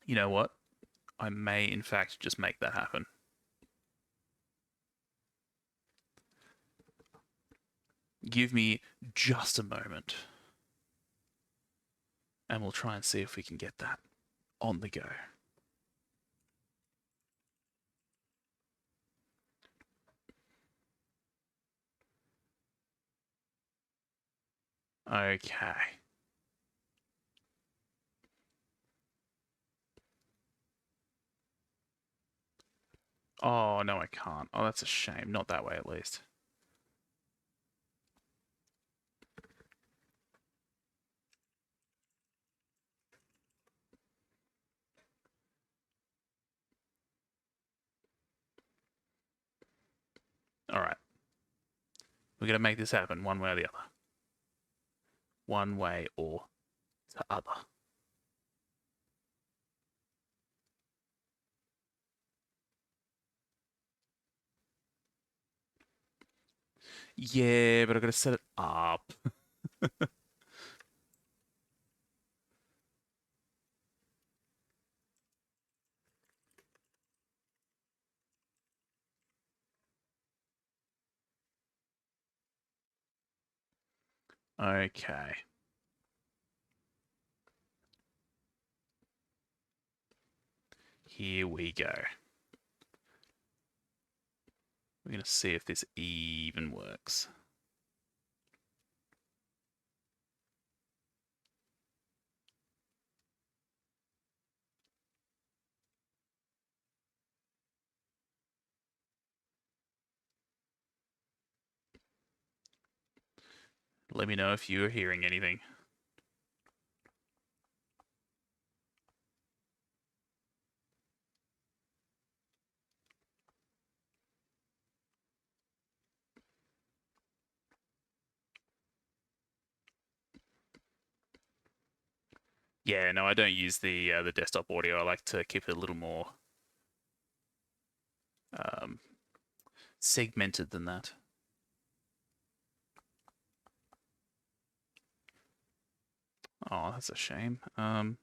You know what? I may, in fact, just make that happen. Give me just a moment. And we'll try and see if we can get that on the go. Okay. Oh, no, I can't. Oh, that's a shame. Not that way, at least. All right. We're going to make this happen one way or the other. One way or the other. Yeah, but I've got to set it up. Okay. Here we go. We're going to see if this even works. Let me know if you're hearing anything. Yeah, no, I don't use the desktop audio. I like to keep it a little more segmented than that. Oh, that's a shame. Oh.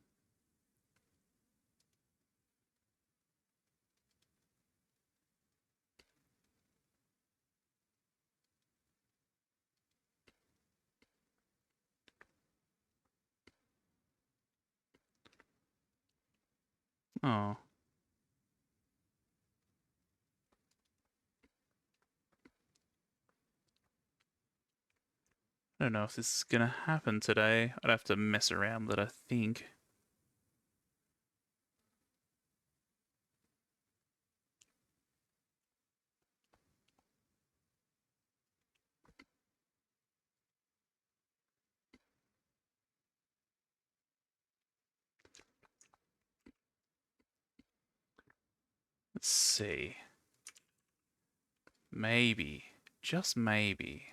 I don't know if this is gonna happen today. I'd have to mess around with it, I think. Let's see. Maybe, just maybe.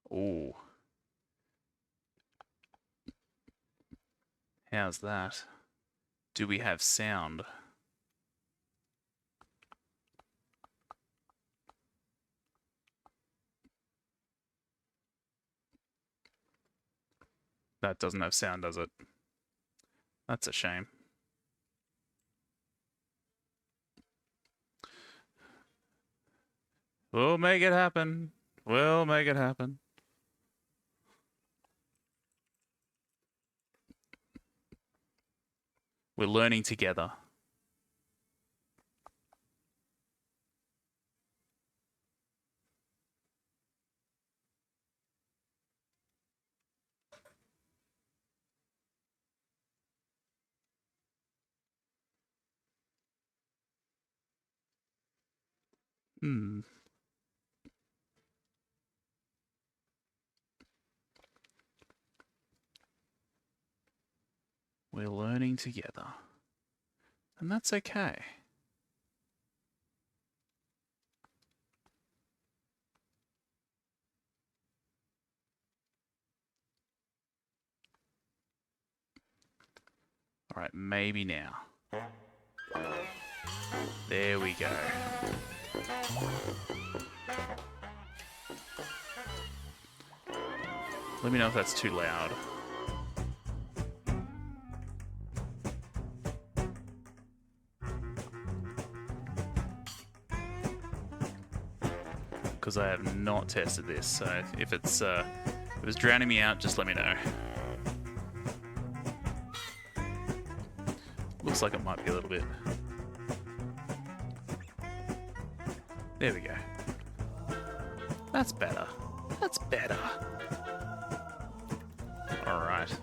Ooh. How's that? Do we have sound? That doesn't have sound, does it? That's a shame. We'll make it happen. We'll make it happen. We're learning together. Hmm. We're learning together. And that's okay. Alright, maybe now. There we go. Let me know if that's too loud. Because I have not tested this, so if it's drowning me out, just let me know. Looks like it might be a little bit. There we go. That's better. That's better. Alright.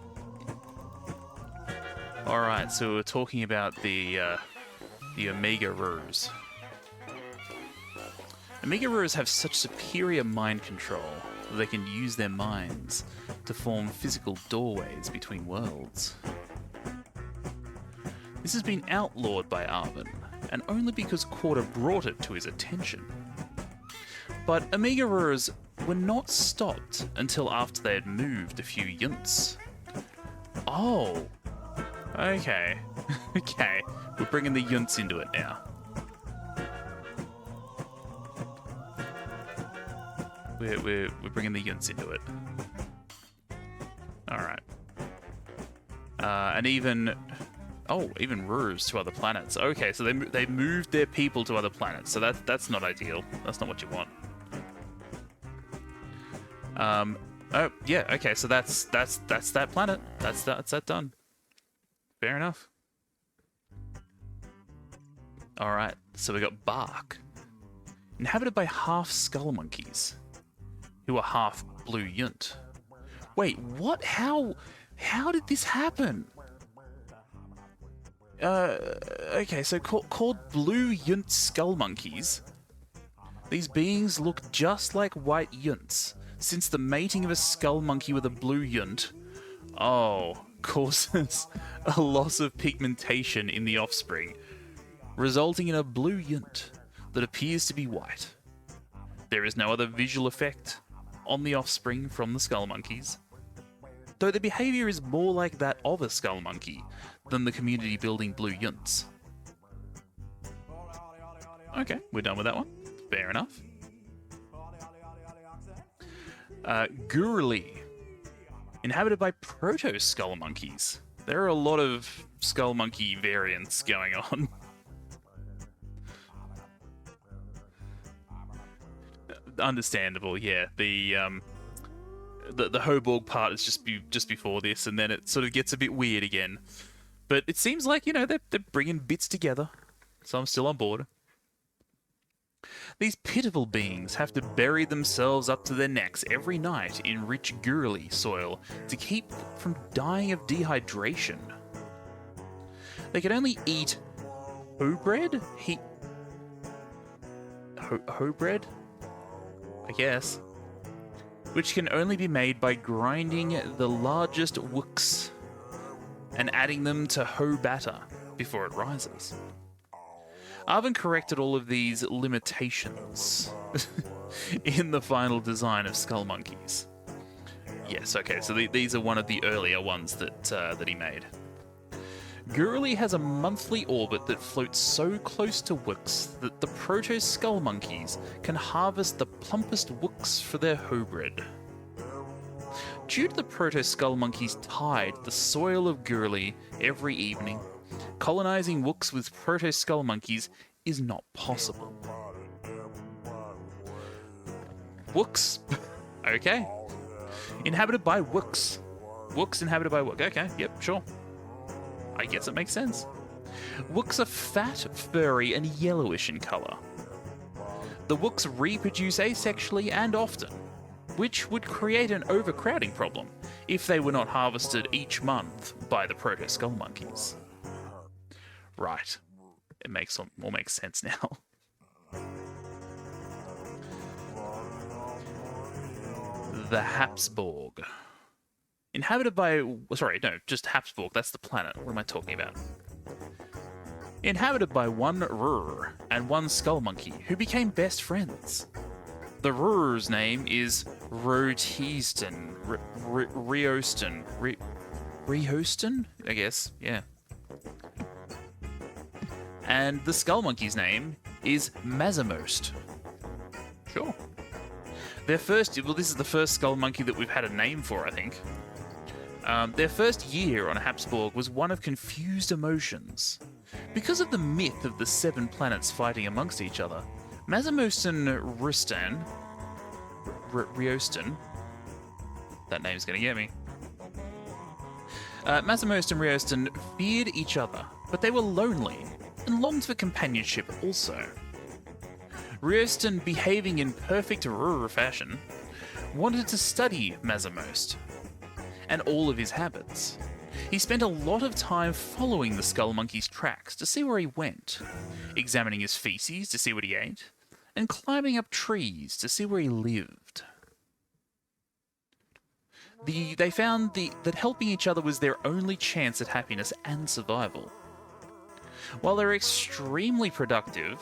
Alright, so we're talking about the Omega Rurs. Omega Rurs have such superior mind control that they can use their minds to form physical doorways between worlds. This has been outlawed by Arvin, and only because Quarter brought it to his attention. But Omega Rurs were not stopped until after they had moved a few yunts. Oh, okay. Okay, we're bringing the yunts into it now. We're bringing the yunts into it. Alright. And even... Oh, even Rurs to other planets. Okay, so they moved their people to other planets, so that's not ideal. That's not what you want. Oh, yeah, okay, so that's that planet. That's that done. Fair enough. Alright, so we got Bark. Inhabited by half skull monkeys, who are half blue yunt. Wait, what? How did this happen? Okay, so called blue yunt skull monkeys. These beings look just like white yunts, since the mating of a skull monkey with a blue yunt, causes a loss of pigmentation in the offspring, resulting in a blue yunt that appears to be white. There is no other visual effect on the offspring from the skull monkeys, though the behavior is more like that of a skull monkey than the community-building blue yunts. Okay, we're done with that one. Fair enough. Guruli, inhabited by proto-skull monkeys. There are a lot of skull monkey variants going on. Understandable, yeah. The Hoborg part is just before this, and then it sort of gets a bit weird again. But it seems like, you know, they're bringing bits together, so I'm still on board. These pitiful beings have to bury themselves up to their necks every night in rich Guruli soil to keep from dying of dehydration. They can only eat hoe bread? Hoe bread? I guess. Which can only be made by grinding the largest wooks and adding them to hoe batter before it rises. Arvin corrected all of these limitations in the final design of skull monkeys. Yes, okay, so these are one of the earlier ones that he made. Guruli has a monthly orbit that floats so close to wooks that the proto-skull monkeys can harvest the plumpest wooks for their hoe bread. Due to the proto-skull monkeys' tide the soil of Guruli every evening, colonizing wooks with proto-skull monkeys is not possible. Wooks. Okay. Inhabited by wooks. Wooks inhabited by wook. Okay, yep, sure. I guess it makes sense. Wooks are fat, furry, and yellowish in color. The wooks reproduce asexually and often, which would create an overcrowding problem if they were not harvested each month by the proto-skull monkeys. Right. It makes sense now. the Habsburg. Inhabited by... Sorry, no, just Habsburg. That's the planet. What am I talking about? Inhabited by one Rur and one skull monkey, who became best friends. The Rur's name is Roteaston. Rehoston? I guess, yeah. And the skull monkey's name is Mazamost. Sure. Their first... Well, this is the first skull monkey that we've had a name for, I think. Their first year on Habsburg was one of confused emotions. Because of the myth of the 7 planets fighting amongst each other, Mazamost and Riostan, that name's gonna get me. Mazamost and Riostan feared each other, but they were lonely and longed for companionship also. Riostan, behaving in perfect Rur fashion, wanted to study Mazamost and all of his habits. He spent a lot of time following the skull monkey's tracks to see where he went, examining his feces to see what he ate, and climbing up trees to see where he lived. They found that helping each other was their only chance at happiness and survival. While they're extremely productive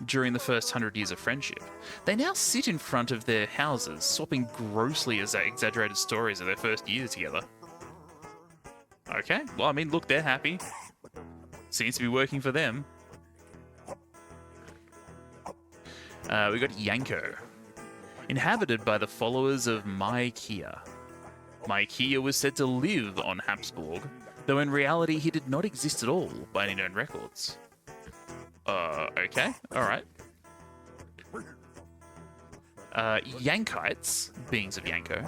during the first 100 years of friendship, they now sit in front of their houses, swapping grossly exaggerated stories of their first year together. Okay, well, I mean, look, they're happy. Seems to be working for them. We got Yanko, inhabited by the followers of Maikea. Maikea was said to live on Habsburg, though in reality he did not exist at all by any known records. Okay, alright. Yankites, beings of Yanko,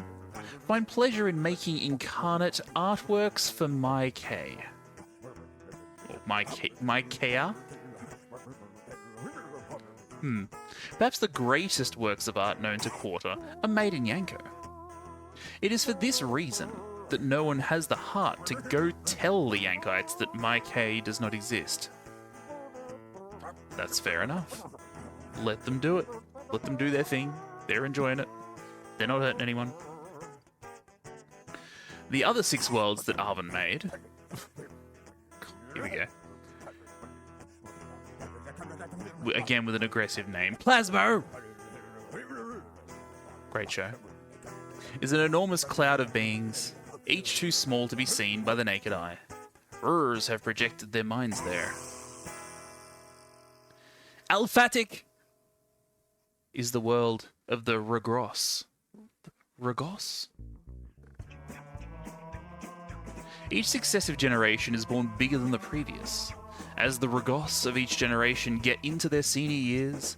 find pleasure in making incarnate artworks for Maikea. Or Maikea? Perhaps the greatest works of art known to Quarter are made in Yanko. It is for this reason that no one has the heart to go tell the Yankites that Maikea does not exist. That's fair enough. Let them do it. Let them do their thing. They're enjoying it. They're not hurting anyone. The other 6 worlds that Arvin made... Here we go. Again with an aggressive name. Plasmo! Great show. Is an enormous cloud of beings, each too small to be seen by the naked eye. Rurs have projected their minds there. Alphatic is the world of the Regos. Regos? Each successive generation is born bigger than the previous. As the Regos of each generation get into their senior years,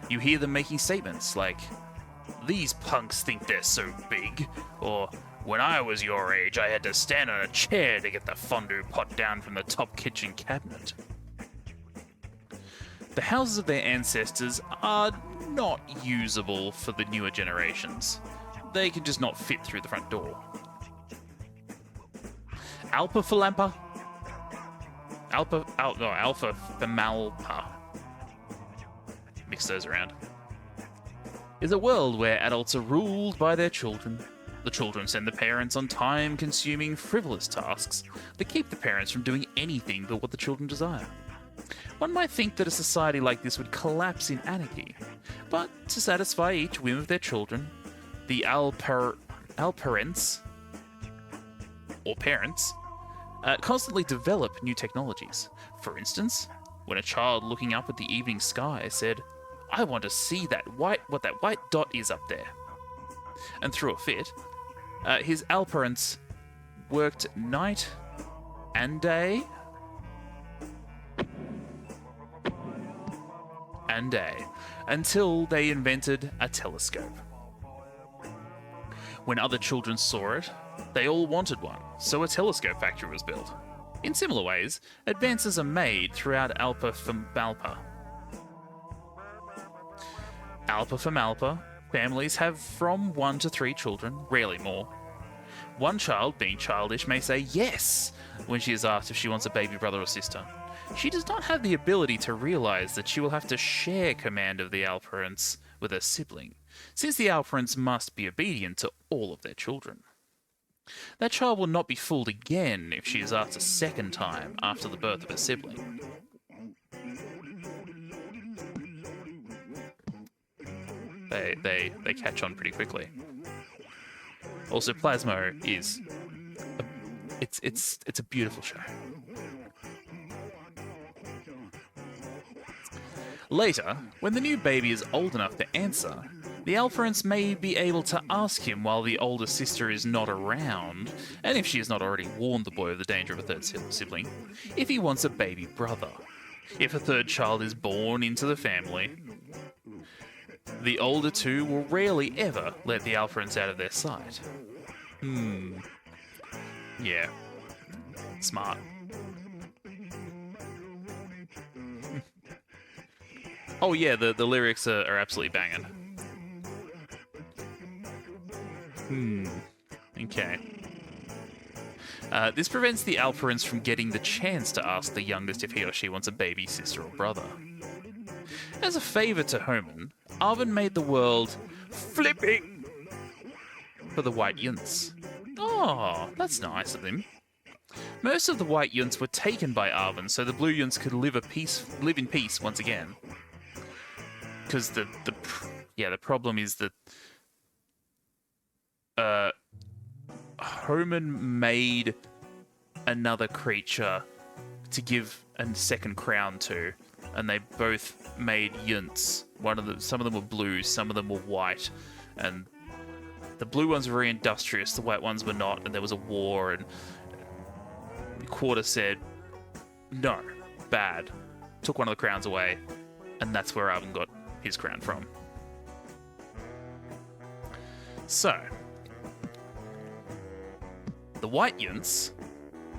you hear them making statements like, "These punks think they're so big," or "When I was your age, I had to stand on a chair to get the fondue pot down from the top kitchen cabinet." The houses of their ancestors are not usable for the newer generations. They can just not fit through the front door. Alpha Famalpa. Mix those around. Is a world where adults are ruled by their children. The children send the parents on time-consuming, frivolous tasks that keep the parents from doing anything but what the children desire. One might think that a society like this would collapse in anarchy, but to satisfy each whim of their children, the Alparents, or parents, constantly develop new technologies. For instance, when a child looking up at the evening sky said, "I want to see what that white dot is up there," and threw a fit, his Alparents worked night and day until they invented a telescope. When other children saw it, they all wanted one, so a telescope factory was built. In similar ways, advances are made throughout Alpha Famalpa. Alpha Famalpa families have from 1 to 3 children, rarely more. One child, being childish, may say yes when she is asked if she wants a baby brother or sister. She does not have the ability to realize that she will have to share command of the Alparents with her sibling, since the Alphorns must be obedient to all of their children. That child will not be fooled again if she is asked a second time after the birth of her sibling. They catch on pretty quickly. Also, Plasmo is it's a beautiful show. Later, when the new baby is old enough to answer, the Alphorns may be able to ask him while the older sister is not around, and if she has not already warned the boy of the danger of a third sibling, if he wants a baby brother. If a third child is born into the family, the older two will rarely ever let the Alphorns out of their sight. Yeah. Smart. Oh yeah, the lyrics are absolutely banging. Okay. This prevents the Alphorns from getting the chance to ask the youngest if he or she wants a baby sister or brother. As a favour to Homan, Arvin made the world flipping for the white yunts. Oh, that's nice of him. Most of the white yunts were taken by Arvin so the blue yunts could live in peace once again. Because the problem is that Homan made another creature to give a second crown to, and they both made yunts. Some of them were blue, some of them were white, and the blue ones were very industrious, the white ones were not, and there was a war, and Quarter said, no, bad. Took one of the crowns away, and that's where Arvin got his crown from. So, the white yunts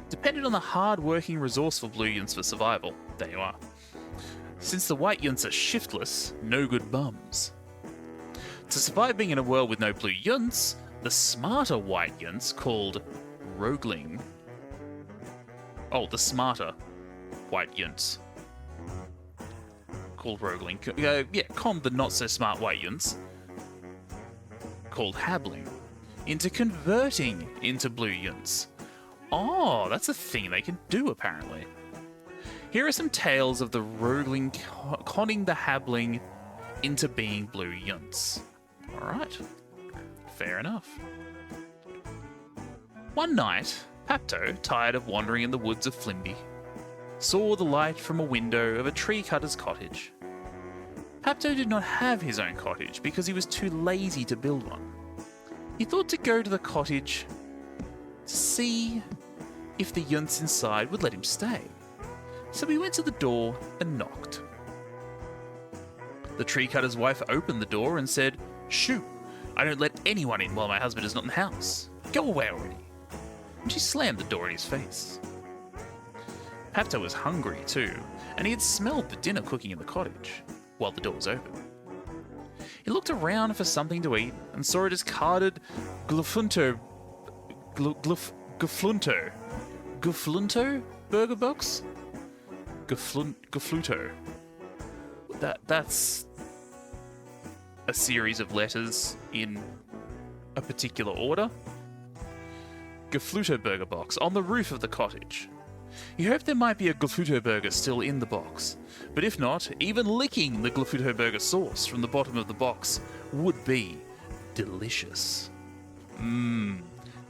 depended on the hard-working, resourceful blue yunts for survival. There you are. Since the white yunts are shiftless, no good bums. To survive being in a world with no blue yunts, the smarter white yunts, called rogueling. Oh, the smarter white yunts, called rogueling. Conned the not-so-smart white yunts, called habbling, into converting into blue yunts. Oh, that's a thing they can do, apparently. Here are some tales of the rogueling conning the habbling into being blue yunts. Alright, fair enough. One night, Papto, tired of wandering in the woods of Flimby, saw the light from a window of a tree cutter's cottage. Papto did not have his own cottage because he was too lazy to build one. He thought to go to the cottage to see if the yunts inside would let him stay. So he went to the door and knocked. The tree cutter's wife opened the door and said, "Shoo, I don't let anyone in while my husband is not in the house. Go away already." And she slammed the door in his face. Papto was hungry too, and he had smelled the dinner cooking in the cottage while the door was open. He looked around for something to eat and saw a discarded Gluflunto burger box? Gafluto. That's a series of letters in a particular order. Gafluto burger box on the roof of the cottage. He hoped there might be a Gafluto burger still in the box, but if not, even licking the Gafluto burger sauce from the bottom of the box would be delicious.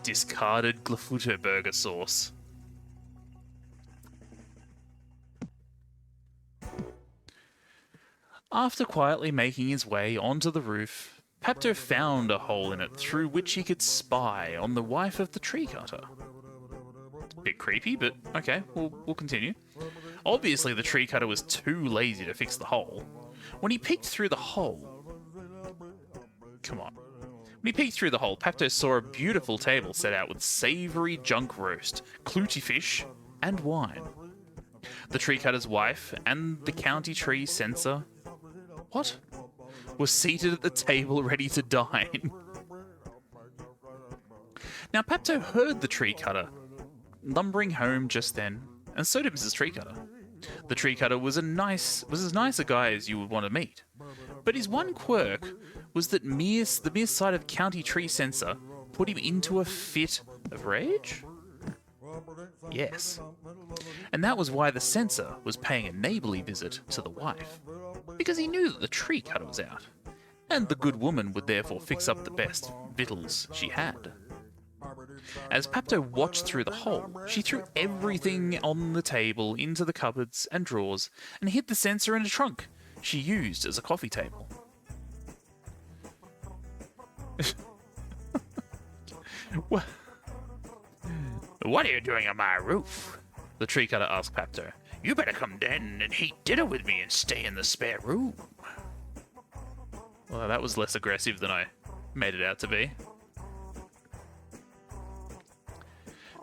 Discarded Gafluto burger sauce. After quietly making his way onto the roof, Papto found a hole in it through which he could spy on the wife of the tree cutter. Bit creepy, but okay, we'll continue. Obviously, the tree cutter was too lazy to fix the hole. When he peeked through the hole... Come on. When he peeked through the hole, Papto saw a beautiful table set out with savoury junk roast, clouty fish, and wine. The tree cutter's wife and the county tree censor... What? Was seated at the table ready to dine. Now, Papto heard the tree cutter lumbering home just then, and so did Mrs. Tree Cutter. The tree cutter was as nice a guy as you would want to meet, but his one quirk was that the mere sight of County Tree Sensor put him into a fit of rage? Yes. And that was why the censor was paying a neighbourly visit to the wife, because he knew that the tree cutter was out, and the good woman would therefore fix up the best victuals she had. As Papto watched through the hole, she threw everything on the table into the cupboards and drawers and hid the censor in a trunk she used as a coffee table. What are you doing on my roof? The tree cutter asked Papto. You better come down and eat dinner with me and stay in the spare room. Well, that was less aggressive than I made it out to be.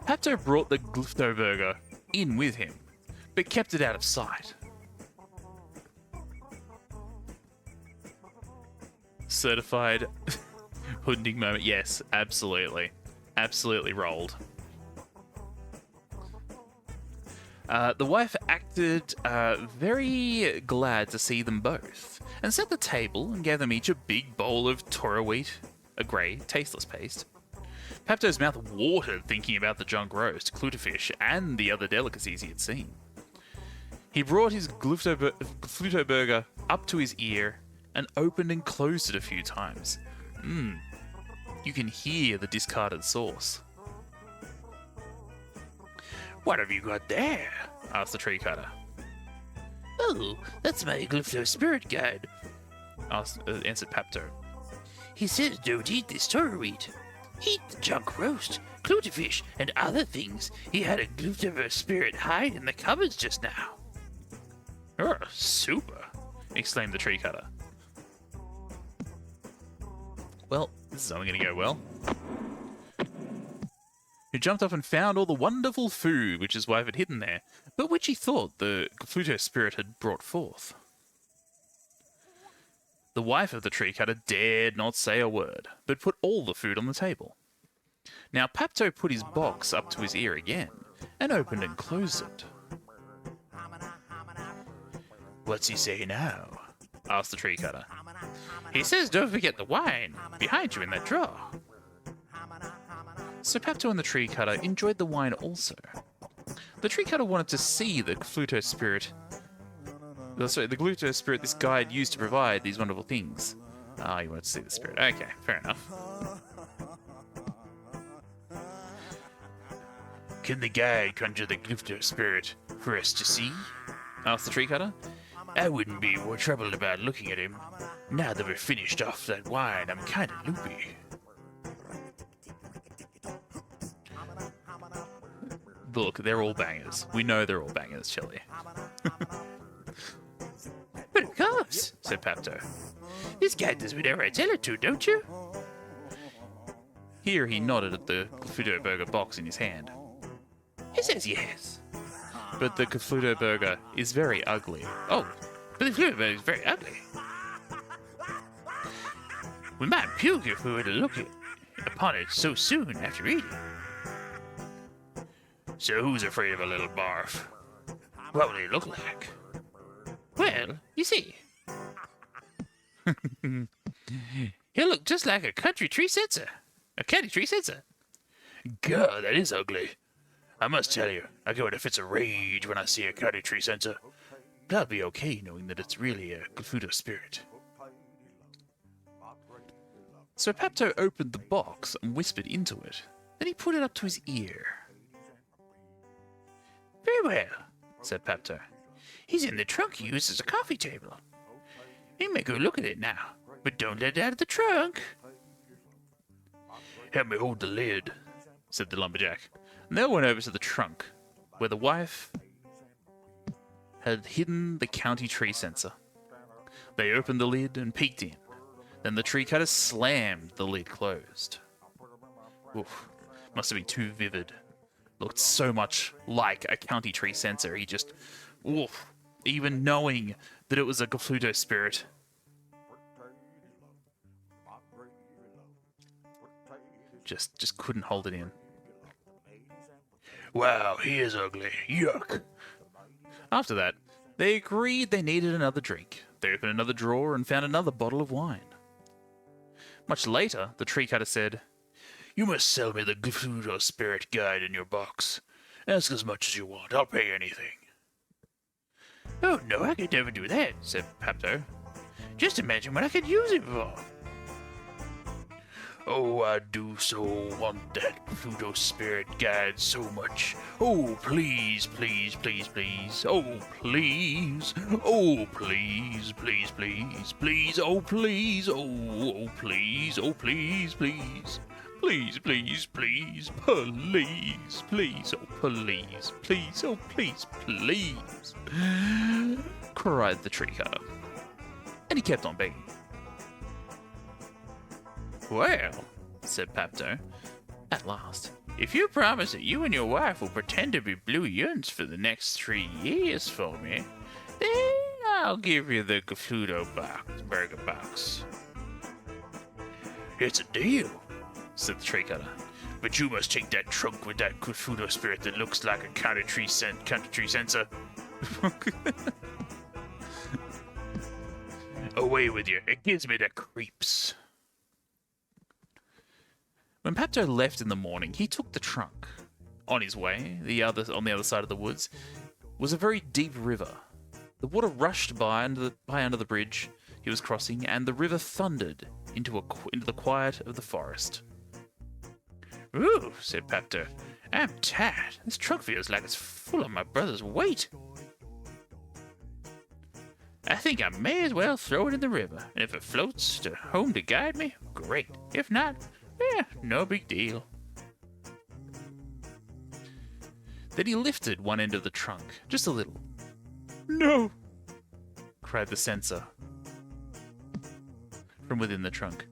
Papto brought the Glypto burger in with him, but kept it out of sight. Certified hooding moment. Yes, absolutely. Absolutely rolled. The wife acted very glad to see them both, and set the table and gave them each a big bowl of toro wheat, a grey, tasteless paste. Papto's mouth watered thinking about the junk roast, cluterfish, and the other delicacies he had seen. He brought his Gluto burger up to his ear and opened and closed it a few times. You can hear the discarded sauce. What have you got there? Asked the tree cutter. Oh, that's my Glypto spirit guide. Answered Papto. He says don't eat this toro wheat. Eat the junk roast, cluterfish, and other things. He had a Glypto spirit hide in the cupboards just now. Oh, super! Exclaimed the tree cutter. Well, this is only going to go well. He jumped up and found all the wonderful food which his wife had hidden there, but which he thought the Gluto spirit had brought forth. The wife of the tree cutter dared not say a word, but put all the food on the table. Now Papto put his box up to his ear again, and opened and closed it. What's he say now? Asked the tree cutter. He says don't forget the wine behind you in that drawer. So Papto and the tree cutter enjoyed the wine also. The tree cutter wanted to see the Gluto spirit. Sorry, the Gluto spirit this guide used to provide these wonderful things. Ah, you wanted to see the spirit. Okay, fair enough. Can the guide conjure the Glypto spirit for us to see? Asked the tree cutter. I wouldn't be more troubled about looking at him. Now that we're finished off that wine, I'm kind of loopy. Look, they're all bangers. We know they're all bangers, Chili. But of course, said Papto. This guy does whatever I tell it to, don't you? Here he nodded at the Gluto burger box in his hand. He says yes. But the Gluto burger is very ugly. Oh, but the Gluto burger is very ugly. We might puke if we were to look upon it so soon after eating. So who's afraid of a little barf? What will he look like? Well, you see, he'll look just like a country tree sensor. A county tree sensor. God, that is ugly. I must tell you, I go into fits of rage when I see a county tree sensor. But I'll be okay knowing that it's really a Gluto spirit. So Papto opened the box and whispered into it. Then he put it up to his ear. Very well, said Papto. He's in the trunk you used as a coffee table. You may go look at it now, but don't let it out of the trunk. Help me hold the lid, said the lumberjack. And they all went over to the trunk, where the wife had hidden the county tree sensor. They opened the lid and peeked in. Then the tree cutter slammed the lid closed. Oof, must have been too vivid. Looked so much like a county tree sensor. He just, oof, even knowing that it was a Gluto spirit. Just couldn't hold it in. Wow, he is ugly. Yuck. After that, they agreed they needed another drink. They opened another drawer and found another bottle of wine. Much later, the tree cutter said, "You must sell me the Gluto Spirit Guide in your box. Ask as much as you want. I'll pay anything." "Oh, no, I could never do that," said Papto. "Just imagine what I could use it for." "Oh, I do so want that Pluto Spirit Guide so much. Oh, please, please, please, please. Oh, please. Oh, please, please, please, please. Oh, please. Oh, please. Oh, please, please. Please, please, please. Please, please. Oh, please, please. Oh, please, please," cried the tree cutter. And he kept on begging. "Well," said Papto, at last, "if you promise that you and your wife will pretend to be blue yuns for the next 3 years for me, then I'll give you the Gluto burger box." "It's a deal," said the tree cutter. "But you must take that trunk with that Gluto spirit that looks like a counter tree sensor. Away with you. It gives me the creeps." When Papto left in the morning, he took the trunk. On his way, on the other side of the woods, was a very deep river. The water rushed by under the bridge he was crossing, and the river thundered into the quiet of the forest. "Ooh," said Papto, "I'm tired. This trunk feels like it's full of my brother's weight. I think I may as well throw it in the river, and if it floats to home to guide me, great. If not, no big deal." Then he lifted one end of the trunk, just a little. "No!" cried the censor from within the trunk.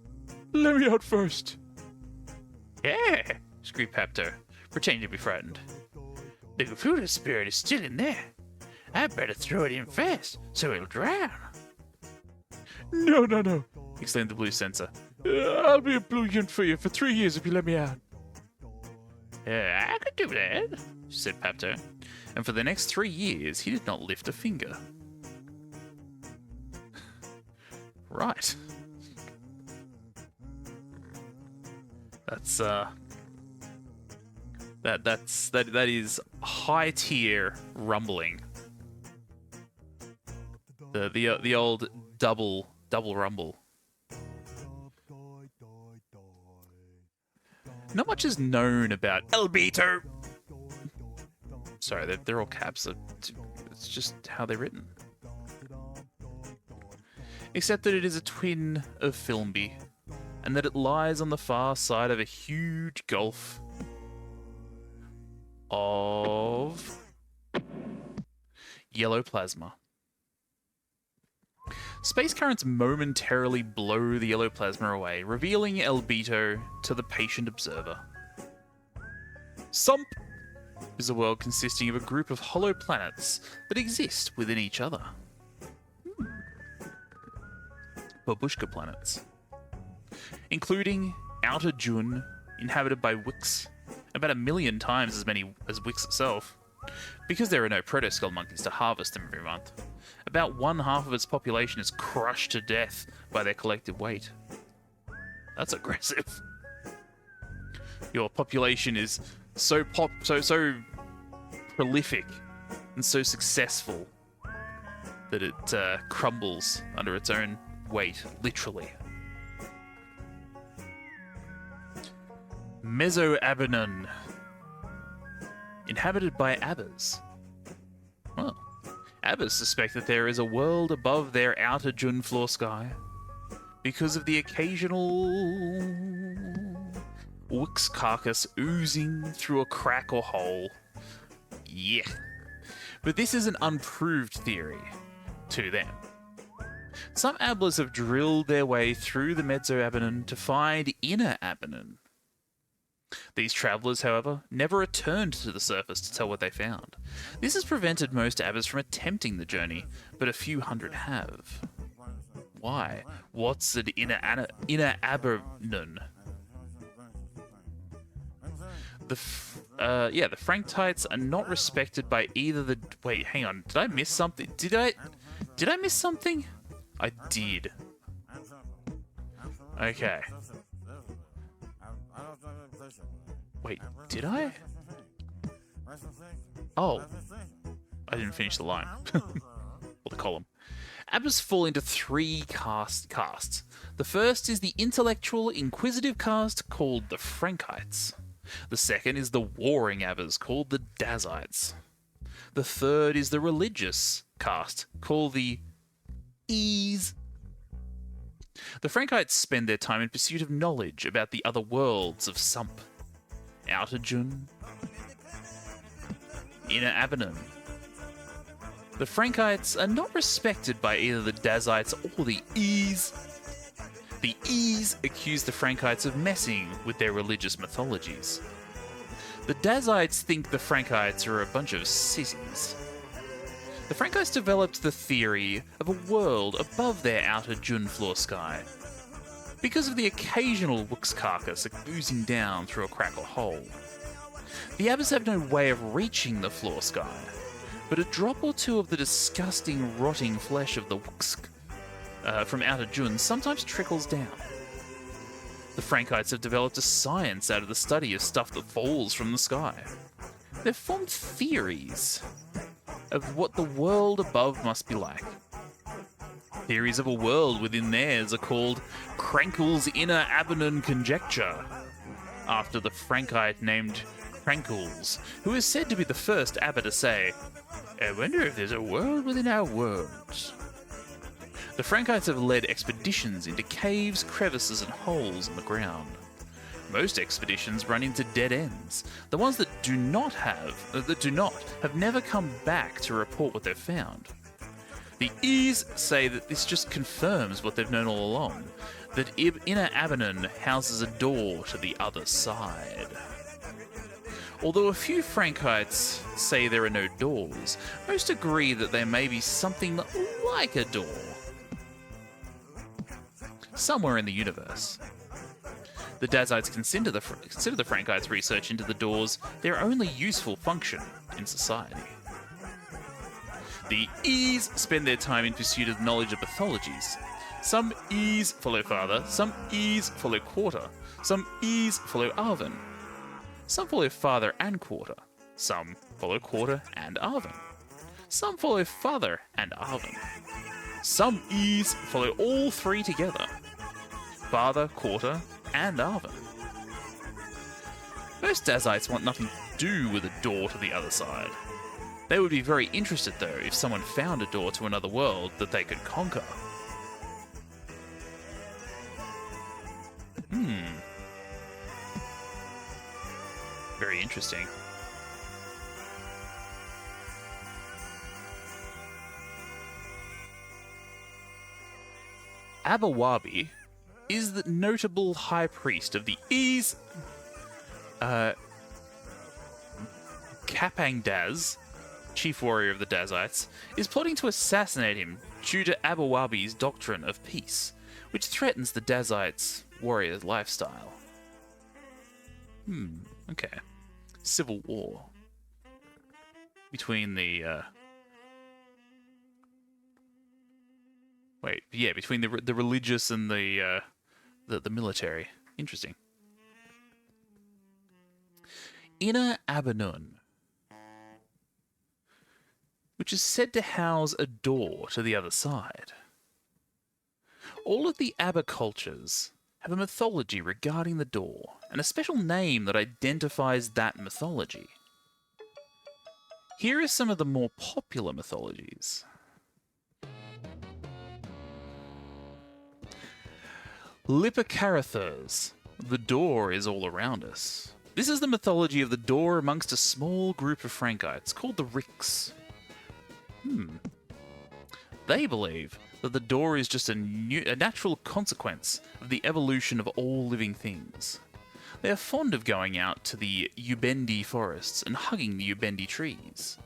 "Let me out first." "Yeah!" screamed Papto, pretending to be frightened. "The Gluto spirit is still in there. I'd better throw it in fast, so it'll drown." No, exclaimed the blue censor. "I'll be a blue yun for you for 3 years if you let me out." "I could do that," said Papto, and for the next 3 years he did not lift a finger. Right. That's that is high tier rumbling. The old double rumble. Not much is known about Albedo. Sorry, they're all caps. It's just how they're written. Except that it is a twin of Filmby, and that it lies on the far side of a huge gulf of yellow plasma. Space currents momentarily blow the yellow plasma away, revealing Albedo to the patient observer. Sump is a world consisting of a group of hollow planets that exist within each other. Babushka planets. Including Outer Jun, inhabited by Wix, about 1 million times as many as Wix itself. Because there are no protoskull monkeys to harvest them every month, about 1/2 of its population is crushed to death by their collective weight. That's aggressive. Your population is so prolific and so successful that it crumbles under its own weight, literally. Mesoabenon, inhabited by Abbas. Well, Abbas suspect that there is a world above their outer Jun floor sky because of the occasional Wix carcass oozing through a crack or hole. Yeah. But this is an unproved theory to them. Some Ablas have drilled their way through the Mesoabenon to find inner Abenon. These travellers, however, never returned to the surface to tell what they found. This has prevented most Abbas from attempting the journey, but a few hundred have. Why? What's an inner Abenon? The Franktites are not respected by either the... Wait, hang on. Did I miss something? Did I miss something? I did. Okay. Wait, did I? Oh, I didn't finish the line. Or the column. Abbas fall into three castes. The first is the intellectual, inquisitive caste called the Frankites. The second is the warring Abbas called the Dazites. The third is the religious caste called the Ease. The Frankites spend their time in pursuit of knowledge about the other worlds of Sump, Outer Jun, Inner Abanon. The Frankites are not respected by either the Dazites or the Ease. The Ease accuse the Frankites of messing with their religious mythologies. The Dazites think the Frankites are a bunch of sissies. The Frankites developed the theory of a world above their outer Jun floor sky, because of the occasional Wook's carcass oozing down through a crack or hole. The Abbas have no way of reaching the floor sky, but a drop or two of the disgusting, rotting flesh of the Wooks from outer Jun sometimes trickles down. The Frankites have developed a science out of the study of stuff that falls from the sky. They've formed theories of what the world above must be like. Theories of a world within theirs are called Crankle's Inner Abanon Conjecture, after the Frankite named Crankles, who is said to be the first Abba to say, "I wonder if there's a world within our worlds." The Frankites have led expeditions into caves, crevices, and holes in the ground. Most expeditions run into dead ends. The ones that do not have never come back to report what they've found. The Ease say that this just confirms what they've known all along, that Inner Abanon houses a door to the other side. Although a few Frankites say there are no doors, most agree that there may be something like a door somewhere in the universe. The Dazites consider the Frankites' research into the doors their only useful function in society. The Ease spend their time in pursuit of knowledge of mythologies. Some Ease follow Father, some Ease follow Quarter, some Ease follow Arvin. Some follow Father and Quarter, some follow Quarter and Arvin. Some follow Father and Arvin. Some Ease follow all three together, Father, Quarter, and Arvin. Most Dazites want nothing to do with a door to the other side. They would be very interested, though, if someone found a door to another world that they could conquer. Very interesting. Abawabi is the notable high priest of the Ease, Kapang Daz, chief warrior of the Dazites, is plotting to assassinate him due to Abawabi's doctrine of peace, which threatens the Dazites' warrior's lifestyle. Okay. Civil war between the between the religious and the military. Interesting. Inner Abanon, which is said to house a door to the other side. All of the Abba cultures have a mythology regarding the door, and a special name that identifies that mythology. Here are some of the more popular mythologies. Lipocarathurs, the door is all around us. This is the mythology of the door amongst a small group of Frankites called the Ricks. They believe that the door is just a natural consequence of the evolution of all living things. They are fond of going out to the Ubendi forests and hugging the Ubendi trees.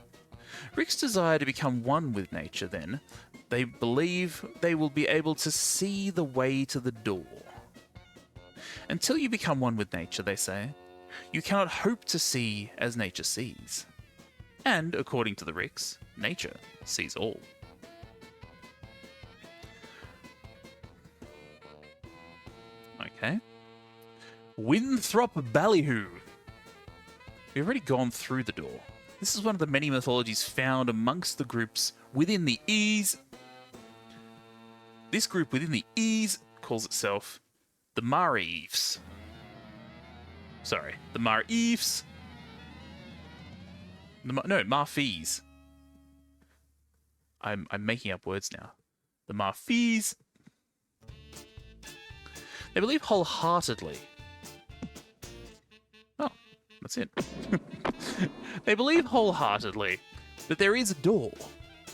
Ricks desire to become one with nature, then. They believe they will be able to see the way to the door. Until you become one with nature, they say, you cannot hope to see as nature sees. And, according to the Ricks, nature sees all. Okay. Winthrop Ballyhoo. We've already gone through the door. This is one of the many mythologies found amongst the groups within the Ease. This group within the Ease calls itself the Mareefs. Sorry, the Mareefs. No, Marfees. I'm making up words now. The Marfees. They believe wholeheartedly. Oh, that's it. They believe wholeheartedly that there is a door.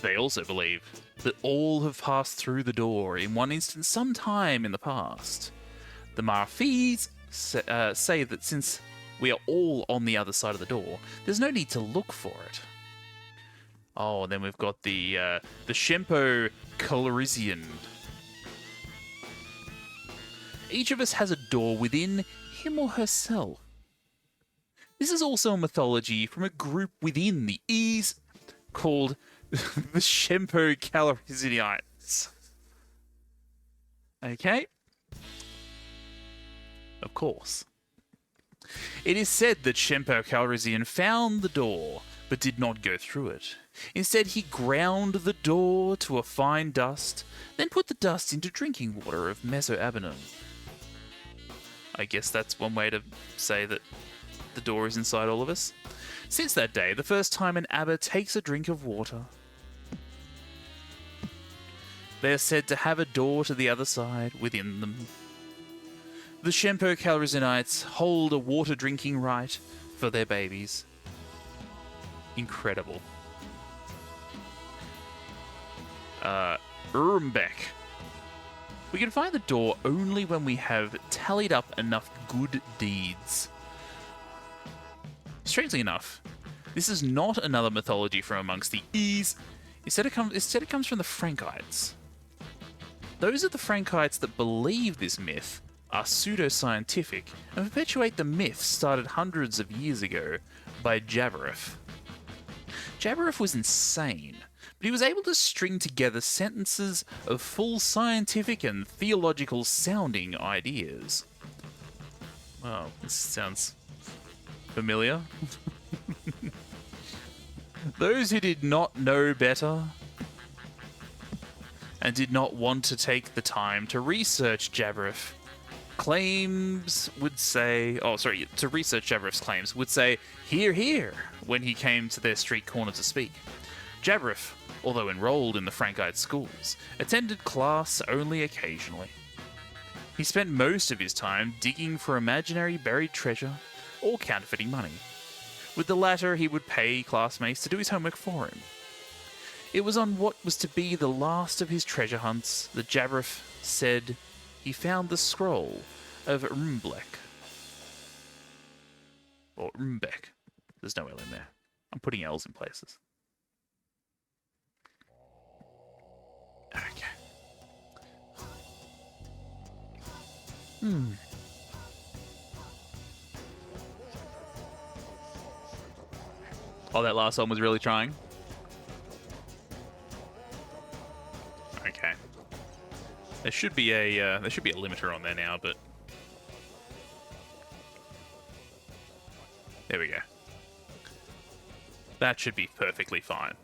They also believe that all have passed through the door in one instance sometime in the past. The Marfees say that since we are all on the other side of the door, there's no need to look for it. Oh, and then we've got the Shempo Calrissian. Each of us has a door within him or herself. This is also a mythology from a group within the Ease called the Shempo Calrissianites. Okay? Of course. It is said that Shempo Calrissian found the door, but did not go through it. Instead, he ground the door to a fine dust, then put the dust into drinking water of Mesoabenon. I guess that's one way to say that the door is inside all of us. Since that day, the first time an Abba takes a drink of water, they are said to have a door to the other side within them. The Shempo Calrissianites hold a water drinking right for their babies. Incredible. Urmbek. We can find the door only when we have tallied up enough good deeds. Strangely enough, this is not another mythology from amongst the Ease. Instead it comes from the Frankites. Those are the Frankites that believe this myth are pseudo-scientific and perpetuate the myth started hundreds of years ago by Jabbereth. Jabbereth was insane, but he was able to string together sentences of full scientific and theological sounding ideas. Wow, this sounds familiar. Those who did not know better and did not want to take the time to research Jabbereth claims would say, to research Jabbereth's claims would say, "Hear, hear," when he came to their street corner to speak. Jabbereth, although enrolled in the Frankite schools, attended class only occasionally. He spent most of his time digging for imaginary buried treasure or counterfeiting money. With the latter, he would pay classmates to do his homework for him. It was on what was to be the last of his treasure hunts that Jabbereth said he found the scroll of Urmblek. Or Urmbek. There's no L in there. I'm putting L's in places. Okay. Oh, that last one was really trying. Okay. There should be a limiter on there now, but there we go. That should be perfectly fine.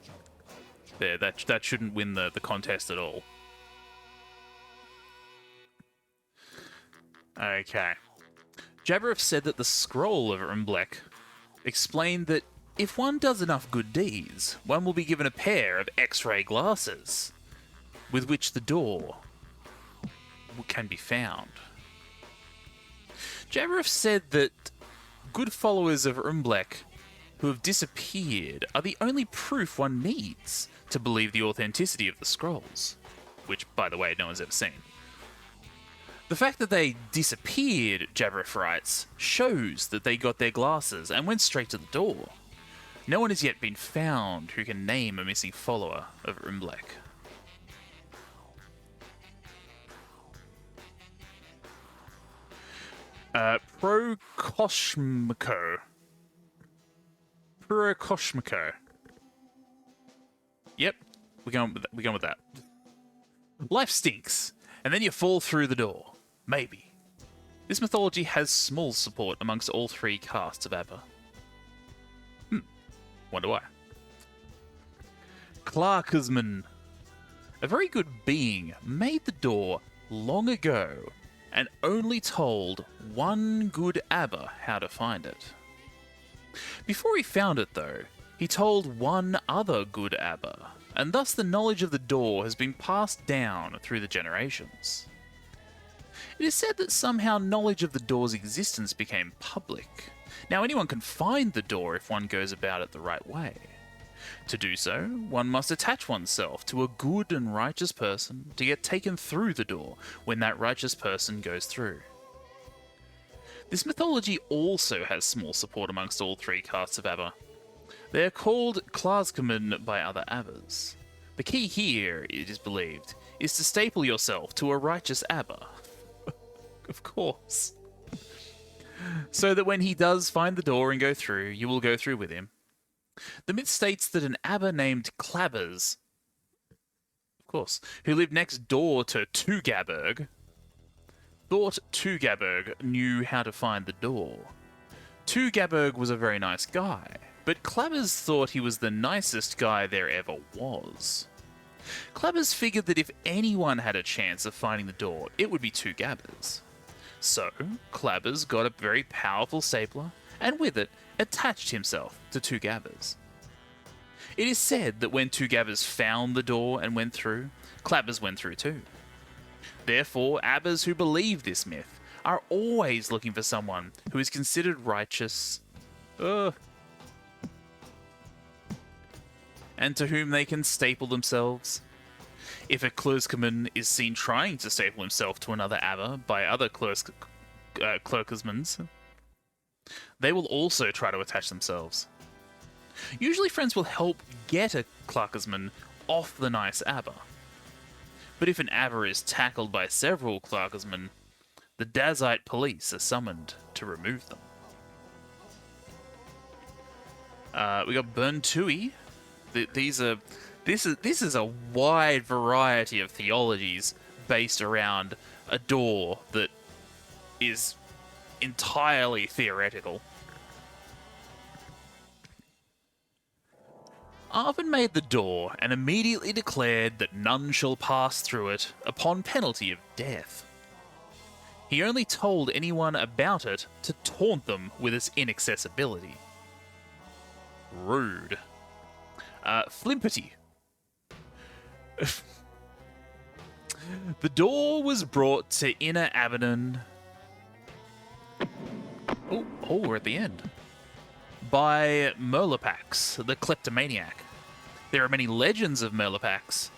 There, that shouldn't win the contest at all. Okay. Jabbereth said that the scroll of Urmblek explained that if one does enough good deeds, one will be given a pair of X-ray glasses, with which the door can be found. Jabbereth said that good followers of Urmblek who have disappeared are the only proof one needs to believe the authenticity of the scrolls, which, by the way, no one's ever seen. The fact that they disappeared, Jabbereth writes, shows that they got their glasses and went straight to the door. No one has yet been found who can name a missing follower of Urmblek. Prokoshmiko. Yep, we're going with that. Life stinks, and then you fall through the door. Maybe. This mythology has small support amongst all three castes of Abba. Wonder why. Clarkesman. A very good being made the door long ago and only told one good Abba how to find it. Before he found it, though, he told one other good Abba, and thus the knowledge of the door has been passed down through the generations. It is said that somehow knowledge of the door's existence became public. Now anyone can find the door if one goes about it the right way. To do so, one must attach oneself to a good and righteous person to get taken through the door when that righteous person goes through. This mythology also has small support amongst all three castes of Abba. They are called Klarskemen by other Abbas. The key here, it is believed, is to staple yourself to a righteous Abba. Of course. So that when he does find the door and go through, you will go through with him. The myth states that an Abba named Clabbers, of course, who lived next door to Tugaberg, thought Tugaberg knew how to find the door. Tugaberg was a very nice guy, but Clabbers thought he was the nicest guy there ever was. Clabbers figured that if anyone had a chance of finding the door, it would be Tugabbers. So, Clabbers got a very powerful stapler, and with it, attached himself to Tugabbers. It is said that when Tugabbers found the door and went through, Clabbers went through too. Therefore, Abbas who believe this myth are always looking for someone who is considered righteous, and to whom they can staple themselves. If a Klerskerman is seen trying to staple himself to another Abba by other Clerkersmans, they will also try to attach themselves. Usually friends will help get a Clarkersman off the nice Abba. But if an Abba is tackled by several Clarkersmen, the Dazite police are summoned to remove them. We got Burntui. This is a wide variety of theologies based around a door that is entirely theoretical. Arvin made the door and immediately declared that none shall pass through it upon penalty of death. He only told anyone about it to taunt them with its inaccessibility. Rude. Flimpity. The door was brought to Inner Abaddon. Oh, we're at the end. By Merlepax, the kleptomaniac. There are many legends of Merlepax.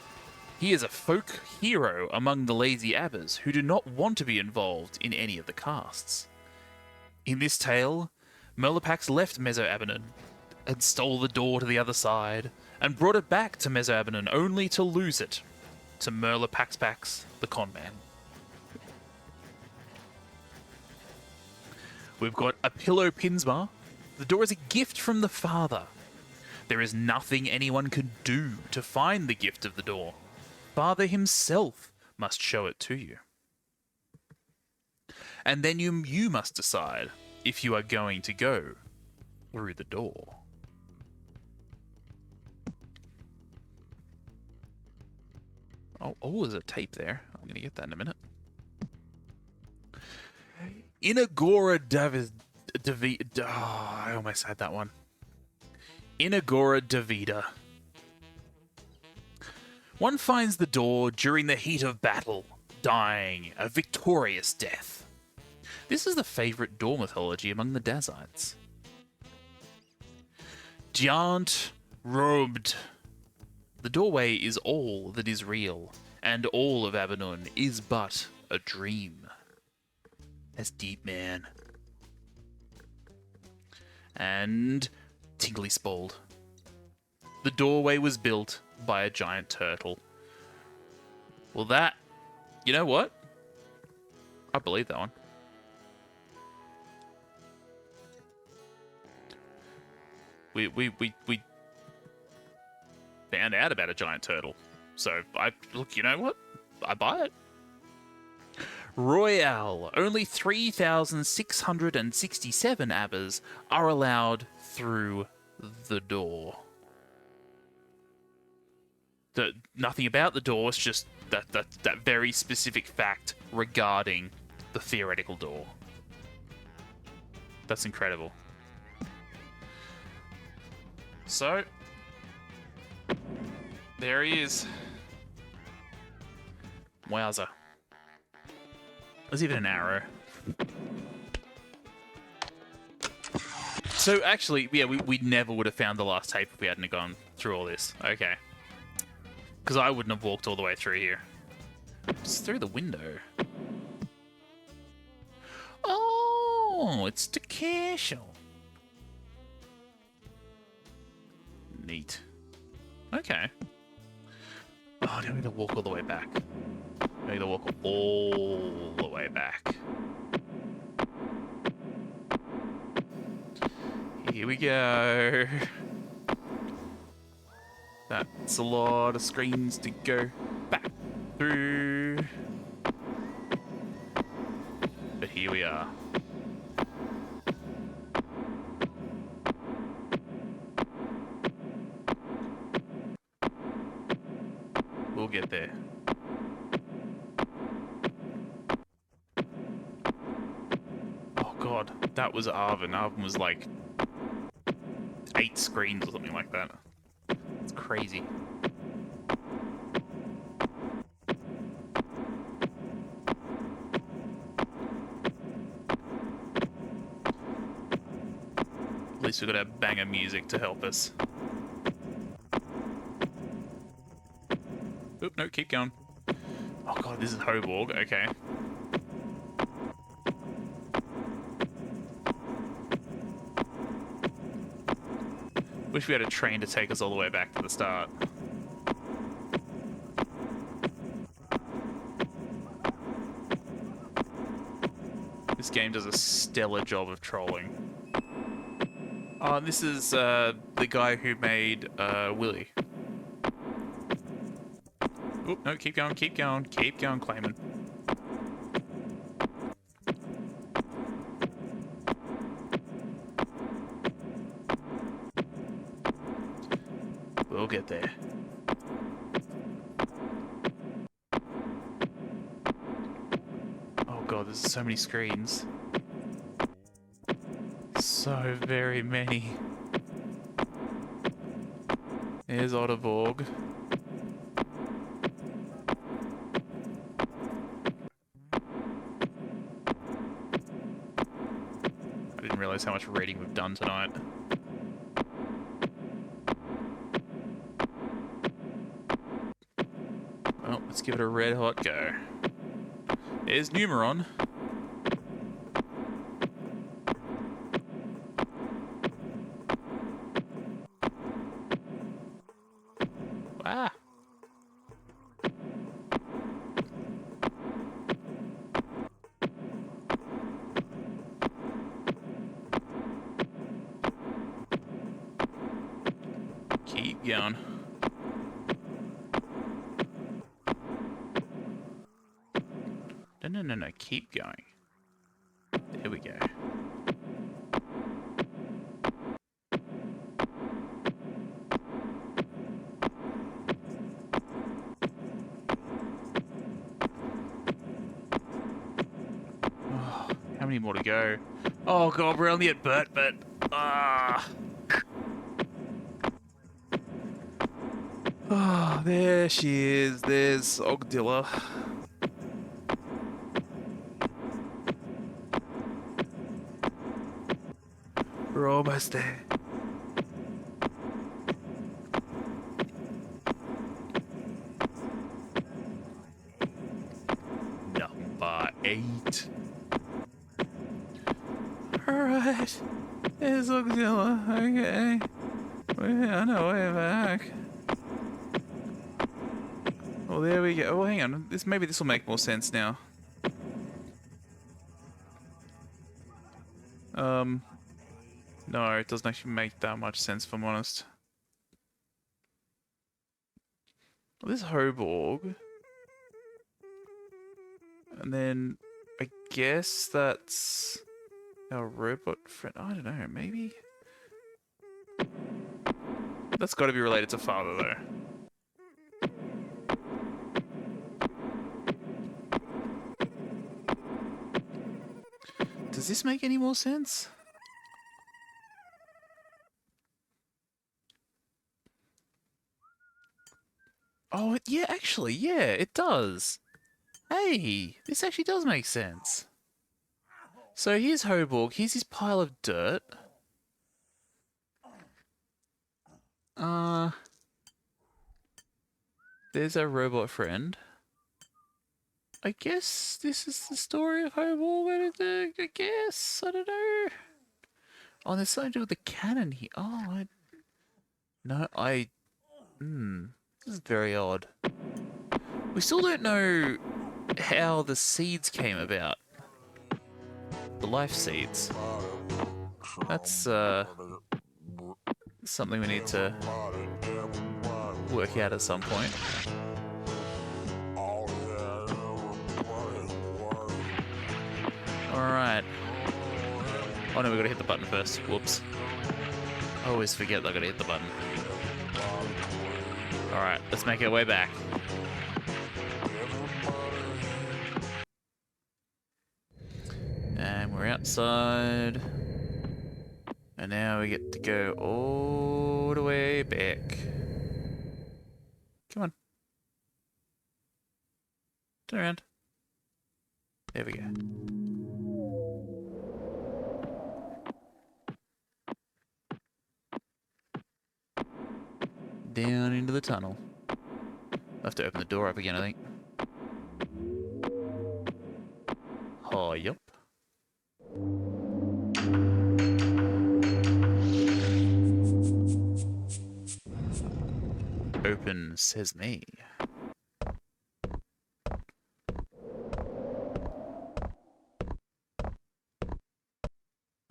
He is a folk hero among the lazy Abbas who do not want to be involved in any of the castes. In this tale, Merlepax left Meso-Abaddon and stole the door to the other side, and brought it back to Meso-Abaddon only to lose it to Merlepax, the conman. We've got a pillow Pinsma. The door is a gift from the father. There is nothing anyone can do to find the gift of the door. Father himself must show it to you. And then you must decide if you are going to go through the door. Oh, there's a tape there. I'm going to get that in a minute. Inagora I almost had that one. Inagora Davida. One finds the door during the heat of battle, dying a victorious death. This is the favorite door mythology among the Dazites. Giant robed. The doorway is all that is real, and all of Abaddon is but a dream. That's deep, man. And Tingly Spoiled. The doorway was built by a giant turtle. Well, that... You know what? I believe that one. We found out about a giant turtle. So, look, you know what? I buy it. Royale. Only 3,667 abbas are allowed through the door. Nothing about the door, it's just that very specific fact regarding the theoretical door. That's incredible. So, there he is. Wowza. There's even an arrow. So actually, yeah, we never would have found the last tape if we hadn't gone through all this. Okay. Because I wouldn't have walked all the way through here. It's through the window. Oh, it's the castle. Neat. Okay. Oh, do I need to walk all the way back? I need to walk all the way back. Here we go. That's a lot of screens to go back through. But here we are. We'll get there. Oh god, that was Arvin. Arvin was like 8 screens or something like that. It's crazy. At least we've got a banger music to help us. Oop, no, keep going. Oh god, this is Hoborg, okay. Wish we had a train to take us all the way back to the start. This game does a stellar job of trolling. Oh, this is the guy who made Willy. Oop, no, keep going, Claymation. We'll get there. Oh god, there's so many screens. So very many. There's Otterborg. I didn't realize how much reading we've done tonight. Well, let's give it a red hot go. There's Numeron. Ah. Keep going. No, keep going. There we go. Oh, how many more to go? Oh god, we're only at Bert. Oh, there she is. There's Ogdilla. We're almost there. Number 8. Alright. There's Ogdilla. Okay. We're on our way back. Well, there we go. Oh, hang on. Maybe this will make more sense now. No, it doesn't actually make that much sense, if I'm honest. Well, this is Hoborg. And then I guess that's our robot friend. I don't know, maybe? That's got to be related to father, though. Does this make any more sense? Oh, yeah, actually, yeah, it does. Hey, this actually does make sense. So here's Hoborg, here's his pile of dirt. There's our robot friend. I guess this is the story of Hoborg, I guess, I don't know. Oh, there's something to do with the cannon here. Oh, this is very odd. We still don't know how the seeds came about. The life seeds. That's, something we need to work out at some point. Alright. Oh no, we gotta hit the button first. Whoops. I always forget that I gotta hit the button. Alright, let's make our way back. And we're outside. And now we get to go all the way back. Come on. Turn around. There we go. Down into the tunnel. I'll have to open the door up again, I think. Oh, yup. Open, says me.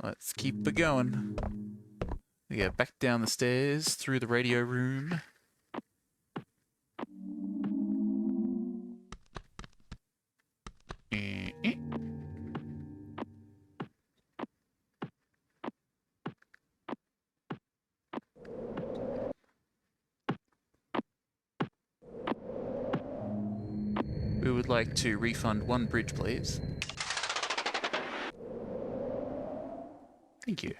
Let's keep it going. We go back down the stairs, through the radio room. We would like to refund 1 bridge, please. Thank you.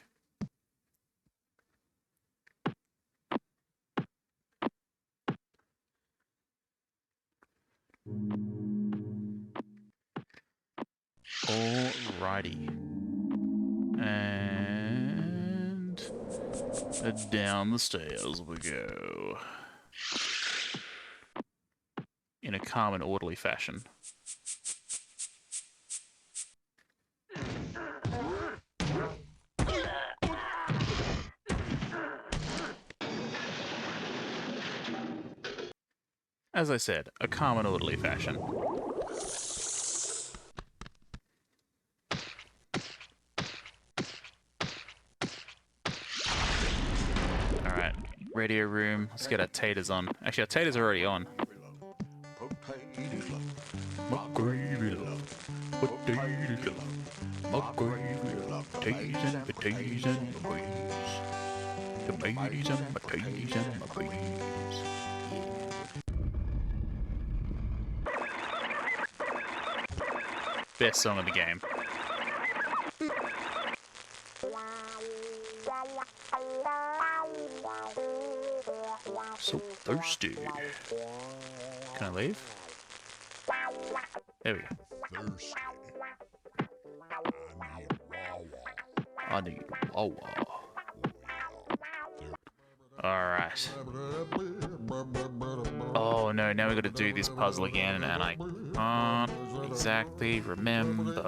Alrighty. And down the stairs we go. In a calm and orderly fashion. As I said, a calm and orderly fashion. Alright, radio room. Let's get our taters on. Actually, our taters are already on. My gravy love, potato love, my gravy love, potatoes and potatoes and potatoes, tomatoes and potatoes and potatoes. Best song of the game. So thirsty. Can I leave? There we go. I need Wawa. Alright. Oh no, now we gotta do this puzzle again, and I can't exactly remember.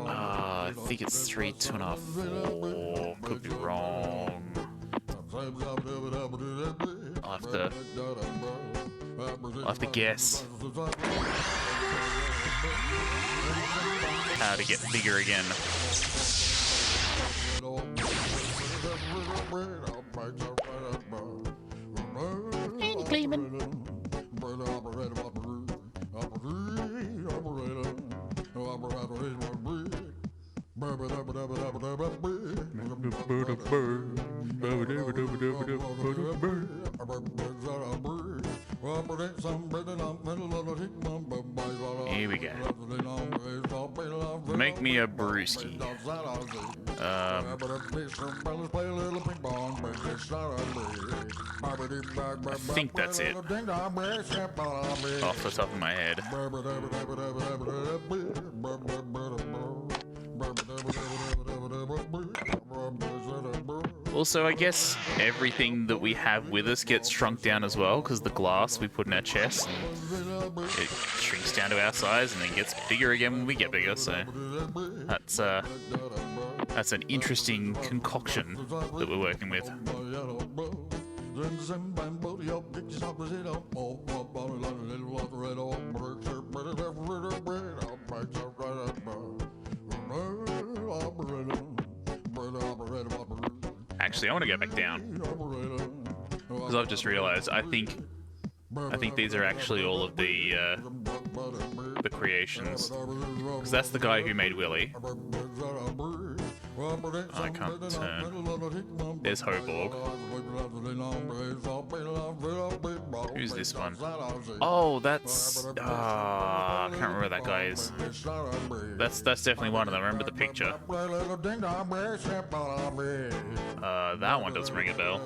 I think it's 3, 2.5, 4. Could be wrong. I'll have to guess how to get bigger again. Hey, Clayman. Here we go. Make me a brewski. I think that's it. Off the top of my head. Also, I guess everything that we have with us gets shrunk down as well, because the glass we put in our chest, it shrinks down to our size and then gets bigger again when we get bigger, so that's an interesting concoction that we're working with. Actually, I want to go back down, because I've just realized I think these are actually all of the creations, because that's the guy who made Willy. I can't turn. There's Hoborg. Who's this one? Oh, that's... I can't remember where that guy is. That's definitely one of them. I remember the picture. That one doesn't ring a bell.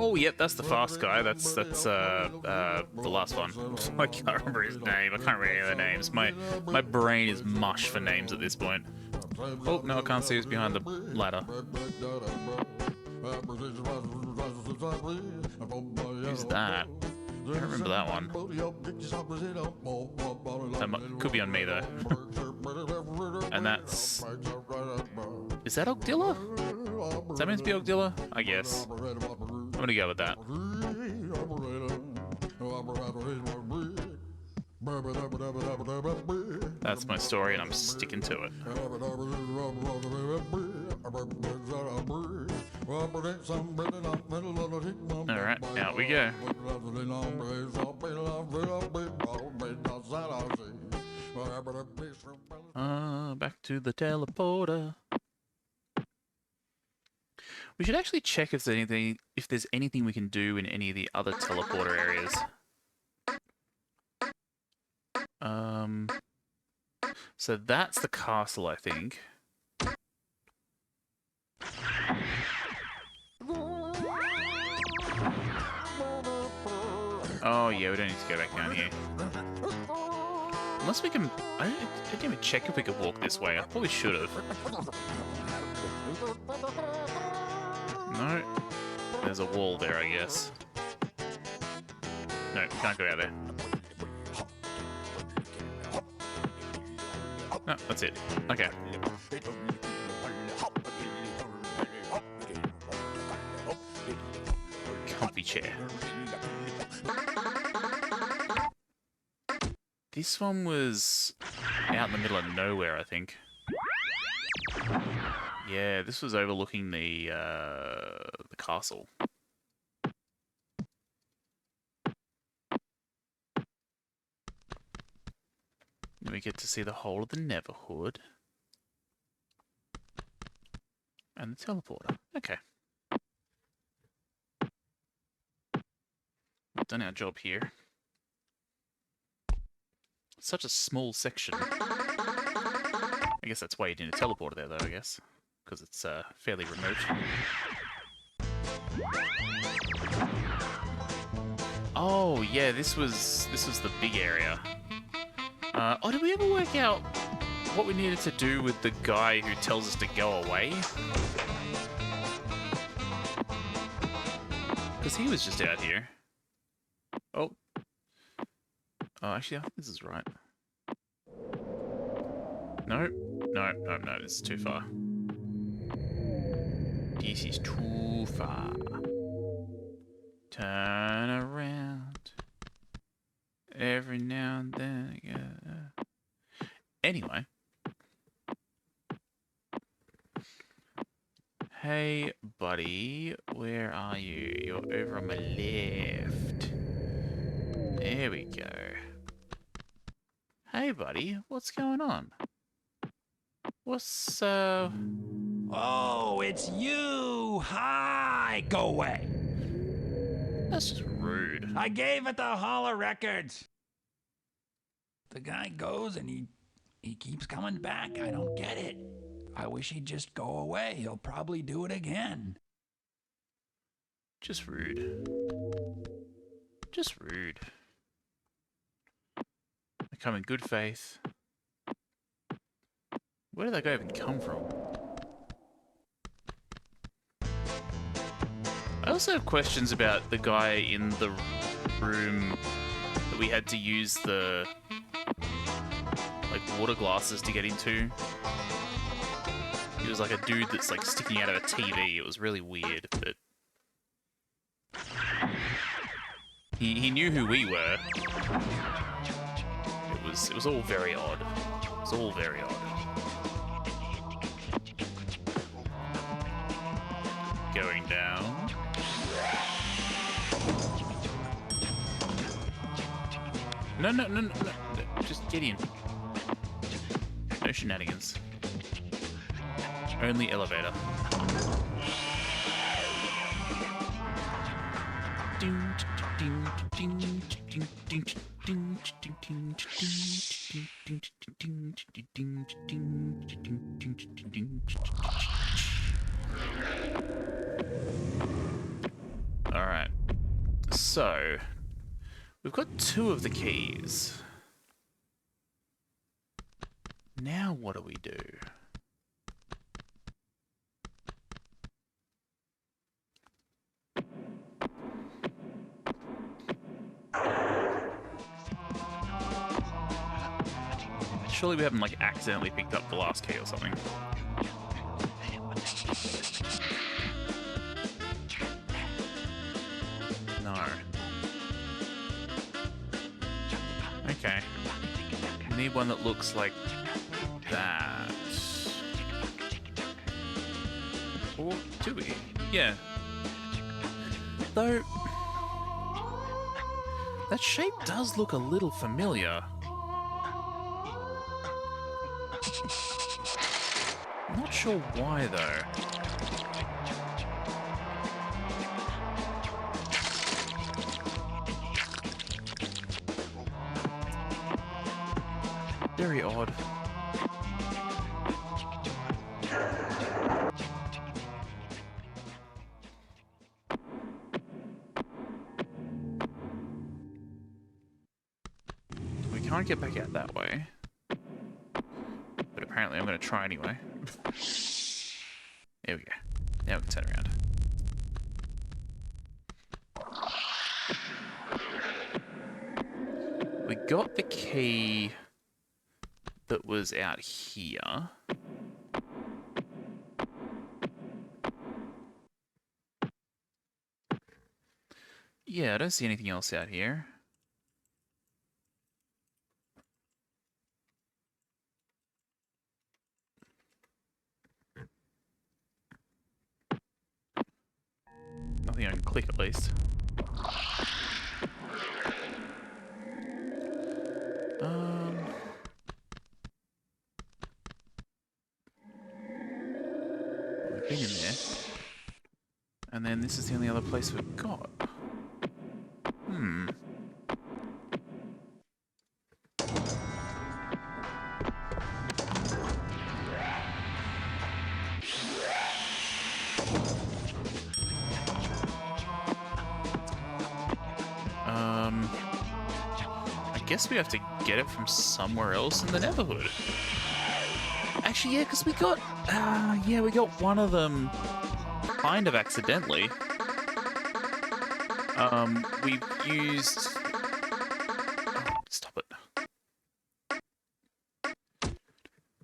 Oh, yep, that's the fast guy. That's the last one. I can't remember his name. I can't remember any of the names. My brain is mush for names at this point. Oh, no, I can't see who's behind the ladder. Who's that? I don't remember that one. That could be on me, though. And that's... Is that Ogdilla? Is that meant to be Ogdilla? I guess. I'm gonna go with that. That's my story, and I'm sticking to it. Alright, out we go. Back to the teleporter. We should actually check if there's anything we can do in any of the other teleporter areas. So that's the castle, I think. Oh yeah, we don't need to go back down here. Unless we can... I didn't even check if we could walk this way. I probably should have. No. There's a wall there, I guess. No, can't go out there. No, that's it. Okay. Comfy chair. This one was out in the middle of nowhere, I think. Yeah, this was overlooking the castle. Then we get to see the whole of the Neverhood. And the teleporter. Okay. We've done our job here. Such a small section. I guess that's why you need a teleporter there, though, I guess. Because it's fairly remote. Oh, yeah, this was the big area. Oh, did we ever work out what we needed to do with the guy who tells us to go away? Because he was just out here. Oh. Oh, actually, I think this is right. No, this is too far. This is too far. Turn around. Every now and then. Yeah. Anyway. Hey, buddy. Where are you? You're over on my left. There we go. Hey, buddy, what's going on? What's, Oh, it's you! Hi! Go away! That's just rude. I gave it to Holler Records. The guy goes and he keeps coming back. I don't get it. I wish he'd just go away. He'll probably do it again. Just rude. Just rude. I come in good faith. Where did that guy even come from? I also have questions about the guy in the room that we had to use the like water glasses to get into. He was like a dude that's like sticking out of a TV. It was really weird, but he knew who we were. It was all very odd. It was all very odd. Going down. No. Just get in. No shenanigans. Only elevator. Alright. So, we've got 2 of the keys. Now what do we do? Surely we haven't, like, accidentally picked up the last key or something. No. Okay. We need one that looks like that. Or do we? Yeah. Though... that shape does look a little familiar. I'm not sure why, though. Very odd. We can't get back out that way. But apparently I'm going to try anyway. There we go. Now we can turn around. We got the key that was out here. Yeah, I don't see anything else out here. Nothing I can click, at least. We've been in there. And then this is the only other place we've got. I guess we have to get it from somewhere else in the Neverhood. Actually, yeah, because we got one of them kind of accidentally. We used... oh, stop it.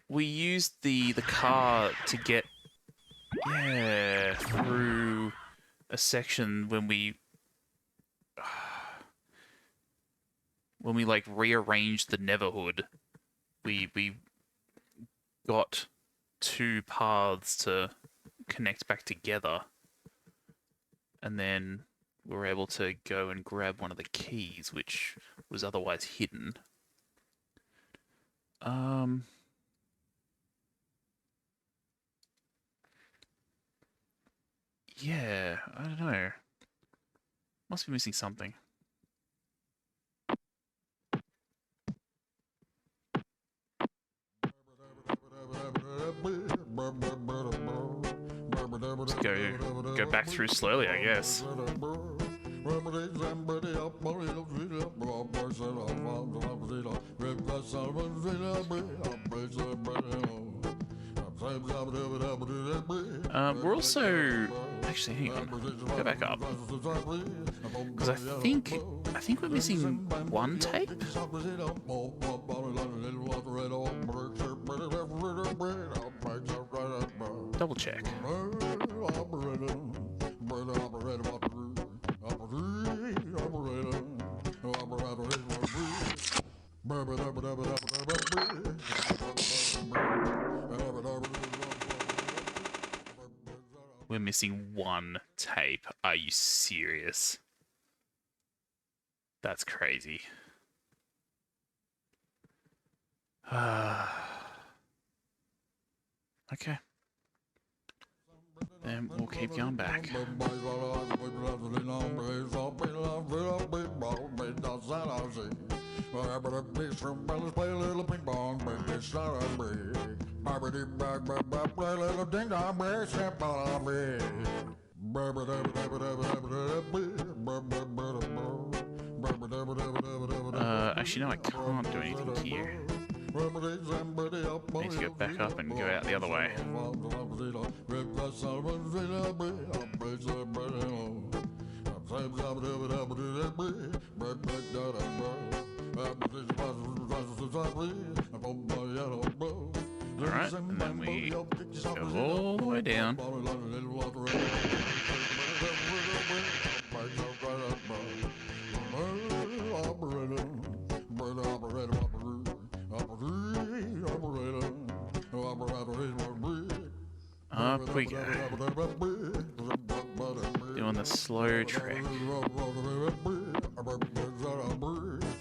We used the car to get, through a section when we like rearranged the Neverhood. We got 2 paths to connect back together, and then we were able to go and grab one of the keys, which was otherwise hidden. Um. Yeah, I don't know. Must be missing something. Just go back through slowly, I guess. We're also actually hang on. Go back up because I think we're missing one tape. Double check. We're missing one tape. Are you serious? That's crazy. Okay. Then we'll keep going back. Actually, no, I can't do anything here. I need to go back up and go out the other way. Alright, and then we go all the way down. Up we go. Doing the slow trek.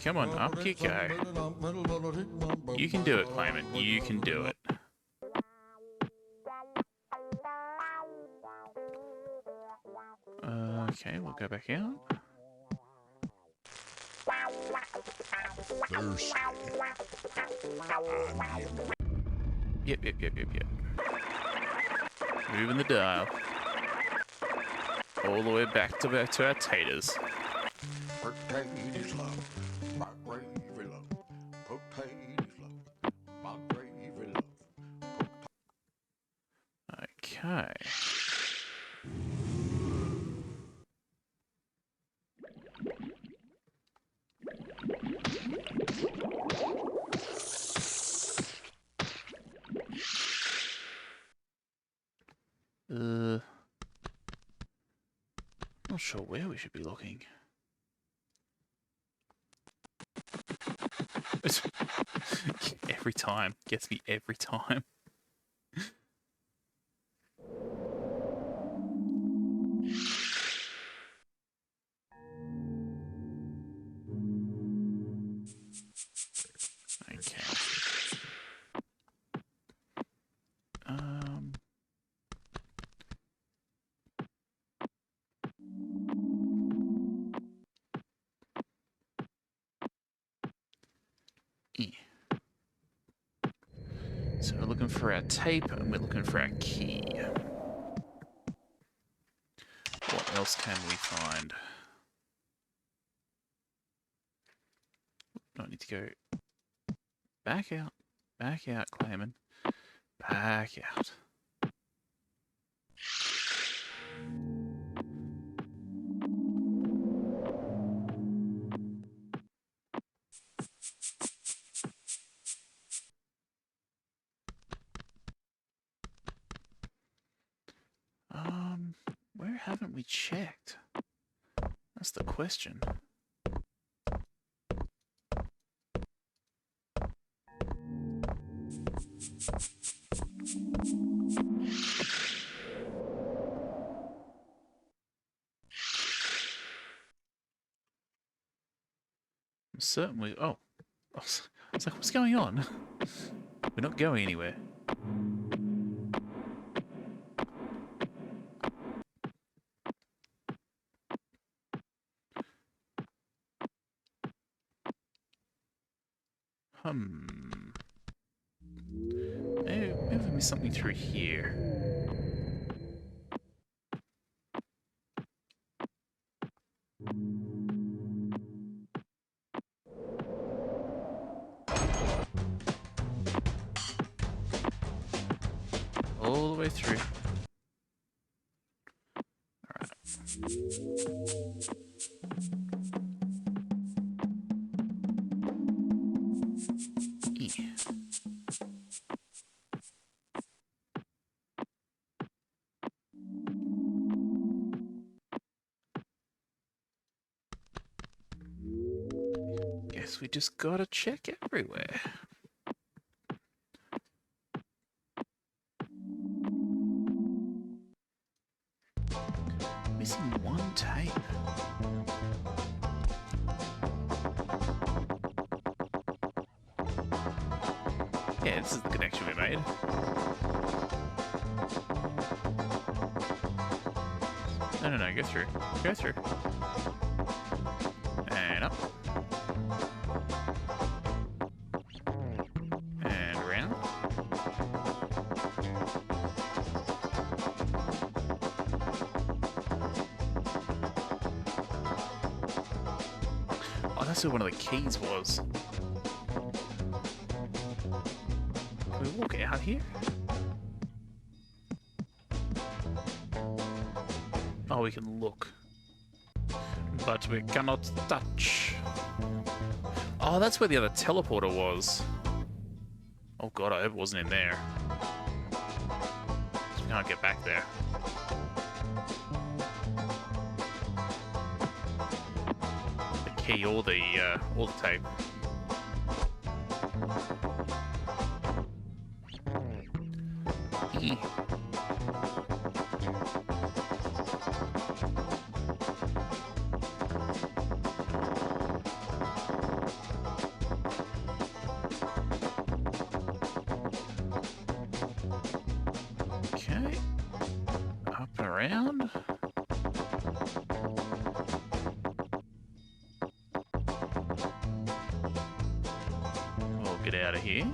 Come on, up you go. You can do it, Claymation. You can do it. Okay, we'll go back out. Yep. Moving the dial. All the way back to our taters. Potatoes love, my gravy love. Potatoes love, my gravy love. Okay. Not sure where we should be looking. Every time. Gets me every time. Okay. So we're looking for our tape and we're looking for our key. What else can we find? I need to go back out, Claymation, back out. Where haven't we checked? That's the question. I'm certain we... Oh. It's like, what's going on? We're not going anywhere. Maybe we missed something through here. All the way through. Alright. Yeah. Guess we just gotta check everywhere. Missing one tape. Yeah, this is the connection we made. No, go through. Go through. And up. And around. Oh, that's where one of the keys was. Can we walk out here? Oh, we can look. But we cannot touch. Oh, that's where the other teleporter was. Oh god, I hope it wasn't in there. We can't get back there. The key or the tape. E. Okay. Up and around. We'll get out of here.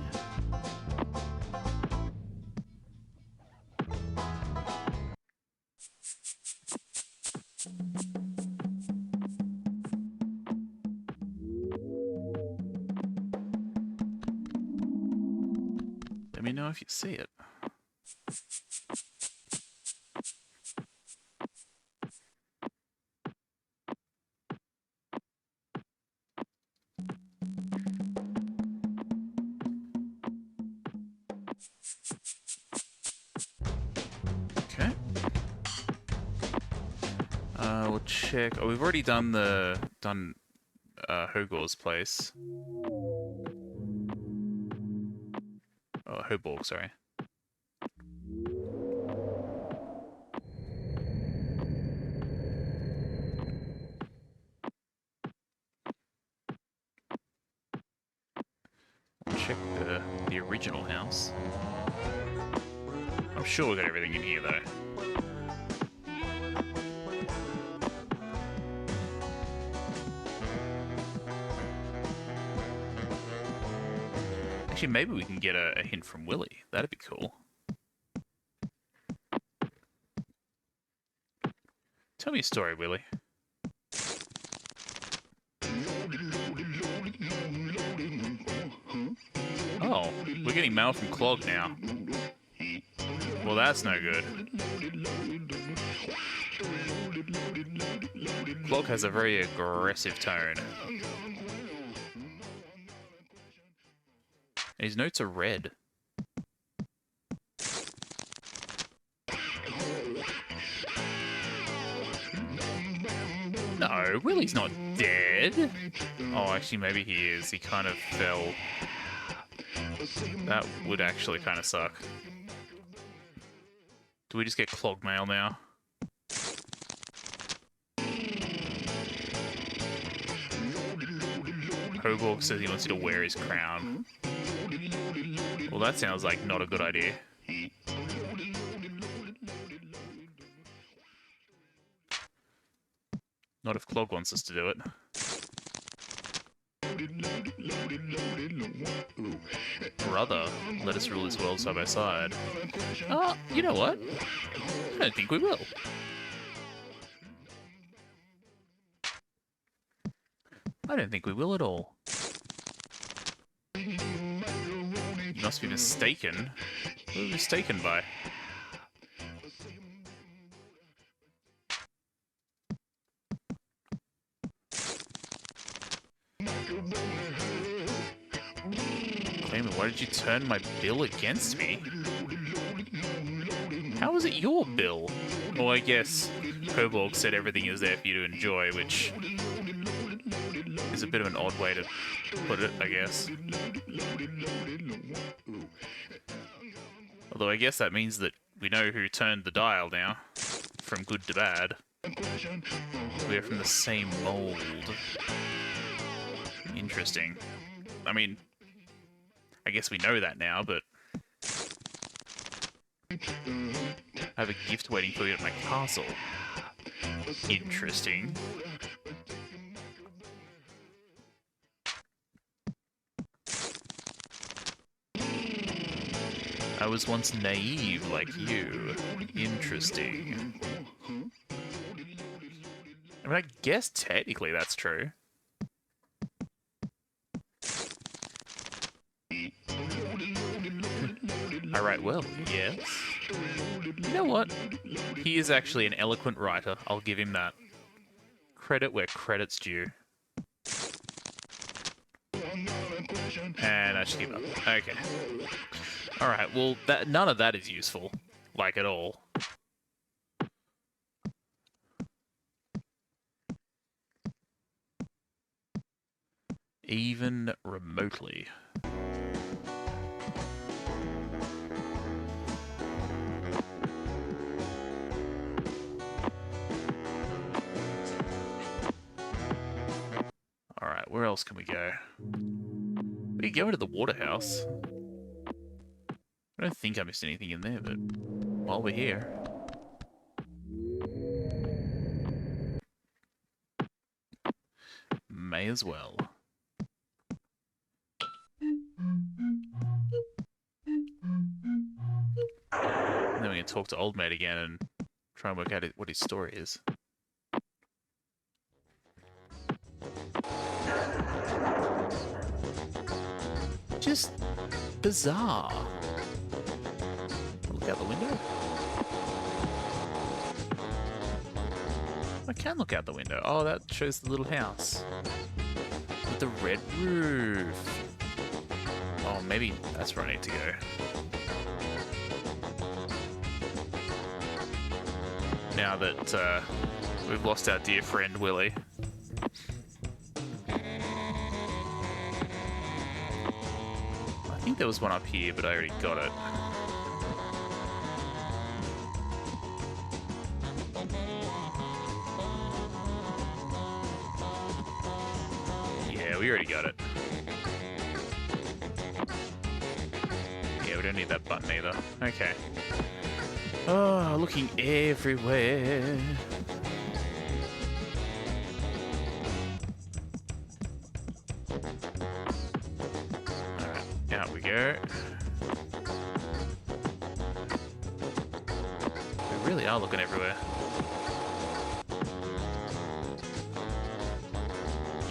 Let me know if you see it. Okay. We'll check. Oh, we've already done Hogor's place. Oh, Hoborg, sorry. Check the original house. I'm sure we got everything in here though. Actually, maybe we can get a hint from Willy. That'd be cool. Tell me a story, Willy. Oh, we're getting mail from Clog now. Well, that's no good. Clog has a very aggressive tone. His notes are red. No, Willy's not dead. Oh, actually, maybe he is. He kind of fell. That would actually kind of suck. Do we just get Clog mail now? Koborg says he wants you to wear his crown. Well, that sounds like not a good idea. Not if Clog wants us to do it. Brother, let us rule this world side by side. You know what? I don't think we will. I don't think we will at all. You must be mistaken. What are we mistaken by? Claymation, why did you turn my bill against me? How is it your bill? Well, I guess Koborg said everything is there for you to enjoy, which is a bit of an odd way to put it, I guess. Although I guess that means that we know who turned the dial now, from good to bad. We're from the same mold. Interesting. I mean, I guess we know that now, but I have a gift waiting for you at my castle. Interesting. I was once naive like you. Interesting. I mean, I guess technically that's true. Alright, well, yes. You know what? He is actually an eloquent writer. I'll give him that. Credit where credit's due. And I should give up. Okay. Alright, well, none of that is useful. Like, at all. Even remotely. Alright, where else can we go? We can go into the waterhouse. I don't think I missed anything in there, but while we're here. May as well. And then we can talk to Old Mate again and try and work out what his story is. Just bizarre. Look out the window. I can look out the window. Oh, that shows the little house with the red roof. Oh, maybe that's where I need to go. Now that we've lost our dear friend Willie. I think there was one up here, but I already got it. Yeah, we already got it. Yeah, we don't need that button either. Okay. Oh, looking everywhere. Alright, out we go. We really are looking everywhere.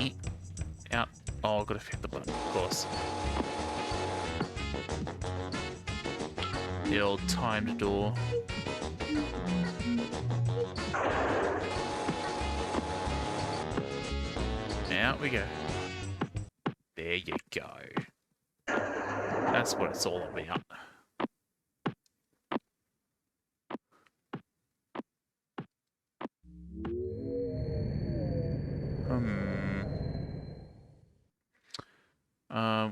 Eat. Out. Oh, gotta hit the button, of course. The old timed door. Out we go. There you go. That's what it's all about.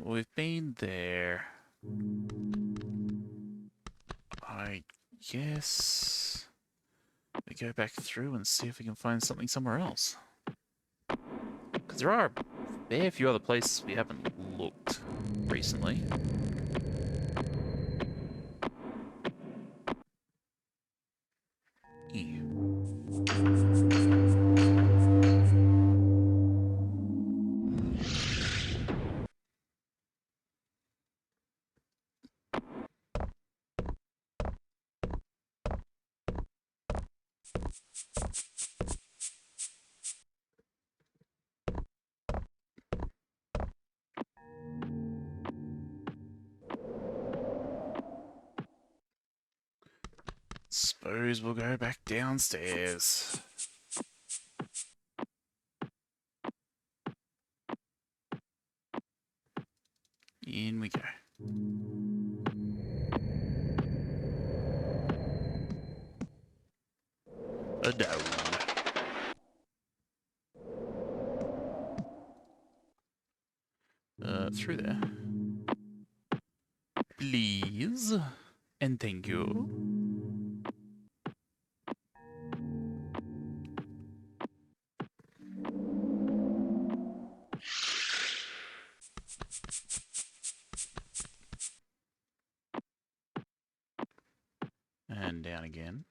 We've been there. I guess we go back through and see if we can find something somewhere else. Because there are There are a few other places we haven't looked recently. Ew. Suppose we'll go back downstairs. In we go. A down. Through there. Please. And thank you. And down again.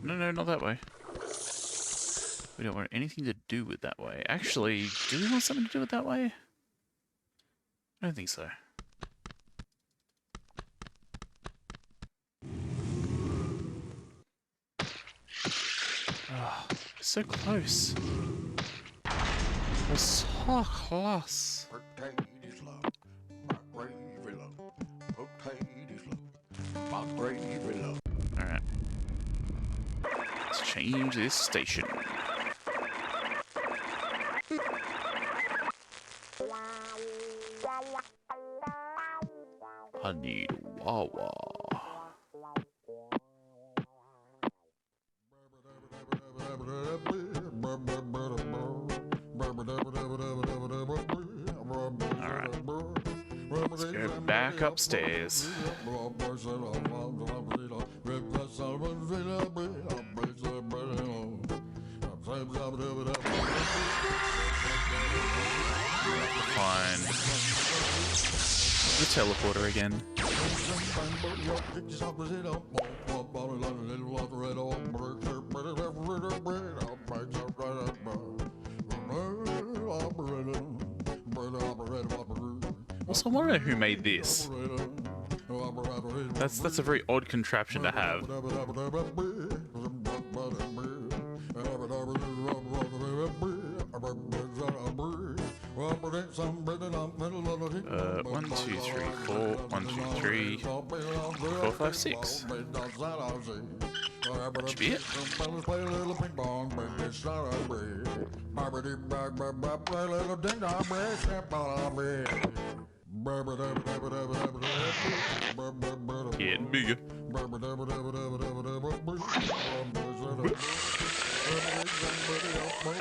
No, not that way. We don't want anything to do with that way. Actually, do we want something to do with that way? I don't think so. Oh, so close. We're so close. Potatoes love, my gravy love. Potatoes love, my gravy love. Alright. Let's change this station. I need Wawa. Alright. Let's go back upstairs. Find the teleporter again. Also, I want to know who made this. That's a very odd contraption to have. One, two, three, four. 1, 2, 3, 4, 5, 6. That should be it. Getting bigger.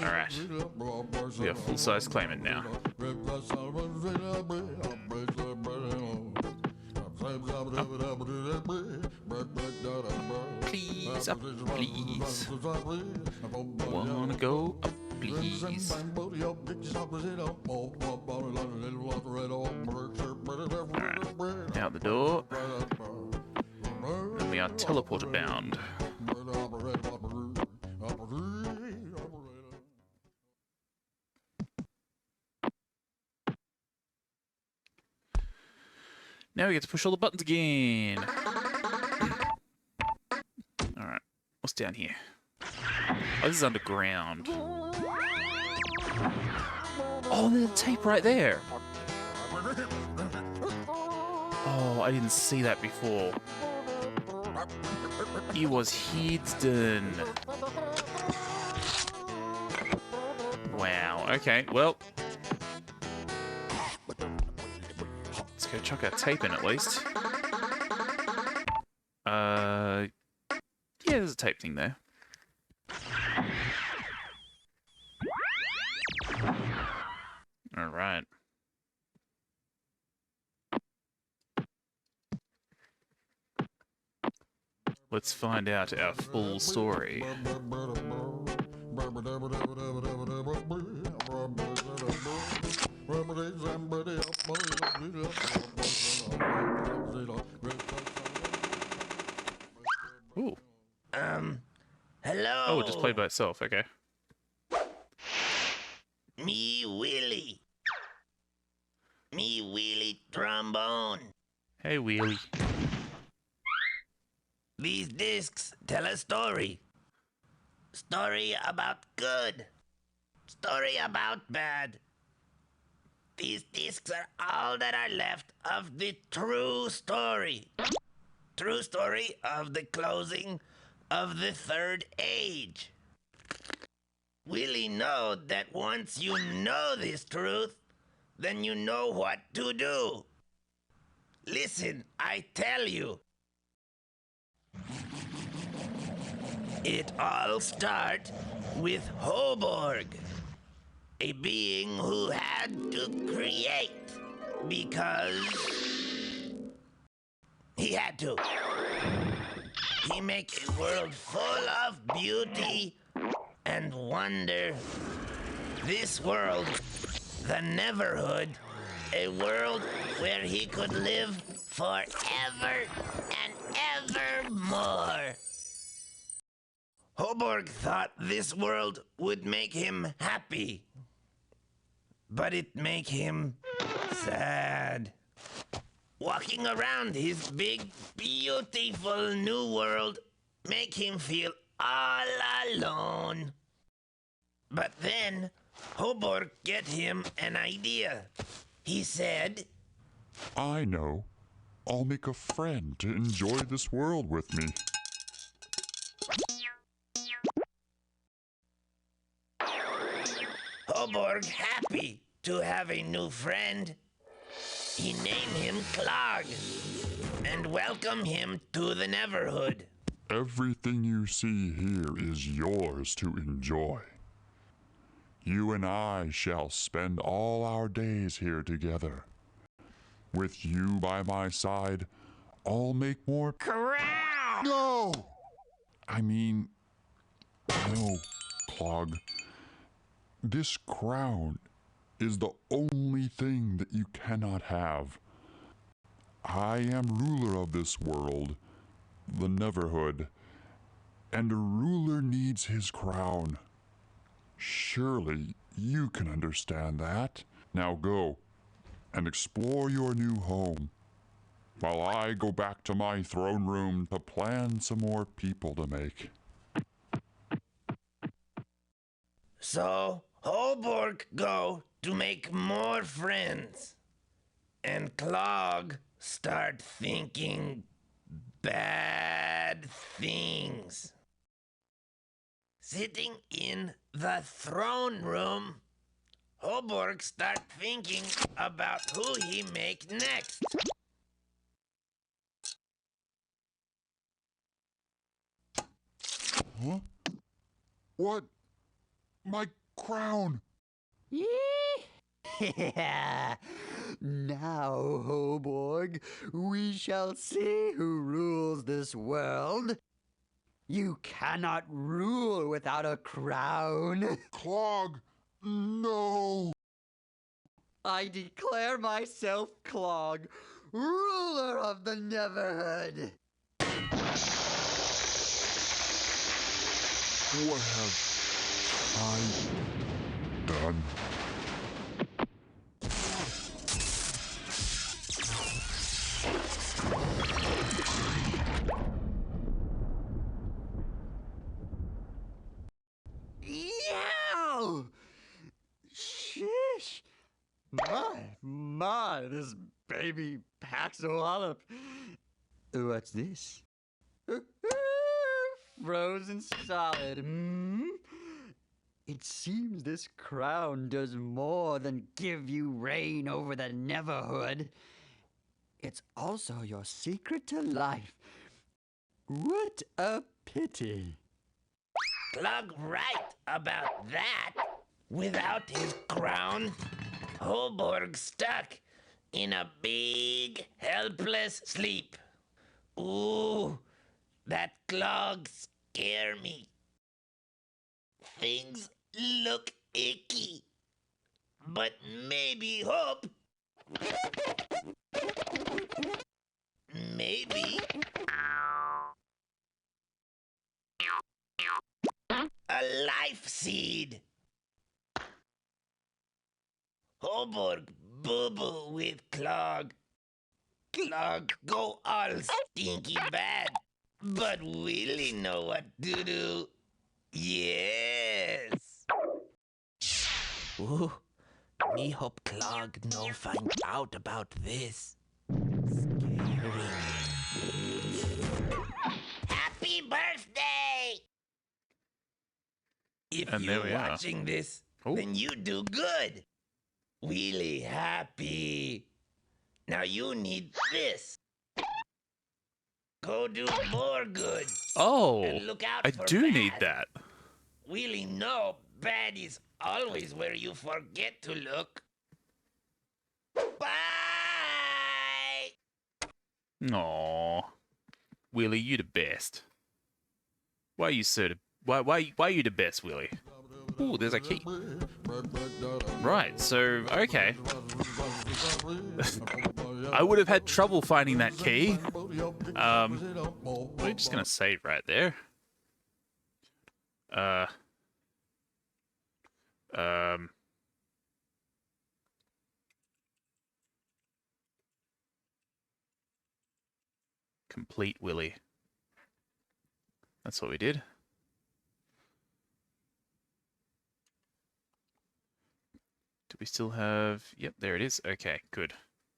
Alright. We have full-size Claymation now. Please, up, please. Wanna go up, please. Alright, out the door. And we are teleporter bound. Now we get to push all the buttons again. Alright, what's down here? Oh, this is underground. Oh, there's a tape right there. Oh, I didn't see that before. It was hidden. Wow, okay, well. Let's go chuck that tape in at least. Yeah, there's a tape thing there. All right. Let's find out our full story. Ooh. Hello. Oh, it just played by itself. Okay. Me Willie. Me Willie trombone. Hey, Wheelie. These discs tell a story. Story about good. Story about bad. These discs are all that are left of the true story. True story of the closing of the third age. Willie know that once you know this truth, then you know what to do. Listen, I tell you. It all starts with Hoborg, a being who had to create because he had to. He make a world full of beauty and wonder. This world, the Neverhood, a world where he could live forever and evermore. Hoborg thought this world would make him happy, but it make him sad. Walking around his big, beautiful new world make him feel all alone. But then Hoborg get him an idea. He said, I know. I'll make a friend to enjoy this world with me. Hoborg happy to have a new friend. He named him Clog and welcomed him to the Neverhood. Everything you see here is yours to enjoy. You and I shall spend all our days here together. With you by my side, I'll make more. Crown! No! No, Clog. This crown is the only thing that you cannot have. I am ruler of this world, the Neverhood, and a ruler needs his crown. Surely you can understand that. Now go and explore your new home, while I go back to my throne room to plan some more people to make. So Hoborg go to make more friends. And Clog start thinking bad things. Sitting in the throne room, Hoborg start thinking about who he make next. Huh? What? My crown! Yeah. Now, Hoborg, we shall see who rules this world. You cannot rule without a crown. Clog! No! I declare myself Clog, ruler of the Neverhood. What have I done? Yow! Shish! My, this baby packs a wallop. What's this? Frozen solid. It seems this crown does more than give you reign over the Neverhood. It's also your secret to life. What a pity. Clog right about that. Without his crown, Hoborg stuck in a big, helpless sleep. Ooh, that clog scare me. Things look icky. But maybe hope. Maybe a life seed. Hoborg boo boo with clog. Clog go all stinky bad. But Willie know what to do. Yes. Ooh, me hope Clog no find out about this. Scary. Happy birthday! If And there we you're are. watching this, Oh. then you do good. Really happy. Now you need this. Go do more good. Oh, And look out I for do bad. need that. Really know bad is always where you forget to look. Bye! Aw, Willie, you the best. Why are you so? Why are you the best, Willie? Ooh, there's a key. Right, so okay. I would have had trouble finding that key. We're just gonna save right there. Complete Willie. That's what we did. Do we still have... Yep, there it is. Okay, good.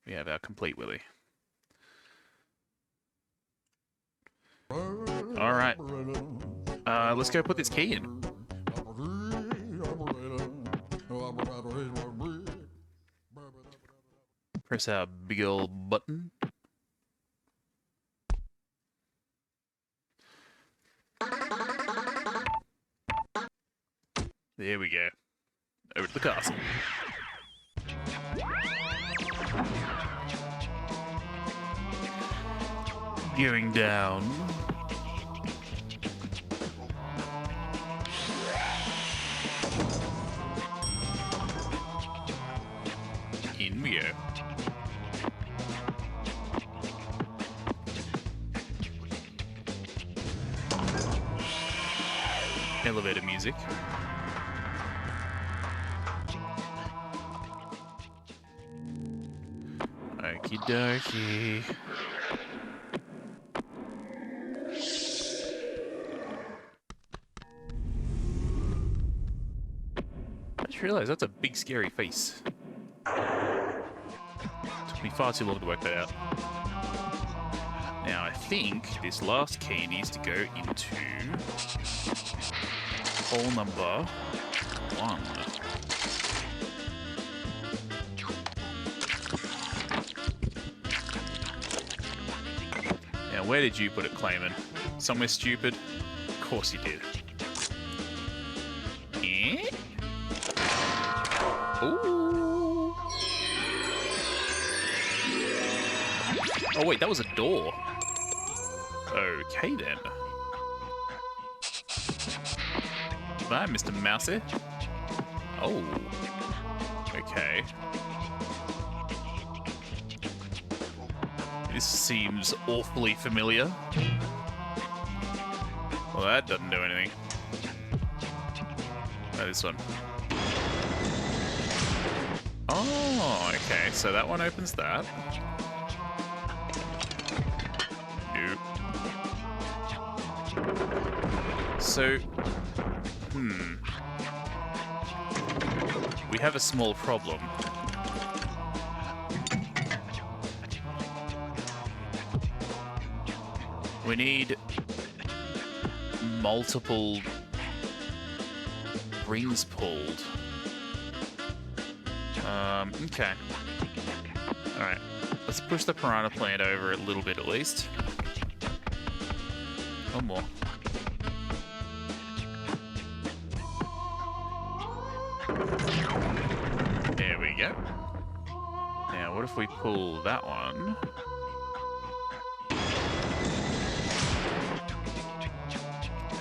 We have our complete Willie. Alright. Let's go put this key in. Press our big old button. There we go. Over to the castle. Going down. In we go. Elevator music. Okie dokie. I just realised that's a big scary face. Took me far too long to work that out. Now I think this last key needs to go into hole number 1. Now where did you put it, Clayman? Somewhere stupid? Of course you did. Eh? Ooh. Oh wait, that was a door. Okay then. Bye, Mr. Mousy. Oh. Okay. This seems awfully familiar. Well, that doesn't do anything. Oh, this one. Oh, okay. So that one opens that. Nope. So, we have a small problem. We need multiple rings pulled. Okay. Alright. Let's push the piranha plant over a little bit at least. One more. There we go. go. Now, what if we pull that one?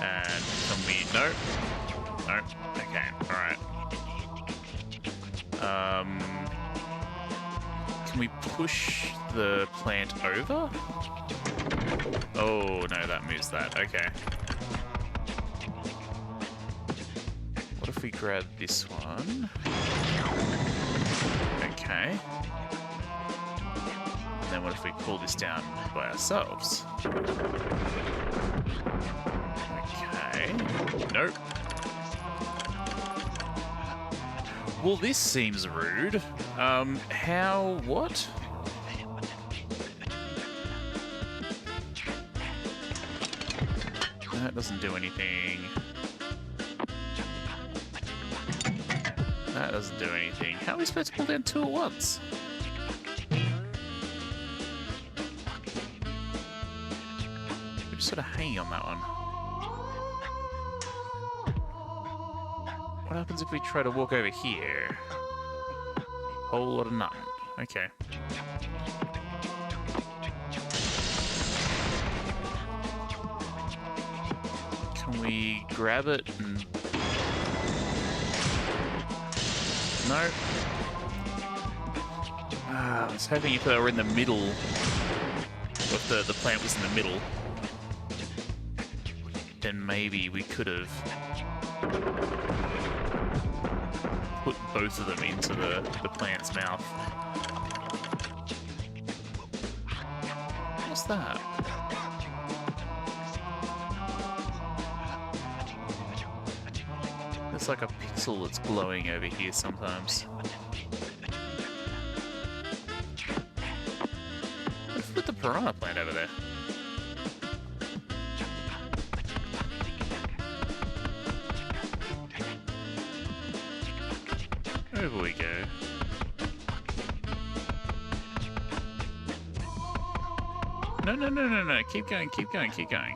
And can we... Nope. Nope. Okay, alright. Can we push the plant over? Oh, no, that moves that. Okay. What if we grab this one? Okay. And then what if we pull this down by ourselves? Okay. Nope. Well, this seems rude. How... what? That doesn't do anything. That doesn't do anything. How are we supposed to pull down two at once? We're just sort of hanging on that one. What happens if we try to walk over here? Whole lot of nothing. Okay. Can we grab it and... No. I was hoping if they were in the middle, if the plant was in the middle, then maybe we could have put both of them into the plant's mouth. What's that? There's like a pixel that's glowing over here sometimes. Let's put the piranha plant over there. Over we go. No, no, no, no, no. Keep going, keep going, keep going.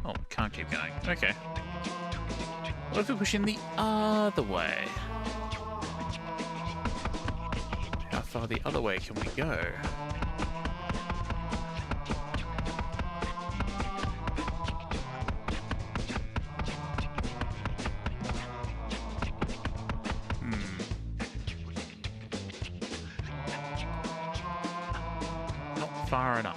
Oh, can't keep going. Okay. What if we push in the other way? How far the other way can we go? Far enough.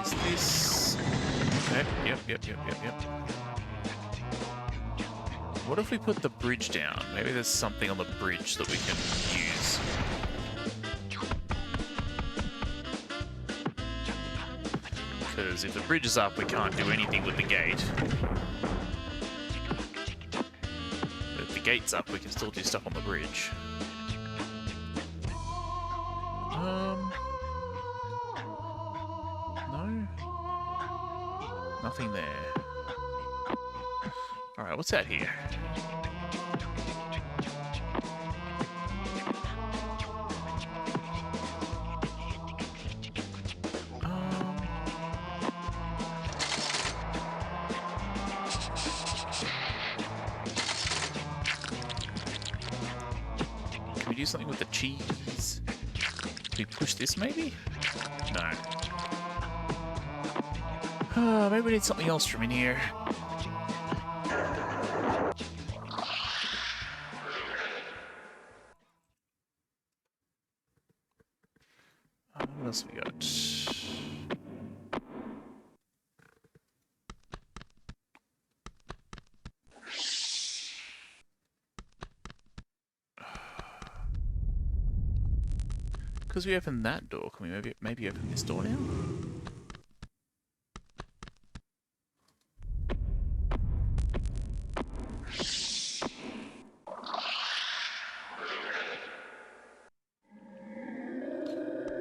Is this... Okay, yep. What if we put the bridge down? Maybe there's something on the bridge that we can use. Because if the bridge is up, we can't do anything with the gate. Gates up, we can still do stuff on the bridge. No? Nothing there. Alright, what's that here? Do something with the cheese. Can we push this maybe? No. Maybe we need something else from in here. What else have we got? Because we opened that door, can we maybe open this door now?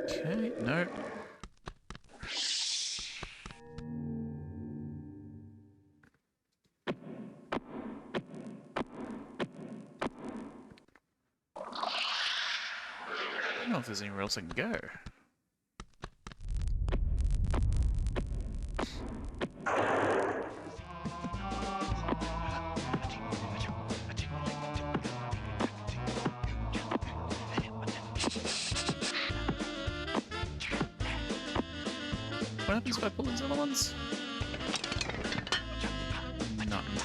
Okay, no. don't know if there's anywhere else I can go. What happens if I pull these other ones? Nothing.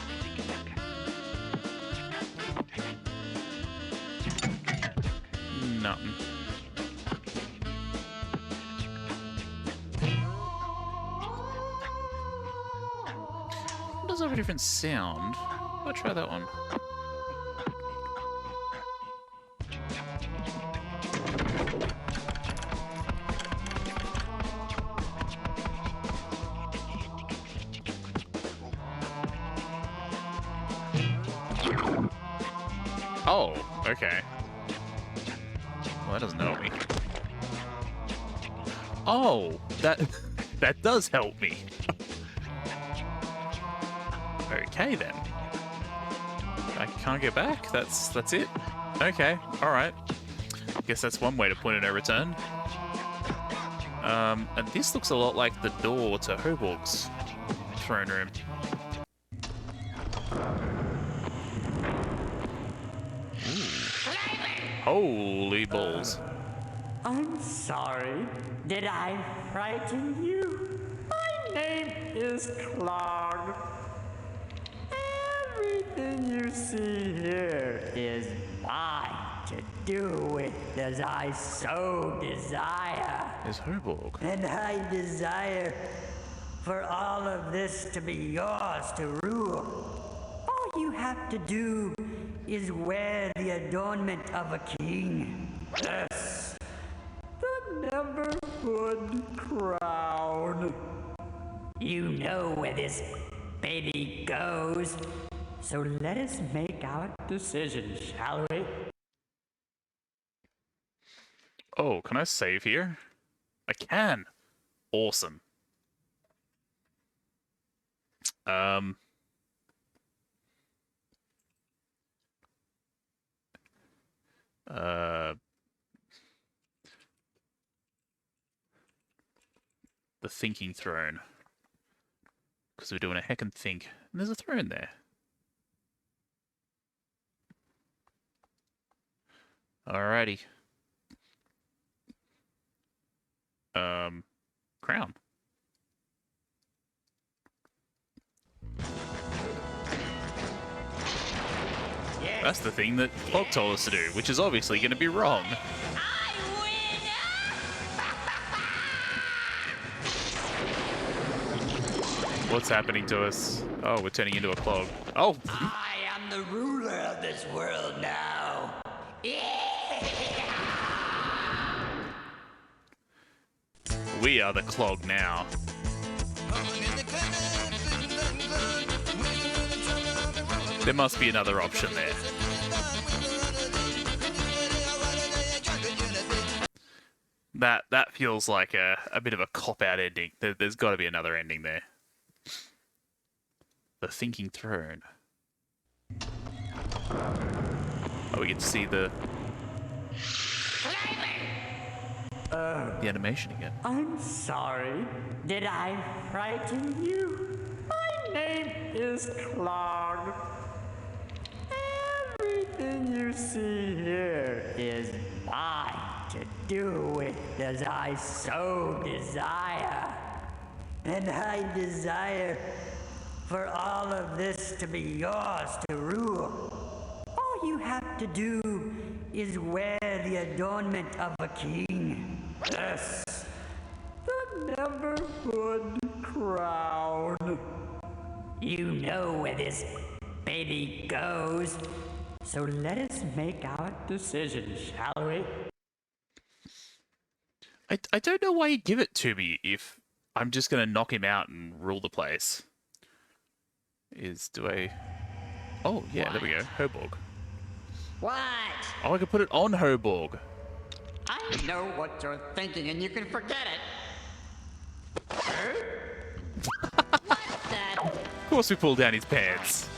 Nothing. It does have a different sound. I'll try that one. Oh, okay. Well, that doesn't help me. Oh, that that does help me. Okay then. I can't get back. That's it. Okay, all right. Guess that's one way to point no return. And this looks a lot like the door to Hoborg's throne room. Holy balls. I'm sorry. Did I frighten you? My name is Clog. Everything you see here is mine to do with as I so desire. Is Hoborg? And I desire for all of this to be yours to rule. All you have to do is wear the adornment of a king. Yes, the Neverhood crown. You know where this baby goes, so let us make our decision, shall we? Oh, can I save here? I can. Awesome. The thinking throne. Because we're doing a heck and think. And there's a throne there. Alrighty. Crown. That's the thing that Clog told us to do, which is obviously going to be wrong. What's happening to us? Oh, we're turning into a Clog. Oh! I am the ruler of this world now. We are the Clog now. There must be another option there. That feels like a bit of a cop-out ending. There's got to be another ending there. The Thinking Throne. Oh, we get to see the animation again. I'm sorry. Did I frighten you? My name is Clog. Everything you see here is mine to do with as I so desire. And I desire for all of this to be yours to rule. All you have to do is wear the adornment of a king. Yes, the Neverhood crown. You know where this baby goes, so let us make our decision, shall we? I don't know why you give it to me if I'm just going to knock him out and rule the place. Oh, yeah, there we go. Hoborg. What? Oh, I can put it on Hoborg. I know what you're thinking, and you can forget it. Of course we pull down his pants.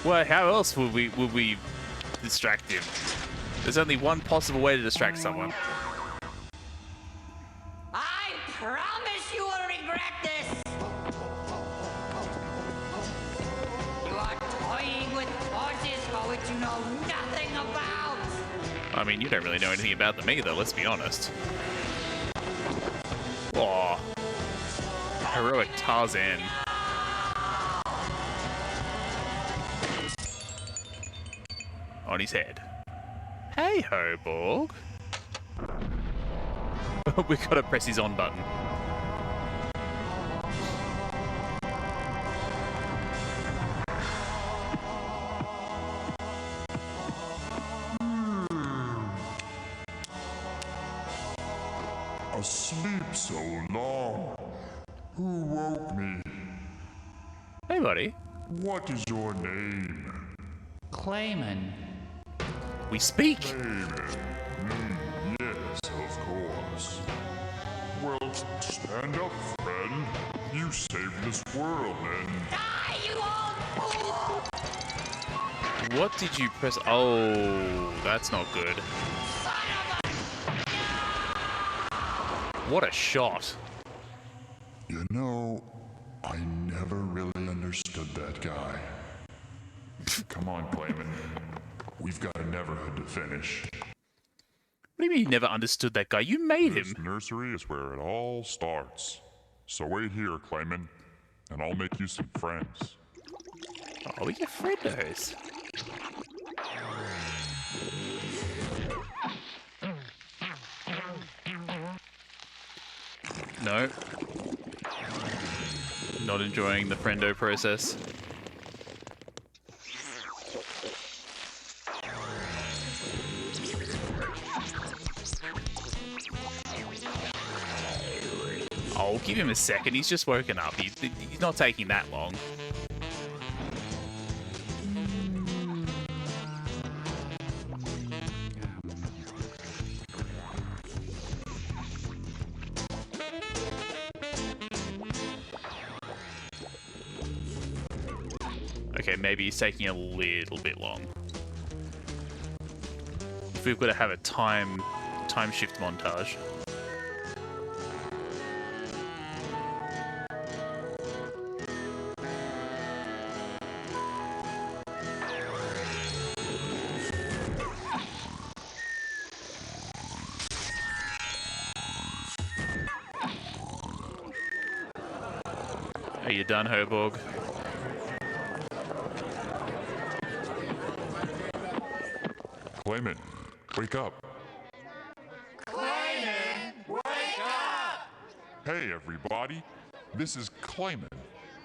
Well, how else would we distract him? There's only one possible way to distract someone. I promise you will regret this! You are toying with forces for which you know nothing about! I mean, you don't really know anything about them either, let's be honest. Aw. Heroic Tarzan. On his head. Hey, Hoborg. We gotta press his on button. Asleep so long. Who woke me? Hey, buddy. What is your name? Clayman. We speak. David. Yes, of course. Well, stand up, friend. You saved this world, and Die, you old fool! What did you press? Oh, that's not good. What a shot. you know, I never really understood that guy. Come on, Clayman. We've got a Neverhood to finish. What do you mean you never understood that guy? You made him. This nursery is where it all starts. So wait here, Clayman, and I'll make you some friends. Oh, we get friendos. No. Not enjoying the friendo process. Oh, give him a second. He's just woken up. He's not taking that long. Okay, maybe he's taking a little bit long. If we've got to have a time shift montage. Are you done, Hoborg? Clayman, wake up. Clayman, wake up! Hey, everybody. This is Clayman.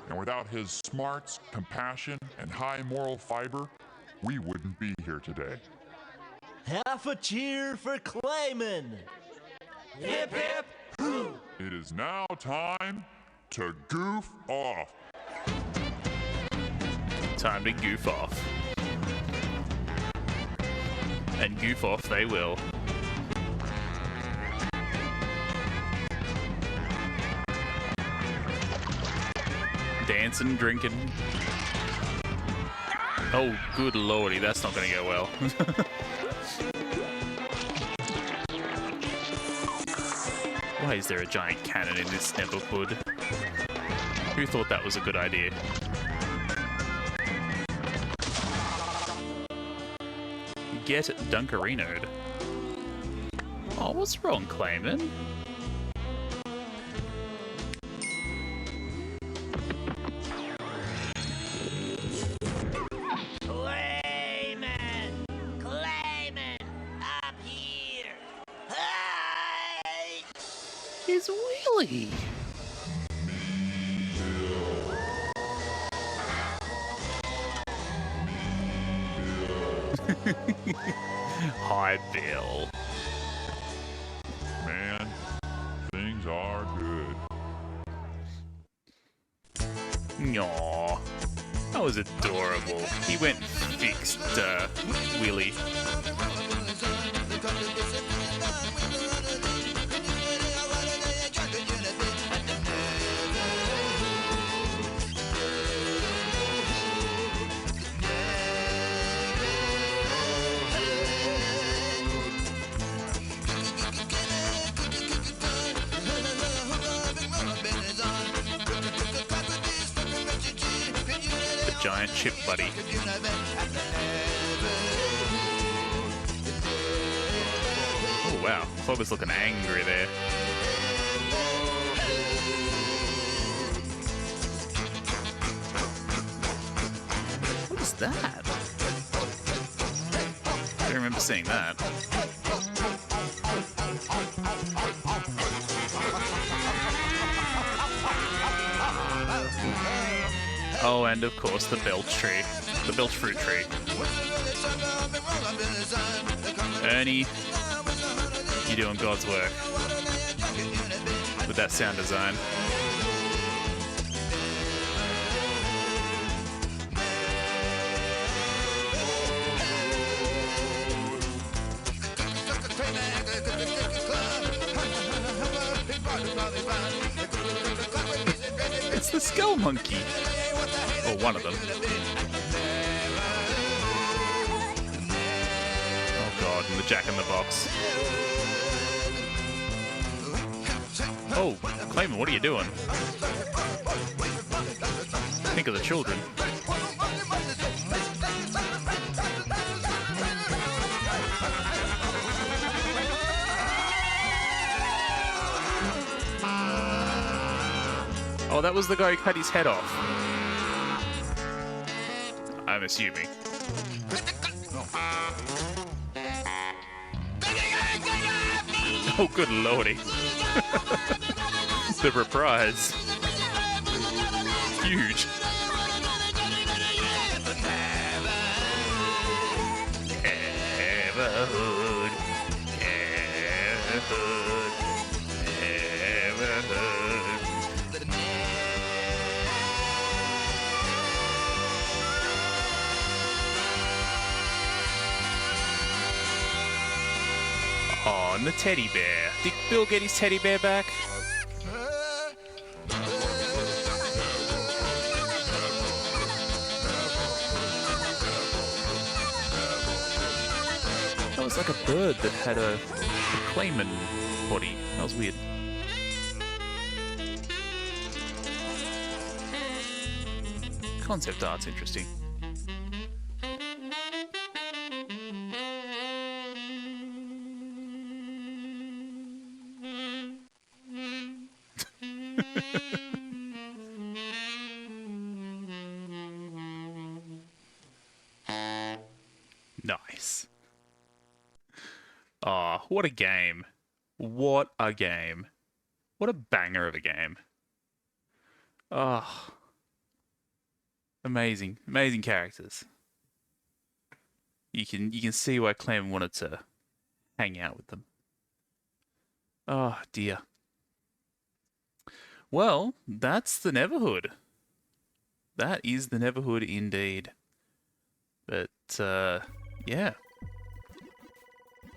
And without his smarts, compassion, and high moral fiber, we wouldn't be here today. Half a cheer for Clayman! Hip hip! It is now time to goof off. Time to goof off. And goof off they will. Dancing, drinking. Oh, good lordy, that's not gonna go well. Why is there a giant cannon in this Neverhood? Who thought that was a good idea? Get Dunkarino'd. Oh, what's wrong, Clayman? Clayman! Clayman! Up here! Hey! It's Willy! Hi, Bill. Man, things are good. Aww. That was adorable. He went and fixed, Willy. giant chip buddy. Oh wow, Clobber's looking angry there. What is that? I don't remember seeing that. Oh, and of course the belch tree. The belch fruit tree. Ernie, you're doing God's work with that sound design. It's the Skull Monkey. Or one of them. Oh god, and the Jack in the Box. Oh, Clayman, what are you doing? Think of the children. Oh, that was the guy who cut his head off. I'm assuming. Oh, good lordy. The reprise. Huge. Neverhood. Neverhood. Neverhood. Oh, and the teddy bear. Did Bill get his teddy bear back? That was like a bird that had a Claymation body. That was weird. Concept art's interesting. Nice. Oh, what a game. What a game. What a banger of a game. Oh. Amazing. Amazing characters. You can see why Clem wanted to hang out with them. Oh dear. Well, that's the Neverhood. That is the Neverhood indeed. But yeah.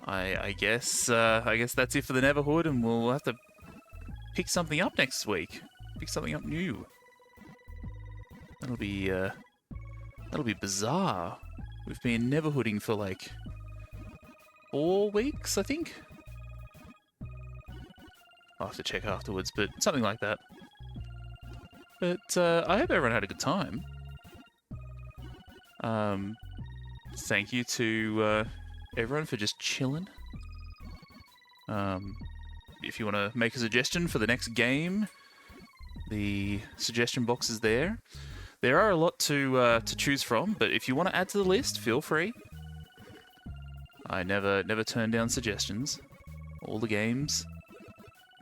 I guess that's it for the Neverhood, and we'll have to pick something up next week. Pick something up new. That'll be bizarre. We've been Neverhooding for like 4 weeks, I think. I'll have to check afterwards, but something like that. But I hope everyone had a good time. Thank you to everyone for just chilling. If you want to make a suggestion for the next game, the suggestion box is there. There are a lot to choose from, but if you want to add to the list, feel free. I never turn down suggestions. All the games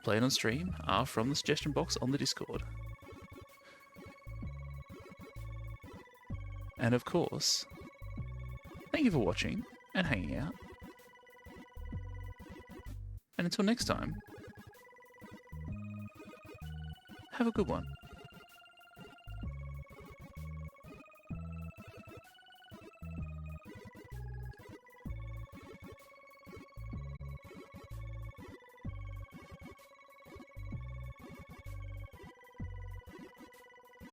played on stream are from the suggestion box on the Discord. And of course, thank you for watching and hanging out. And until next time, have a good one.